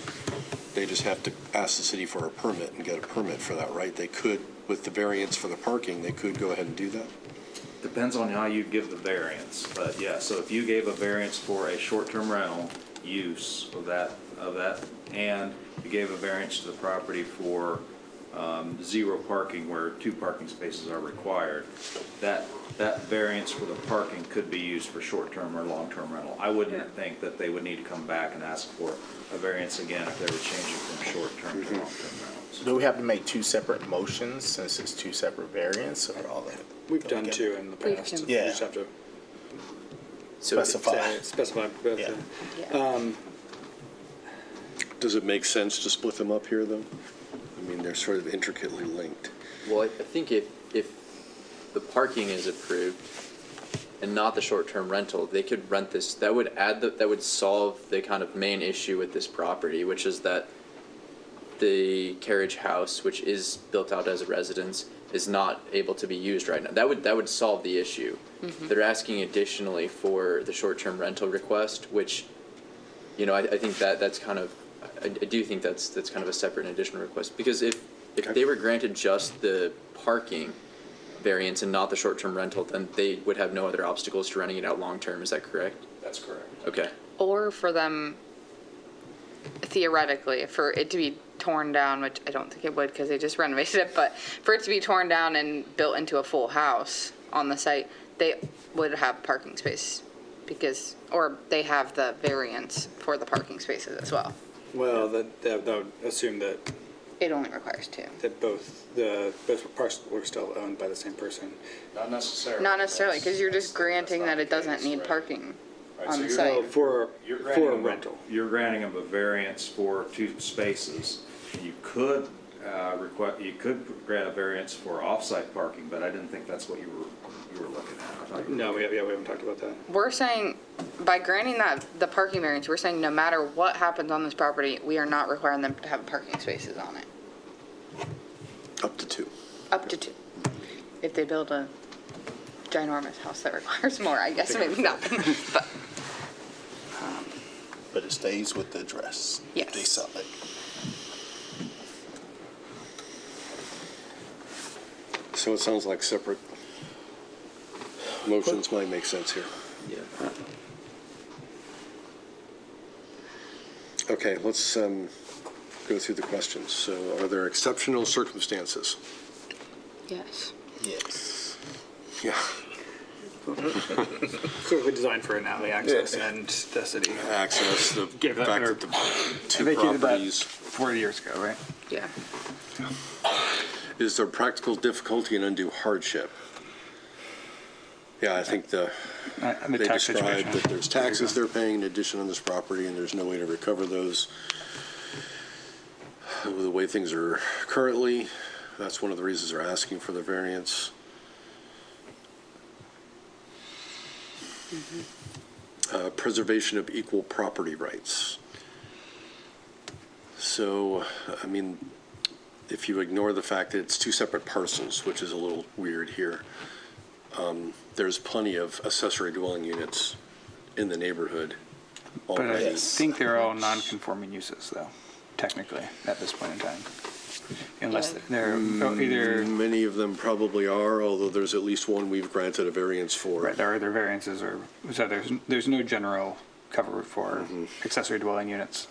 They just have to ask the city for a permit and get a permit for that, right? They could, with the variance for the parking, they could go ahead and do that? Depends on how you give the variance, but yeah, so if you gave a variance for a short-term rental use of that, and you gave a variance to the property for zero parking where 2 parking spaces are required, that variance for the parking could be used for short-term or long-term rental. I wouldn't think that they would need to come back and ask for a variance again if they were changing from short-term to long-term rentals. Do we have to make 2 separate motions since it's 2 separate variants or all that? We've done 2 in the past. can- We Yeah. just have to Specify. specify both. Yeah. Does it make sense to split them up here, though? I mean, they're sort of intricately linked. Well, I think if the parking is approved and not the short-term rental, they could rent this, that would solve the kind of main issue with this property, which is that the carriage house, which is built out as a residence, is not able to be used right now. That would solve the issue. They're asking additionally for the short-term rental request, which, you know, I think that's kind of, I do think that's kind of a separate and additional request, because if they were granted just the parking variance and not the short-term rental, then they would have no other obstacles to renting it out long-term. Is that correct? That's correct. Okay. Or for them, theoretically, for it to be torn down, which I don't think it would because they just renovated it, but for it to be torn down and built into a full house on the site, they would have parking space because, or they have the variance for the parking spaces as well. Well, that would assume that It only requires 2. both parcels were still owned by the same person. Not necessarily. Not necessarily, because you're just granting that it doesn't need parking on the Well, site. for a them rental. You're granting them a variance for 2 spaces. You could grant a variance for off-site parking, but I didn't think that's what you were looking at. I thought you were No, we haven't talked about that. We're saying, by granting that, the parking variance, we're saying no matter what happens on this property, we are not requiring them to have parking spaces on it. Up to 2. Up to 2. If they build a ginormous house that requires more, I guess maybe not. But But it stays with the address. Yes. They sell it. So it sounds like separate motions might make sense here. Yeah. Okay, let's go through the questions. So are there exceptional circumstances? yes. Yes. Yeah. Clearly designed for an alley access and the city. Access, the Gave that, fact or that the 2 vacated that properties. 4 years ago, right? Yeah. Is there practical difficulty and undue hardship? Yeah, I think The they tax described situation. that there's taxes they're paying in addition on this property, and there's no way to recover those. The way things are currently, that's one of the reasons they're asking for the variance. Preservation of equal property rights. So, I mean, if you ignore the fact that it's 2 separate parcels, which is a little weird here, there's plenty of accessory dwelling units in the neighborhood But I already. think they're all non-conforming uses, though, technically, at this point in time. Unless they're either, Many of them probably are, although there's at least one we've granted a variance for. right, there are either variances or, so there's no general cover for accessory dwelling units,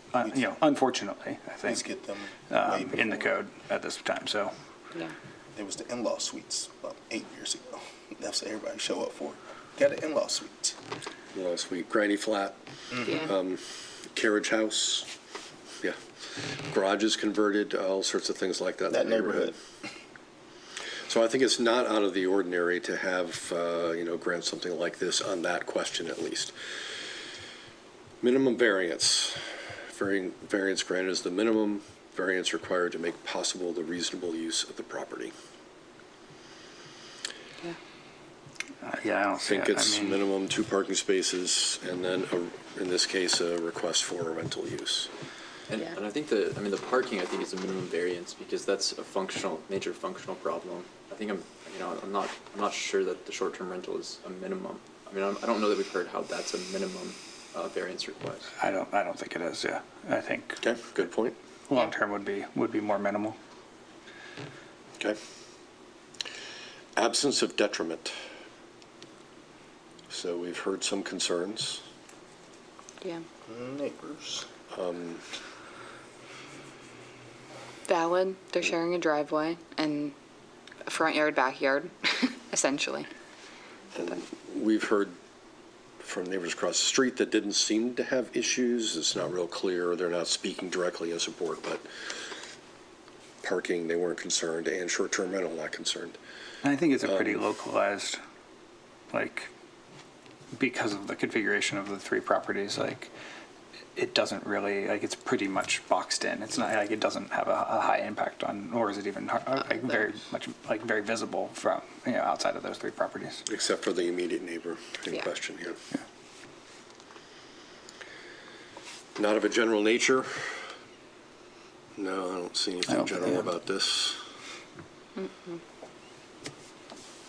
unfortunately, I Let's think, get them way in the before. code at this time, so. Yeah. There was the in-law suites about 8 years ago. That's what everybody show up for. Got an in-law suite. Last week, granny flat, Yeah. carriage house, yeah. Garages converted, all sorts of things like that in That the neighborhood. So I think it's not out of the ordinary to have, grant something like this on that question at least. Minimum variance. Variance granted is the minimum variance required to make possible the reasonable use of the property. Yeah, I don't I see think it. it's minimum 2 parking spaces, and then, in this case, a request for a rental use. And, Yeah. and I think the parking, I think, is a minimum variance because that's a major functional problem. I think I'm not sure that the short-term rental is a minimum. I mean, I don't know that we've heard how that's a minimum variance request. I don't think it is, yeah. I think Okay, good point. long-term would be more minimal. Okay. Absence of detriment. So we've heard some concerns. Yeah. Neighbors. Valid. They're sharing a driveway and a front yard, backyard, essentially. We've heard from neighbors across the street that didn't seem to have issues. It's not real clear. They're not speaking directly as a board, but parking, they weren't concerned, and short-term rental, not concerned. And I think it's a pretty localized, like, because of the configuration of the three properties, like, it doesn't really, like, it's pretty much boxed in. It's not, like, it doesn't have a high impact on, nor is it even, like, very much, like, very visible from, outside of those three properties. Except for the immediate neighbor in question here. Not of a general nature? No, I don't see anything general about this.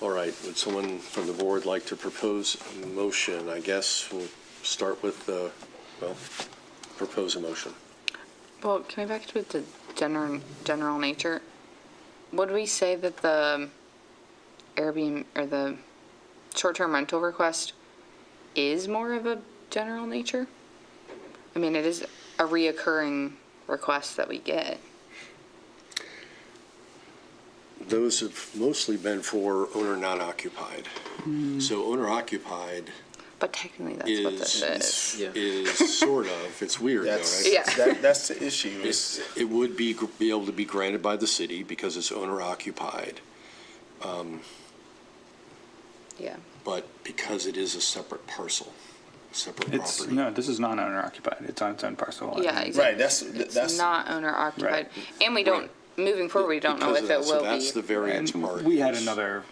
All right, would someone from the board like to propose a motion? I guess we'll start with, propose a motion. Well, can we back to the general nature? Would we say that the Airbnb or the short-term rental request is more of a general nature? I mean, it is a reoccurring request that we get. Those have mostly been for owner non-occupied. So owner occupied But technically, that's what this is. is sort of, it's weird though, right? Yeah. That's the issue. It would be able to be granted by the city because it's owner occupied. Yeah. But because it is a separate parcel, separate It's, property. no, this is non-owner occupied. It's on its own parcel. Yeah, exactly. Right, It's not owner occupied. And we don't, moving forward, we don't know Because if of it that. will So that's the be. variance part. We had is- another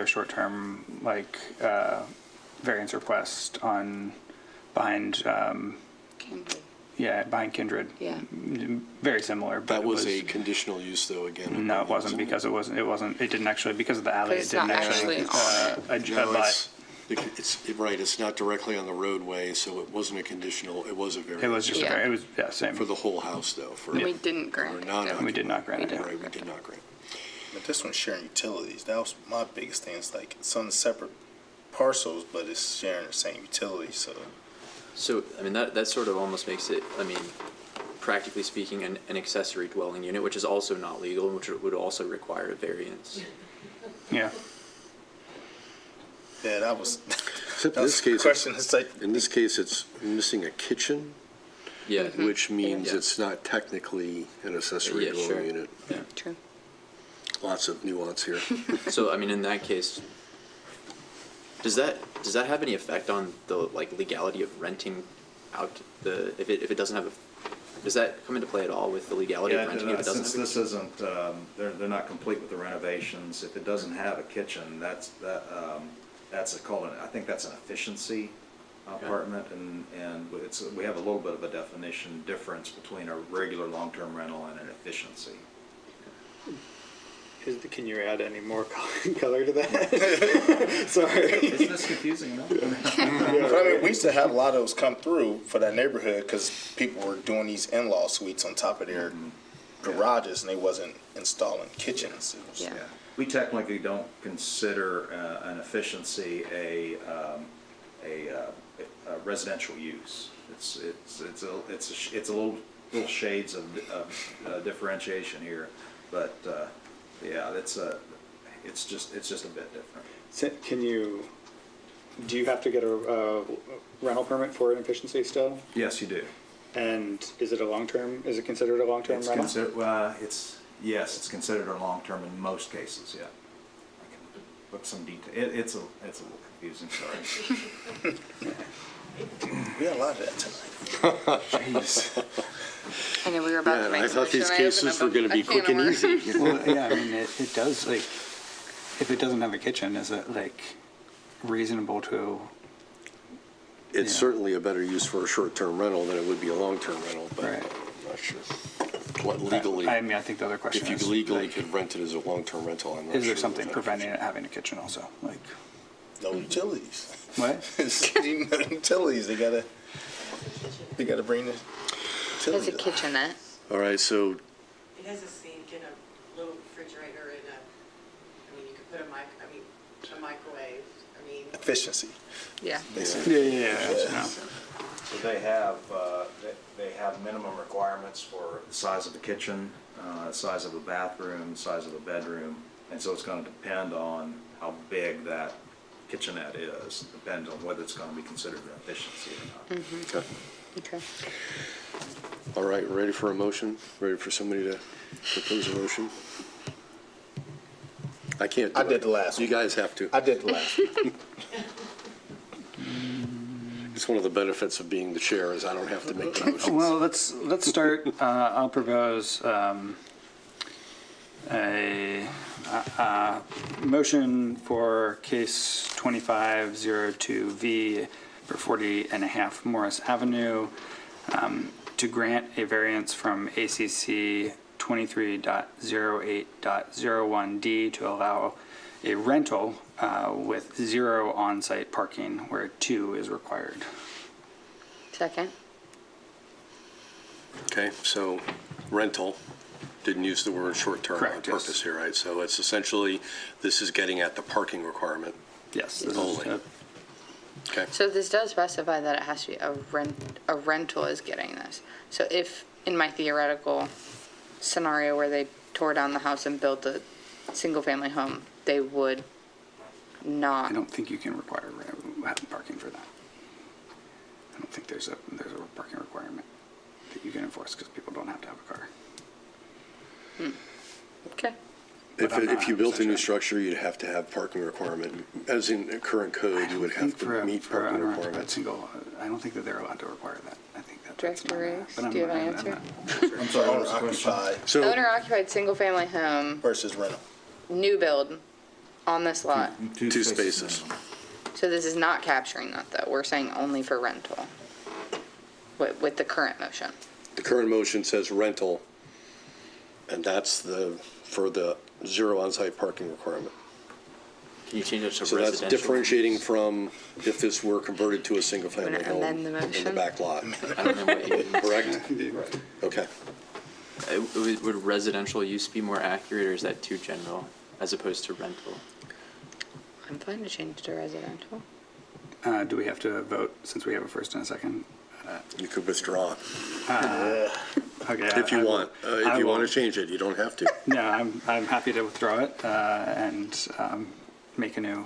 short-term, like, variance request on, behind, behind Kindred. Yeah. Very similar, but That it was a conditional use though, again. No, it wasn't, because it didn't actually, because of the alley, But it it's didn't not actually, actually No, but right, it's not directly on the roadway, so it wasn't a conditional, it was a variance. it was just, Yeah. it was, same. For the whole house though, for. And we didn't grant it. non-occupied. We did not grant it, yeah. Right, we did not grant. But this one's sharing utilities. That was my biggest thing. It's like it's on separate parcels, but it's sharing the same utilities. So, I mean, that sort of almost makes it, I mean, practically speaking, an accessory dwelling unit, which is also not legal, and which would also require a variance. Yeah. Yeah, that was. Except in That was this the case, question. It's like in this case, it's missing a kitchen, Yeah. which means Yeah. it's not technically an accessory Yeah, sure. dwelling unit. True. Lots of nuance here. So, I mean, in that case, does that have any effect on the, like, legality of renting out if it doesn't have does that come into play at all with the legality of renting if it doesn't Since have this isn't, they're not complete with the renovations, if it doesn't have a kitchen, that's called, I think that's an efficiency apartment, and we have a little bit of a definition difference between a regular long-term rental and an efficiency. Can you add any more color to that? Sorry. Isn't this confusing enough? But I mean, we used to have a lot of those come through for that neighborhood because people were doing these in-law suites on top of their garages, and they wasn't installing kitchens. It was, Yeah. We technically don't consider an efficiency a residential use. It's a little shades of differentiation here, but yeah, it's just a bit different. So do you have to get a rental permit for an efficiency still? Yes, you do. And is it considered a long-term rental? Yes, it's considered a long-term in most cases, yeah. I can look some detail. It's a little confusing, sorry. we had a lot of that tonight. Jeez. I know we were about to make I a thought these motion. I cases opened were up gonna be a can quick and of easy. worms. Well, yeah, I mean, it does, like, if it doesn't have a kitchen, is it, like, reasonable to, It's Yeah. certainly a better use for a short-term rental than it would be a long-term rental, but Right. I'm not sure. What legally, I mean, I think the other question if you is, legally like, could rent it as a long-term rental, I'm not sure. is there something that- preventing it having a kitchen also? Like, No utilities. what? No utilities. They gotta bring the It's utilities. a kitchenette. All right, so It has a sink and a little refrigerator and I mean, you could put a a microwave. I mean, Efficiency. Yeah. Yeah. So they have minimum requirements for the size of the kitchen, size of a bathroom, size of a bedroom, and so it's going to depend on how big that kitchenette is, depends on whether it's going to be considered an efficiency or not. Okay. Okay. All right, ready for a motion? Ready for somebody to propose a motion? I can't do I it. did the last You one. guys have to. I did the last one. It's one of the benefits of being the chair is I don't have to make the motions. Well, let's start. I'll propose a motion for case 2502V for 40.5 Morris Avenue to grant a variance from ACC 23.08.01D to allow a rental with 0 on-site parking where 2 is required. Second. Okay, so rental, didn't use the word short-term on Correct, yes. purpose here, right? So it's essentially, this is getting at the parking requirement. Yes. This Only. is, Okay, So this does specify that it has to be a rental is getting this. So if, in my theoretical scenario where they tore down the house and built a single-family home, they would not. I don't think you can require parking for that. I don't think there's a parking requirement that you can enforce because people don't have to have a car. Okay. But I'm not if you built a 100% new sure. structure, you'd have to have parking requirement. As in the current code, you would have to meet for parking unoccupied requirements. single, I don't think that they're allowed to require that. I think that's Director not- Riggs, but I'm do you have an not- answer? I'm not- I'm sorry, owner occupied So, Owner-occupied single-family home, versus rental. new build on this lot. two spaces. So this is not capturing that, though. We're saying only for rental with the current motion. The current motion says rental, and that's for the 0 on-site parking requirement. Can you change it to So that's residential? differentiating from if this were converted to a single-family Wanna home amend the in the motion? back lot. I don't know what you, Correct? Okay. would residential use be more accurate, or is that too general as opposed to rental? I'm fine to change to residential. Do we have to vote since we have a first and a second? You could withdraw Okay. if you want. If I you will. want to change it, you don't have to. No, I'm happy to withdraw it and make a new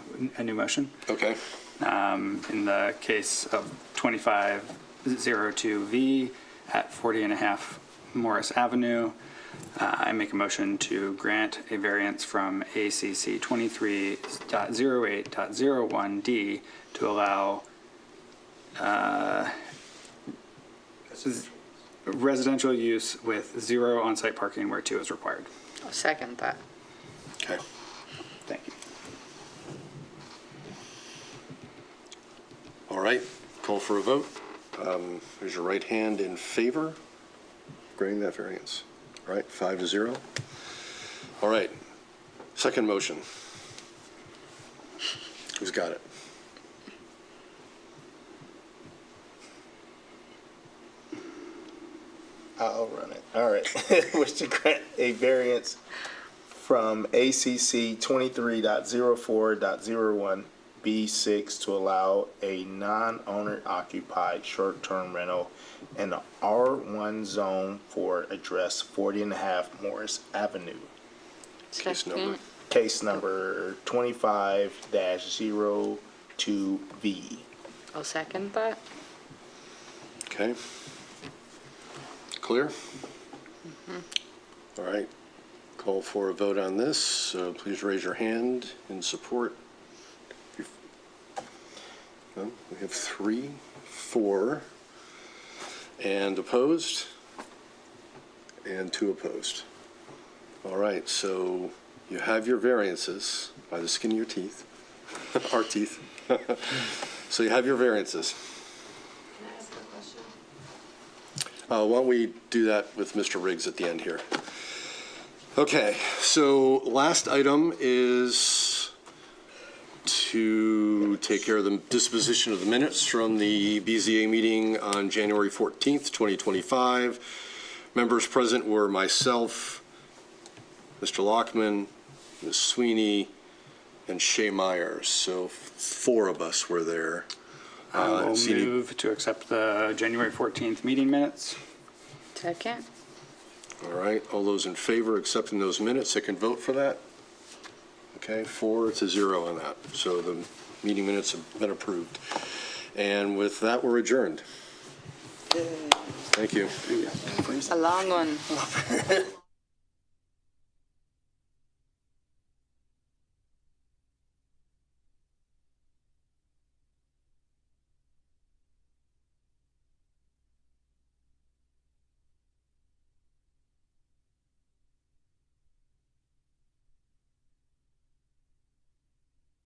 motion. Okay. In the case of 2502V at 40.5 Morris Avenue, I make a motion to grant a variance from ACC 23.08.01D to allow residential use with 0 on-site parking where 2 is required. I'll second that. Okay. Thank you. All right. Call for a vote. Raise your right hand in favor, granting that variance. All right, 5-0. All right. Second motion. Who's got it? I'll run it. All right. Wish to grant a variance from ACC 23.04.01B6 to allow a non-owner occupied short-term rental in the R1 zone for address 40.5 Morris Avenue. Case number. Case number 25-02V. I'll second that. Okay. Clear? All right. Call for a vote on this. So please raise your hand in support. Well, we have 3, 4, and opposed, and 2 opposed. All right, so you have your variances by the skin of your teeth, our teeth. So you have your variances. can I ask a question? Why don't we do that with Mr. Riggs at the end here? Okay, so last item is to take care of the disposition of the minutes from the BZA meeting on January 14th, 2025. Members present were myself, Mr. Lockman, Ms. Sweeney, and Shay Myers. So 4 of us were there. I will CD move to accept the January 14th meeting minutes. Second. All right, all those in favor of accepting those minutes, that can vote for that? Okay, 4-0 on that. So the meeting minutes have been approved. And with that, we're adjourned. Thank you. A long one.